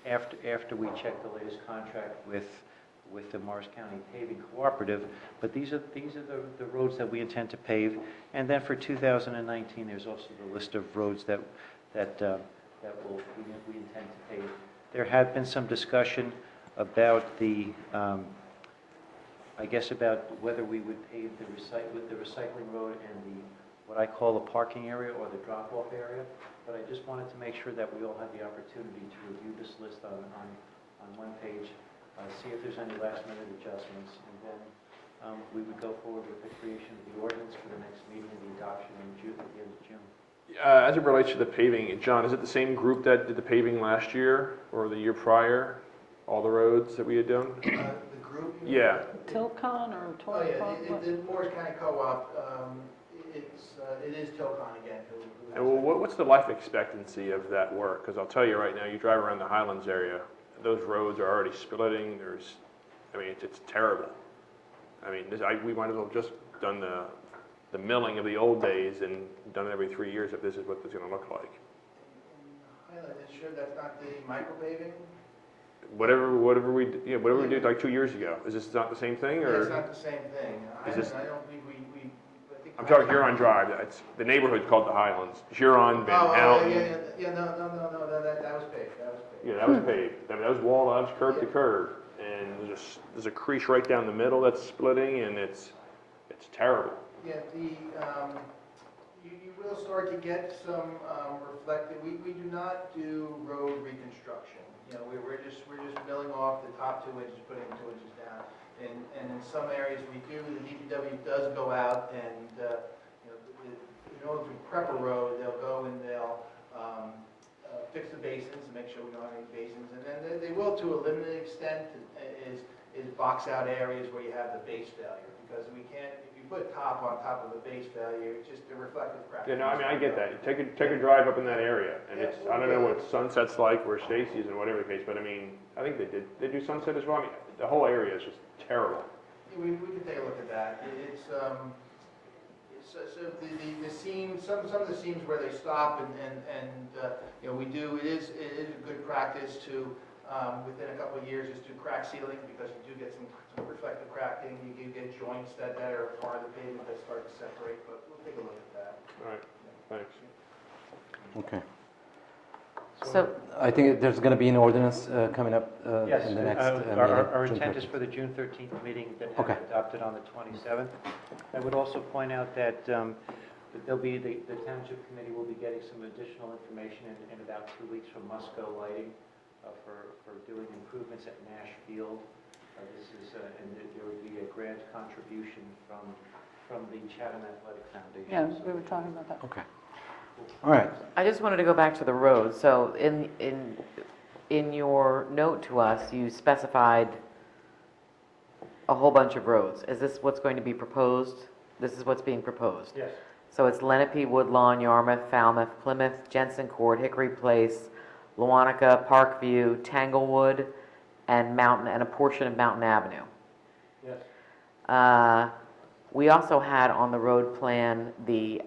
after we check the latest contract with the Morris County Paving Cooperative. But these are the roads that we intend to pave. And then for 2019, there's also the list of roads that we intend to pave. There had been some discussion about about whether we would pave the recycling road and what I call the parking area or the drop-off area. But I just wanted to make sure that we all had the opportunity to review this list on one page, see if there's any last-minute adjustments, and then we would go forward with the creation of the ordinance for the next meeting and the adoption at the end of June. As it relates to the paving, John, is it the same group that did the paving last year or the year prior? All the roads that we had done? The group? Yeah. Tilcon or Oh, yeah, Torcon? the Morris County Co-op, it is Tilcon again. And what's the life expectancy of that work? Because I'll tell you right now, you drive around the Highlands area, those roads are already splitting. It's terrible. We might as well just done the milling of the old days and done it every 3 years if this is what it's going to look like. Highland, sure that's not the micropaving? Whatever we did like 2 years ago. Is this not the same thing, or? It's not the same thing. Is this? I don't think I think I'm talking Huron Drive. It's the neighborhood's called the Highlands. Huron, Van Houten. Yeah, no, that was paved. Yeah, that was paved. That was wall lines, curb to curb, and there's a crease right down the middle that's splitting, and it's terrible. Yeah, you will start to get some reflective. We do not do road reconstruction. We're just milling off the top 2 inches, putting 2 inches down. And in some areas we do. The DPW does go out and in order to prep a road, they'll go and they'll fix the basins and make sure we don't have any basins. And then they will, to a limited extent, is box out areas where you have the base failure, because we can't. If you put top on top of the base failure, it's just a reflective crack. Yeah, no, I get that. You take a drive up in that area, and I don't know what Sunset's like, where Stacy's and whatever the case, but I think they do Sunset as well. The whole area is just terrible. Yeah, we can take a look at that. It's so the seams, some of the seams where they stop and we do. It is a good practice to within a couple of years is do crack sealing, because you do get some reflective cracking. You do get joints that are part of the pavement that start to separate. But we'll take a look at that. All right. Thanks. okay. So, I think there's going to be an ordinance coming up Yes, in the next meeting. our June intent is 13th. for the June 13th meeting that Okay. has adopted on the 27th. I would also point out that there'll be, the Township Committee will be getting some additional information in about 2 weeks from Musco Lighting for doing improvements at Nash Field. And there would be a grant contribution from the Chatham Athletic Foundation. Yeah, we were talking about that. Okay. All right. I just wanted to go back to the roads. So in your note to us, you specified a whole bunch of roads. Is this what's going to be proposed? This is what's being proposed? Yes. So it's Lenape, Woodlawn, Yarmouth, Falmouth, Plymouth, Jensen Court, Hickory Place, Lewanika, Parkview, Tanglewood, and a portion of Mountain Avenue. Yes. We also had on the road plan the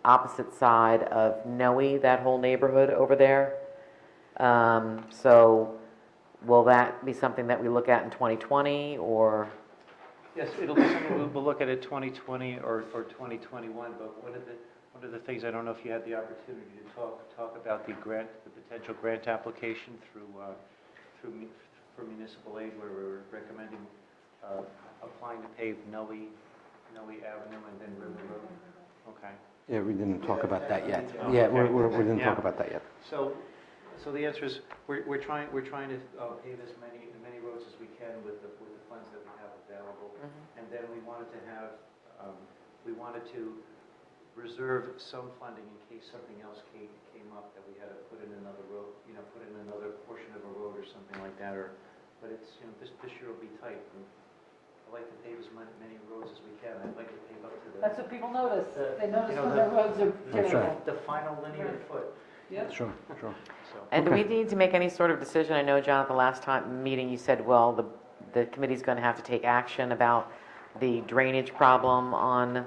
opposite side of Noe, that whole neighborhood over there. So will that be something that we look at in 2020, or? Yes, it'll be something we'll look at in 2020 or 2021, but one of the things, I don't know if you had the opportunity to talk about the potential grant application for municipal aid, where we're recommending applying to pave Noe Avenue and then River Road. Okay. Yeah, we didn't talk about that yet. Oh, Yeah, okay. we didn't Yeah. talk about that yet. So the answer is, we're trying to pave as many roads as we can with the funds that we have available. And then we wanted to reserve some funding in case something else came up that we had to put in another road, put in another portion of a road or something like that, but it's, this year will be tight. I'd like to pave as many roads as we can. I'd like to pave up to the. That's what people notice. They notice you know, when their roads are That's terrible. right. The final linear foot. Yep. Sure. So. And do we need to make any sort of decision? I know, John, at the last meeting, you said, well, the committee's going to have to take action about the drainage problem on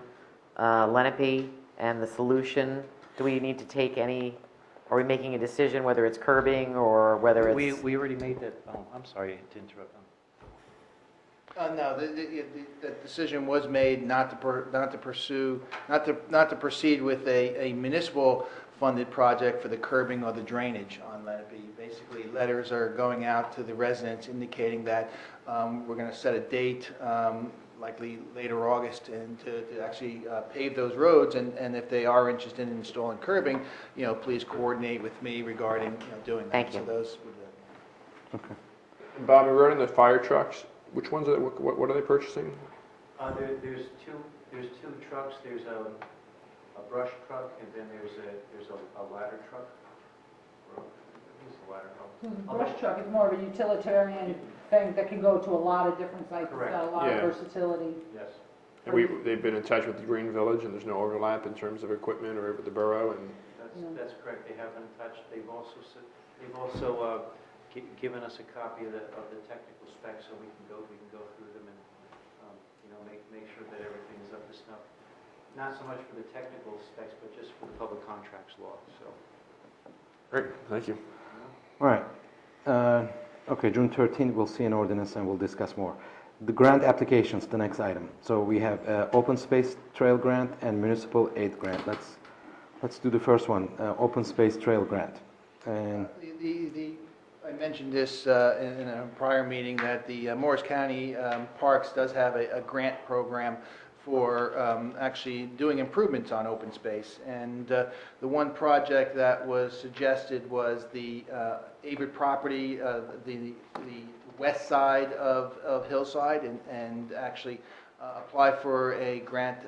Lenape and the solution. Do we need to take any, are we making a decision whether it's curbing or whether it's? We already made that, I'm sorry to interrupt. No, the decision was made not to proceed with a municipal funded project for the curbing or the drainage on Lenape. Basically, letters are going out to the residents indicating that we're going to set a date, likely later August, and to actually pave those roads. And if they are interested in installing curbing, please coordinate with me regarding doing that. Thank you. So those. Okay. Bob, regarding the fire trucks, which ones what are they purchasing? There's two trucks. There's a brush truck, and then there's a ladder truck. Who's the ladder truck? The brush truck is more of a utilitarian thing that can go to a lot of different sites. Correct. It's got a lot Yeah. of versatility. Yes. And they've been in touch with the Green Village, and there's no overlap in terms of equipment or with the borough, and That's correct. They have been in touch. They've also given us a copy of the technical specs, so we can go through them and make sure that everything is up to snuff. Not so much for the technical specs, but just for the public contracts law. So. great, thank you. All right. Okay, June 13th, we'll see an ordinance and we'll discuss more. The grant applications, the next item. So we have open space trail grant and municipal aid grant. Let's do the first one, open space trail grant. And I mentioned this in a prior meeting, that the Morris County Parks does have a grant program for actually doing improvements on open space. And the one project that was suggested was the Avert property, the west side of Hillside, and actually apply for a grant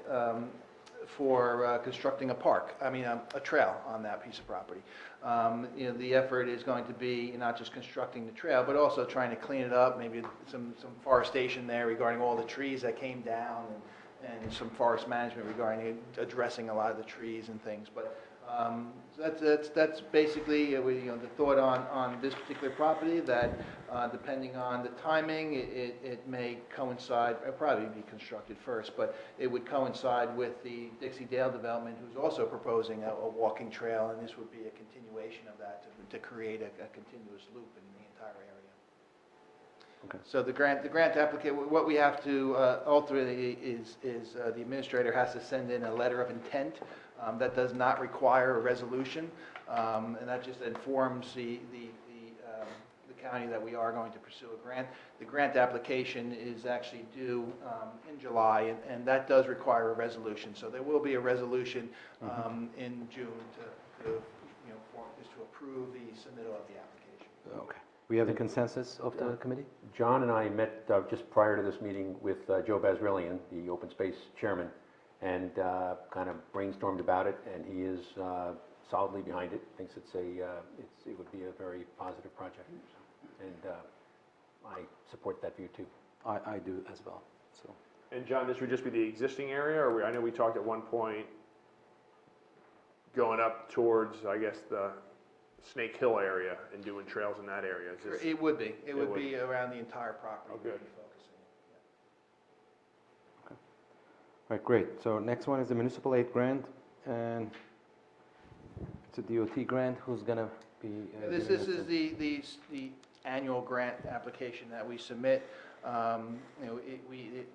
for constructing a park, a trail on that piece of property. The effort is going to be not just constructing the trail, but also trying to clean it up, maybe some forestation there regarding all the trees that came down, and some forest management regarding addressing a lot of the trees and things. But that's basically the thought on this particular property, that depending on the timing, it may coincide, it'll probably be constructed first, but it would coincide with the Dixie Dale development, who's also proposing a walking trail, and this would be a continuation of that to create a continuous loop in the entire area. Okay. So the grant applicant, what we have to ultimately is the administrator has to send in a letter of intent. That does not require a resolution, and that just informs the county that we are going to pursue a grant. The grant application is actually due in July, and that does require a resolution. So there will be a resolution in June to approve the submittal of the application. okay. We have the consensus of the committee? John and I met just prior to this meeting with Joe Basrillian, the Open Space Chairman, and kind of brainstormed about it, and he is solidly behind it, thinks it would be a very positive project, and I support that view too. I do as well. So. And John, this would just be the existing area, or I know we talked at one point going up towards, I guess, the Snake Hill area and doing trails in that area. It would be. It would be around the entire property. Oh, good. Right, great. So next one is the municipal aid grant, and it's a DOT grant. Who's gonna be? This giving is us the annual grant application that we submit. You know,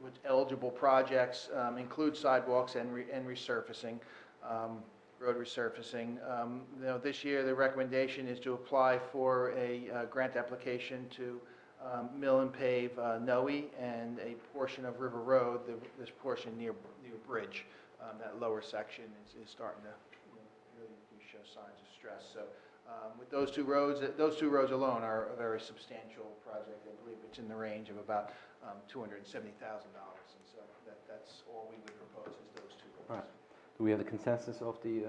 with eligible projects include sidewalks and resurfacing, road resurfacing. You know, this year the recommendation is to apply for a grant application to mill and pave Noe and a portion of River Road. This portion near Bridge, that lower section is starting to really show signs of stress. So. With those two roads alone are a very substantial project. I believe it's in the range of about $270,000, and so that's all we would propose is those two roads. Right. Do we have the consensus of the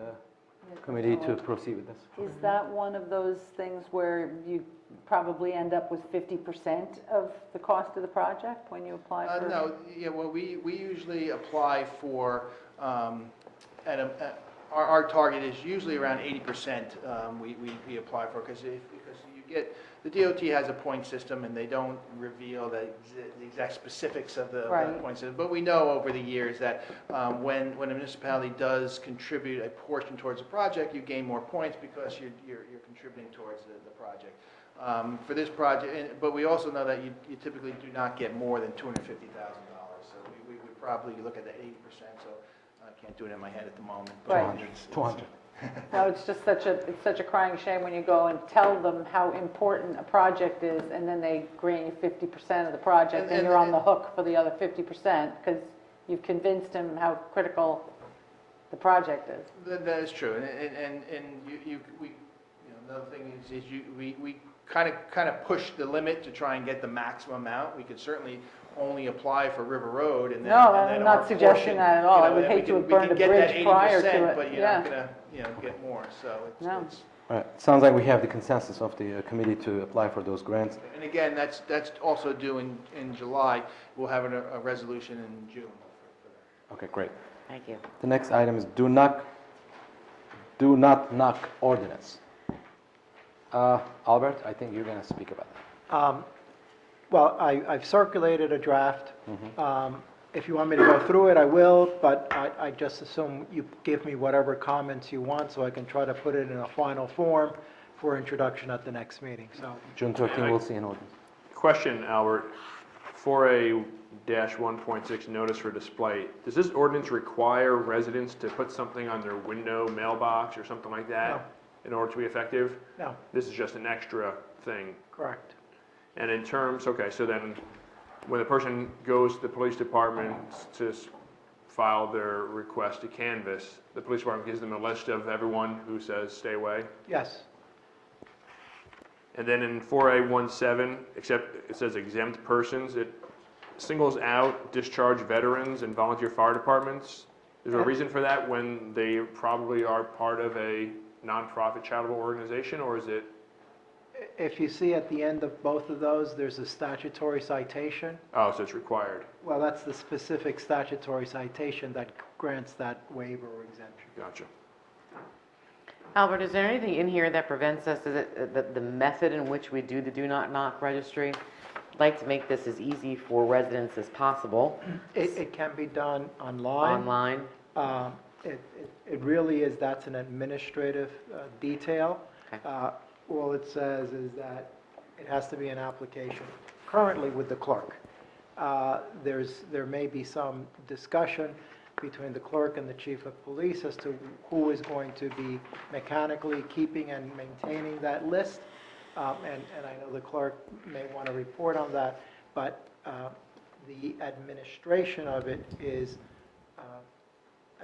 committee to proceed with this? Is that one of those things where you probably end up with 50% of the cost of the project when you apply for? No, yeah, well, we usually apply for, our target is usually around 80% we apply for, because you get, the DOT has a point system and they don't reveal the exact specifics of the point system. But we know over the years that when a municipality does contribute a portion towards a project, you gain more points because you're contributing towards the project. For this project, but we also know that you typically do not get more than $250,000. So we would probably look at the 80%. So I can't do it in my head at the moment. Right. 200. No, it's just such a crying shame when you go and tell them how important a project is, and then they grant you 50% of the project, and you're on the hook for the other 50% because you've convinced them how critical the project is. That is true, and another thing is we kind of push the limit to try and get the maximum amount. We could certainly only apply for River Road, and then I'm not suggesting that at all. I would hate to have burned a bridge prior to it. But you're not going to get more. So it's Right. Sounds like we have the consensus of the committee to apply for those grants. And again, that's also due in July. We'll have a resolution in June. Okay, great. Thank you. The next item is do not knock ordinance. Albert, I think you're going to speak about that. Well, I've circulated a draft. If you want me to go through it, I will, but I just assume you give me whatever comments you want so I can try to put it in a final form for introduction at the next meeting, so. June 13th, we'll see an ordinance. Question, Albert. 4A-1.6 notice for display. Does this ordinance require residents to put something on their window, mailbox, or something like that in order to be effective? No. This is just an extra thing. Correct. And in terms, okay, so then when the person goes to the police department to file their request to canvass, the police department gives them a list of everyone who says stay away? Yes. And then in 4A-17, except it says exempt persons, it singles out discharged veterans and volunteer fire departments. Is there a reason for that when they probably are part of a nonprofit charitable organization, or is it? If you see at the end of both of those, there's a statutory citation. Oh, so it's required. Well, that's the specific statutory citation that grants that waiver or exemption. Gotcha. Albert, is there anything in here that prevents us, is it the method in which we do the do not knock registry? I'd like to make this as easy for residents as possible. It can be done online. Online? It really is, that's an administrative detail. Okay. All it says is that it has to be an application currently with the clerk. There may be some discussion between the clerk and the chief of police as to who is going to be mechanically keeping and maintaining that list. And I know the clerk may want to report on that, but the administration of it is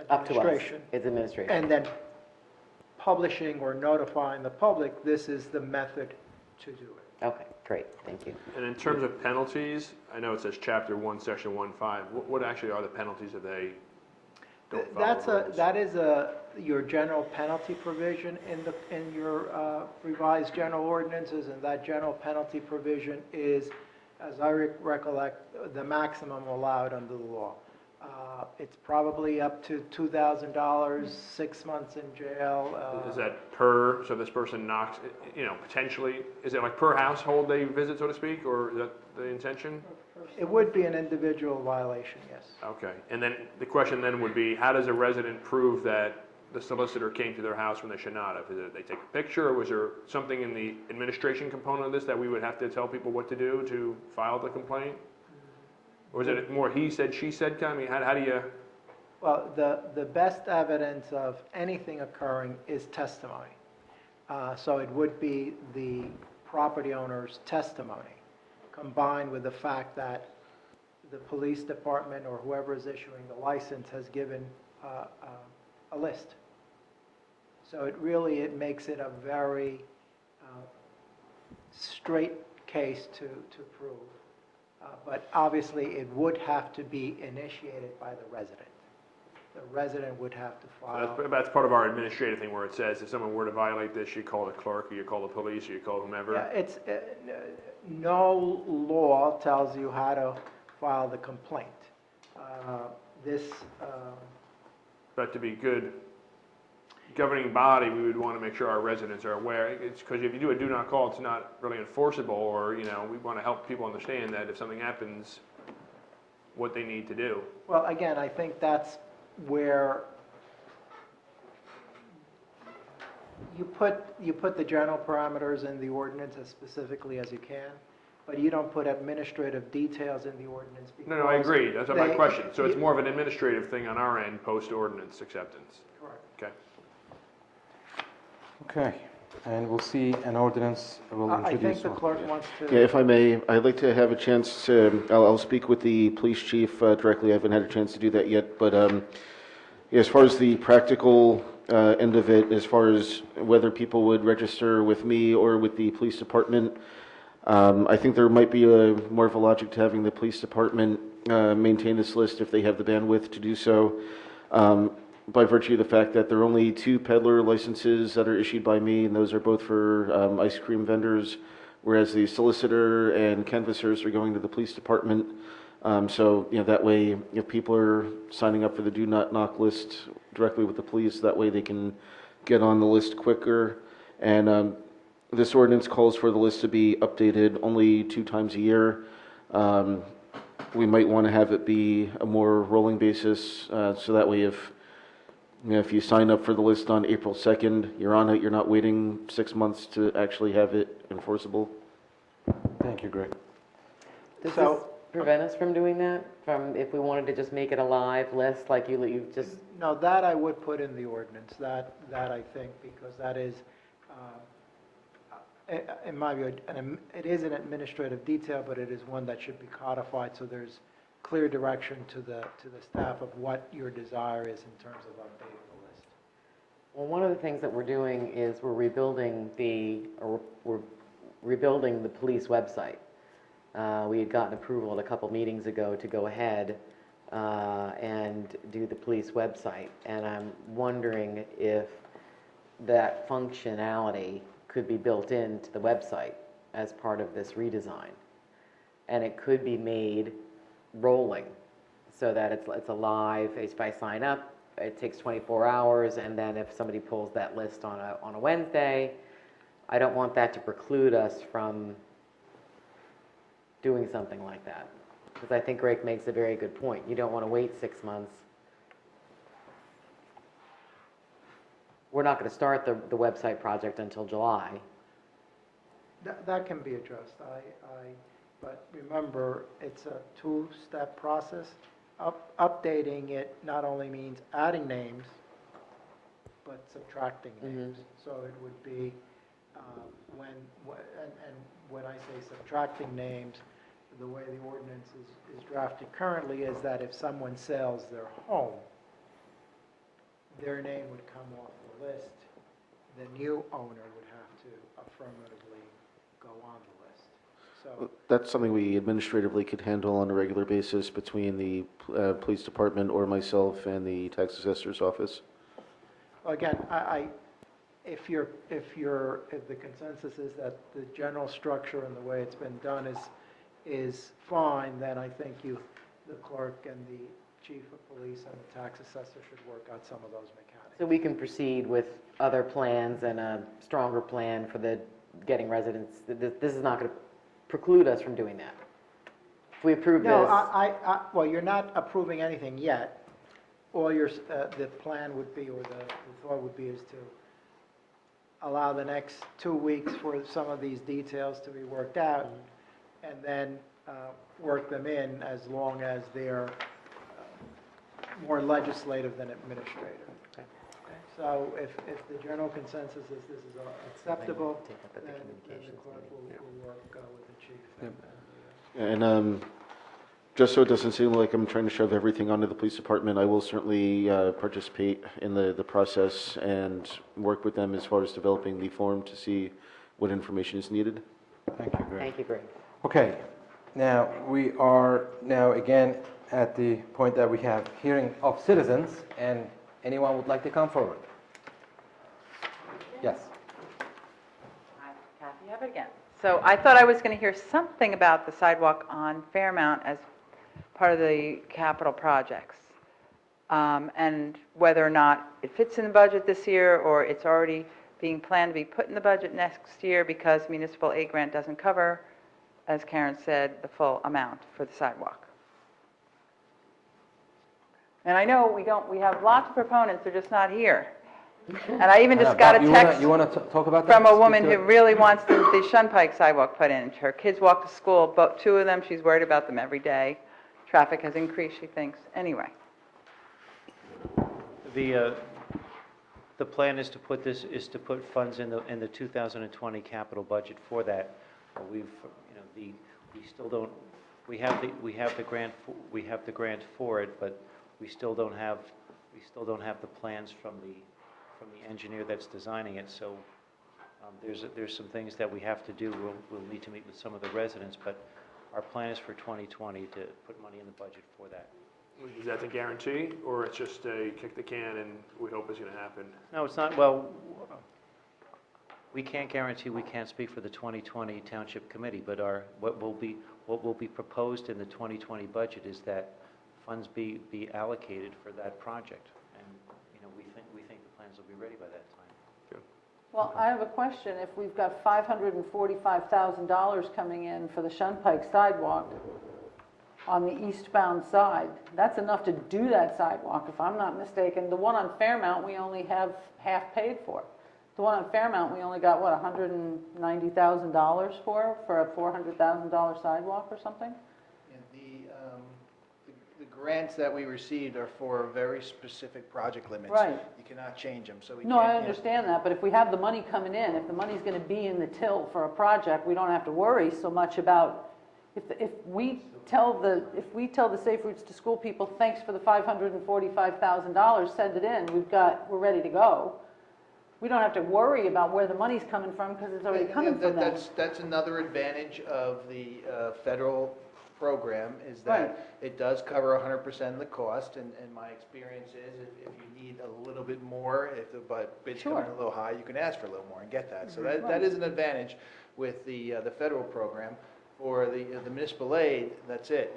Up to us. administration. It's administration. And then publishing or notifying the public, this is the method to do it. Okay, great, thank you. And in terms of penalties, I know it says Chapter 1, Section 1.5. What actually are the penalties if they don't follow the rules? That is your general penalty provision in your revised general ordinances, and that general penalty provision is, as I recollect, the maximum allowed under the law. It's probably up to $2,000, 6 months in jail. Is that per, so this person knocks, potentially, is it like per household they visit, so to speak, or is that the intention? It would be an individual violation, yes. Okay, and then the question then would be, how does a resident prove that the solicitor came to their house when they should not have? Is it they take a picture, or was there something in the administration component of this that we would have to tell people what to do to file the complaint? Or is it more he said, she said kind of? I mean, how do you? Well, the best evidence of anything occurring is testimony. So it would be the property owner's testimony combined with the fact that the police department or whoever is issuing the license has given a list. So it makes it a very straight case to prove. But obviously, it would have to be initiated by the resident. The resident would have to file. That's part of our administrative thing where it says if someone were to violate this, you call the clerk, or you call the police, or you call whomever. Yeah, it's, no law tells you how to file the complaint. But to be good governing body, we would want to make sure our residents are aware. It's because if you do a do not call, it's not really enforceable, or, we want to help people understand that if something happens, what they need to do. Well, again, I think that's where you put the general parameters in the ordinance as specifically as you can, but you don't put administrative details in the ordinance. No, I agree. That's my question. So it's more of an administrative thing on our end, post-ordinance acceptance. Correct. Okay. Okay, and we'll see an ordinance, we'll I introduce think the one. clerk wants to. Yeah, if I may, I'd like to have a chance to, I'll speak with the police chief directly. I haven't had a chance to do that yet, but as far as the practical end of it, as far as whether people would register with me or with the police department, I think there might be more of a logic to having the police department maintain this list if they have the bandwidth to do so. By virtue of the fact that there are only 2 peddler licenses that are issued by me, and those are both for ice cream vendors, whereas the solicitor and canvassers are going to the police department. So, that way, if people are signing up for the do not knock list directly with the police, that way they can get on the list quicker. And this ordinance calls for the list to be updated only 2 times a year. We might want to have it be a more rolling basis, so that way if you sign up for the list on April 2nd, you're on it, you're not waiting 6 months to actually have it enforceable. Thank you, Greg. Does this prevent us from doing that? From, if we wanted to just make it a live list, like you just... No, that I would put in the ordinance, that I think, because that is, in my view, it is an administrative detail, but it is one that should be codified, so there's clear direction to the staff of what your desire is in terms of updating the list. Well, one of the things that we're doing is we're rebuilding the police website. We had gotten approval a couple meetings ago to go ahead and do the police website, and I'm wondering if that functionality could be built into the website as part of this redesign. And it could be made rolling so that it's a live, if I sign up, it takes 24 hours, and then if somebody pulls that list on a Wednesday, I don't want that to preclude us from doing something like that. Because I think Greg makes a very good point. You don't want to wait 6 months. We're not going to start the website project until July. That can be addressed. But remember, it's a 2-step process. Updating it not only means adding names, but subtracting names. So it would be, when I say subtracting names, the way the ordinance is drafted currently is that if someone sells their home, their name would come off the list. The new owner would have to affirmatively go on the list. So that's something we administratively could handle on a regular basis between the police department or myself and the tax assessor's office. again, if the consensus is that the general structure and the way it's been done is fine, then I think the clerk and the chief of police and the tax assessor should work out some of those mechanics. So we can proceed with other plans and a stronger plan for the getting residents. This is not going to preclude us from doing that. If we approve this. No, well, you're not approving anything yet. All the plan would be, or the thought would be, is to allow the next 2 weeks for some of these details to be worked out, and then work them in as long as they're more legislative than administrative. Okay. So if the general consensus is this is acceptable, then the clerk will work with the chief. And just so it doesn't seem like I'm trying to shove everything onto the police department, I will certainly participate in the process and work with them as far as developing the form to see what information is needed. Thank you, Greg. Thank you, Greg. Okay, now we are again at the point that we have hearing of citizens, and anyone would like to come forward? Yes. Hi, Kathy, have it again. So I thought I was going to hear something about the sidewalk on Fairmount as part of the capital projects, and whether or not it fits in the budget this year, or it's already being planned to be put in the budget next year because municipal aid grant doesn't cover, as Karen said, the full amount for the sidewalk. And I know we have lots of proponents, they're just not here. And I even just got a text You want to talk about that? from a woman who really wants the Shunpike sidewalk put in. Her kids walk to school, but 2 of them, she's worried about them every day. Traffic has increased, she thinks. Anyway. The plan is to put funds in the 2020 capital budget for that. We still don't, we have the grant for it, but we still don't have the plans from the engineer that's designing it. So there's some things that we have to do. We'll need to meet with some of the residents, but our plan is for 2020 to put money in the budget for that. Is that the guarantee, or it's just a kick the can and we hope it's going to happen? No, it's not. Well, we can't guarantee, we can't speak for the 2020 Township Committee, but what will be proposed in the 2020 budget is that funds be allocated for that project. And, we think the plans will be ready by that time. Well, I have a question. If we've got $545,000 coming in for the Shunpike sidewalk on the eastbound side, that's enough to do that sidewalk, if I'm not mistaken. The one on Fairmount, we only have half paid for. The one on Fairmount, we only got, what, $190,000 for a $400,000 sidewalk or something? The grants that we received are for very specific project limits. Right. You cannot change them, so we No, can't. I understand that, but if we have the money coming in, if the money's going to be in the till for a project, we don't have to worry so much about, if we tell the Safe Routes to School people, thanks for the $545,000, send it in, we're ready to go. We don't have to worry about where the money's coming from because it's already coming from them. That's another advantage of the federal program, is that it does cover 100% of the cost, and my experience is if you need a little bit more, if the bids come in a little high, you can ask for a little more and get that. So that is an advantage with the federal program. For the municipal aid, that's it.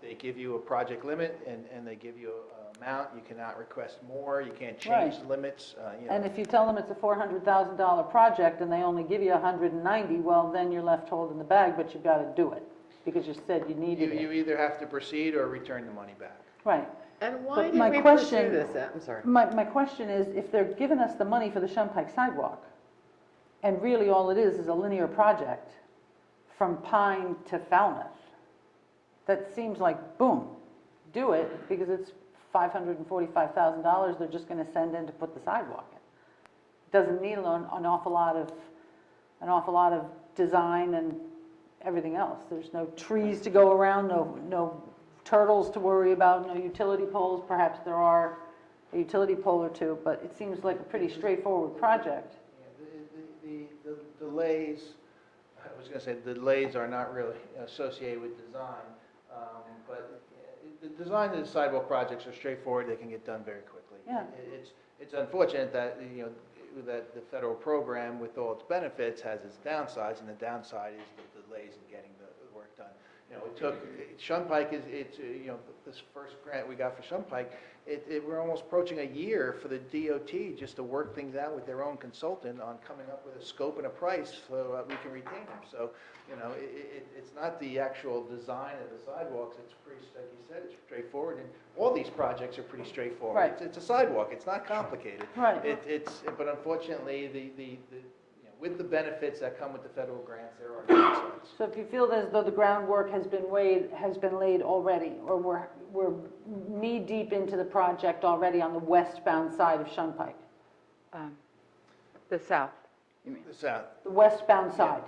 They give you a project limit, and they give you an amount. You cannot request more. You can't change the limits. And if you tell them it's a $400,000 project and they only give you $190,000, well, then you're left holding the bag, but you've got to do it because you said you needed it. You either have to proceed or return the money back. Right. And why But did we pursue this? I'm sorry. My question is, if they're giving us the money for the Shunpike sidewalk, and really all it is a linear project from Pine to Falmouth, that seems like, boom, do it, because it's $545,000 they're just going to send in to put the sidewalk in. Doesn't need an awful lot of design and everything else. There's no trees to go around, no turtles to worry about, no utility poles. Perhaps there are a utility pole or two, but it seems like a pretty straightforward project. The delays, I was going to say, the delays are not really associated with design, but the design of the sidewalk projects are straightforward. They can get done very quickly. Yeah. It's unfortunate that that the federal program, with all its benefits, has its downsides, and the downside is the delays in getting the work done. it took, Shunpike it's, this first grant we got for Shunpike, we're almost approaching a year for the DOT just to work things out with their own consultant on coming up with a scope and a price so we can retain them. So, it's not the actual design of the sidewalks, it's pretty, like you said, it's straightforward, and all these projects are pretty straightforward. Right. It's a sidewalk, it's not complicated. Right. But unfortunately, with the benefits that come with the federal grants, there are downsides. So if you feel as though the groundwork has been laid already, or we're knee-deep into the project already on the westbound side of Shunpike? The south, you mean? The south. The westbound side?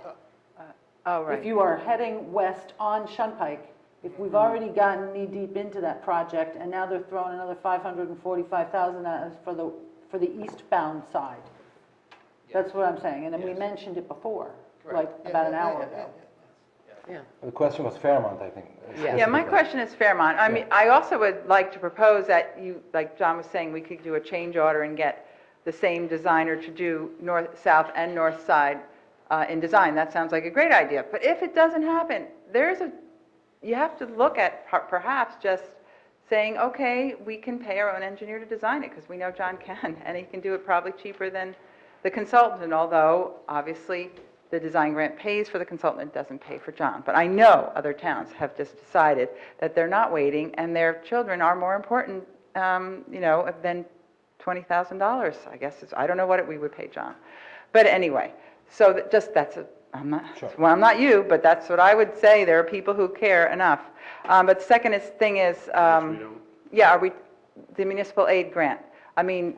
Oh, right. If you are heading west on Shunpike, if we've already gotten knee-deep into that project, and now they're throwing another $545,000 at us for the eastbound side, that's what I'm saying. And then we mentioned it before, like about an hour ago. Yeah. The question was Fairmont, I think. Yeah, my question is Fairmont. I mean, I also would like to propose that you, like John was saying, we could do a change order and get the same designer to do north, south, and north side in design. That sounds like a great idea. But if it doesn't happen, you have to look at perhaps just saying, okay, we can pay our own engineer to design it, because we know John can, and he can do it probably cheaper than the consultant, although obviously the design grant pays for the consultant, it doesn't pay for John. But I know other towns have just decided that they're not waiting, and their children are more important, than $20,000, I guess. I don't know what we would pay John. But anyway, so I'm not you, but that's what I would say. There are people who care enough. But the thing is, the municipal aid grant. I mean,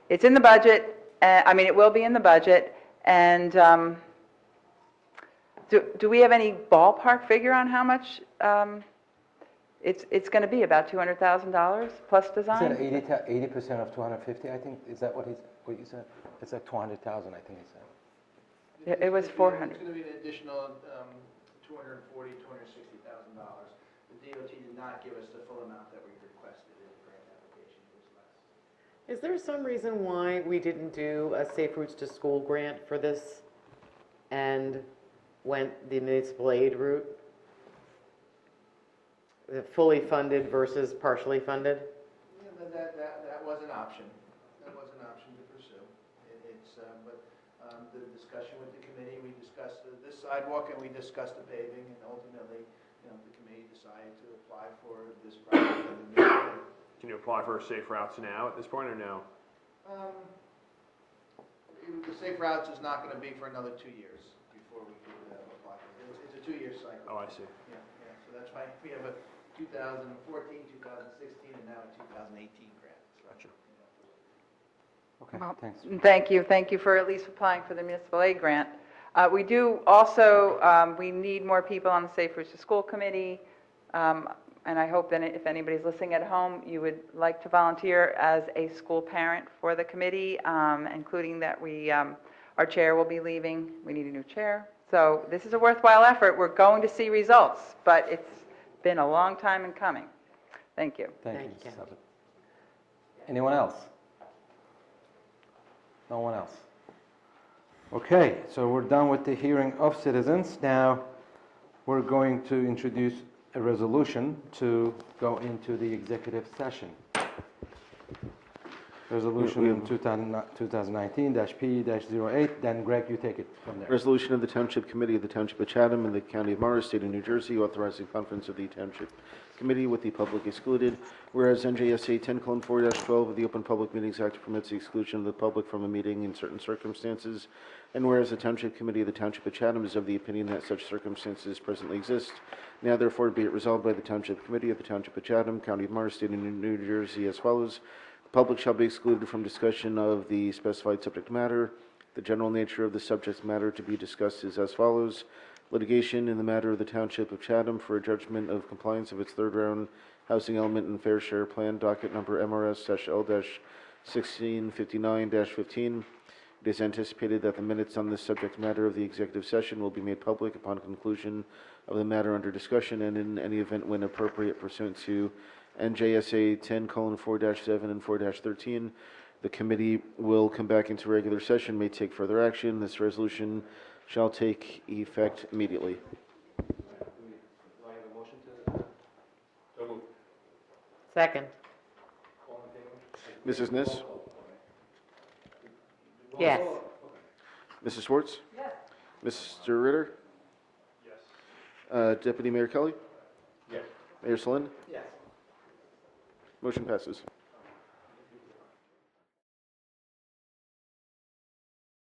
it's in the budget. It will be in the budget. And do we have any ballpark figure on how much it's going to be? About $200,000 plus design? Is it 80% of 250, I think? Is that what you said? It's like 200,000, I think he said. It was 400. It's going to be an additional $240,000, $260,000. The DOT did not give us the full amount that we requested in the grant application. It was less. Is there some reason why we didn't do a Safe Routes to School grant for this and went the municipal aid route? Fully funded versus partially funded? Yeah, that was an option. That was an option to pursue. The discussion with the committee, we discussed this sidewalk and we discussed the paving, and ultimately, the committee decided to apply for this project. Can you apply for Safe Routes now at this point, or no? The Safe Routes is not going to be for another 2 years before we could apply for it. It's a 2-year cycle. Oh, I see. Yeah. So that's why we have a 2014, 2016, and now a 2018 grant. Gotcha. Okay, Well, thanks. Thank you for at least applying for the municipal aid grant. We do also, we need more people on the Safe Routes to School Committee, and I hope that if anybody's listening at home, you would like to volunteer as a school parent for the committee, including that our chair will be leaving. We need a new chair. So this is a worthwhile effort. We're going to see results, but it's been a long time in coming. Thank you. Thank you, Mrs. Abbott. Anyone else? No one else? Okay, so we're done with the hearing of citizens. Now, we're going to introduce a resolution to go into the executive session. Resolution 2019-P-08, then Greg, you take it from there. Resolution of the Township Committee of the Township of Chatham and the County of Morris, State of New Jersey, authorizing conference of the Township Committee with the public excluded. Whereas NJSA 10:4-12 of the Open Public Meetings Act permits the exclusion of the public from a meeting in certain circumstances. And whereas the Township Committee of the Township of Chatham is of the opinion that such circumstances presently exist, now therefore be it resolved by the Township Committee of the Township of Chatham, County of Morris, State of New Jersey as follows. The public shall be excluded from discussion of the specified subject matter. The general nature of the subject matter to be discussed is as follows. Litigation in the matter of the Township of Chatham for a judgment of compliance of its third round housing element and fair share plan, docket number MRS-L-1659-15. It is anticipated that the minutes on this subject matter of the executive session will be made public upon conclusion of the matter under discussion and in any event when appropriate pursuant to NJSA 10:4-7 and 4-13. The committee will come back into regular session, may take further action. This resolution shall take effect immediately. Second. Mrs. Nis? Yes. Mrs. Schwartz? Yes. Mr. Ritter? Yes. Deputy Mayor Kelly? Yes. Mayor Selin? Yes. Motion passes.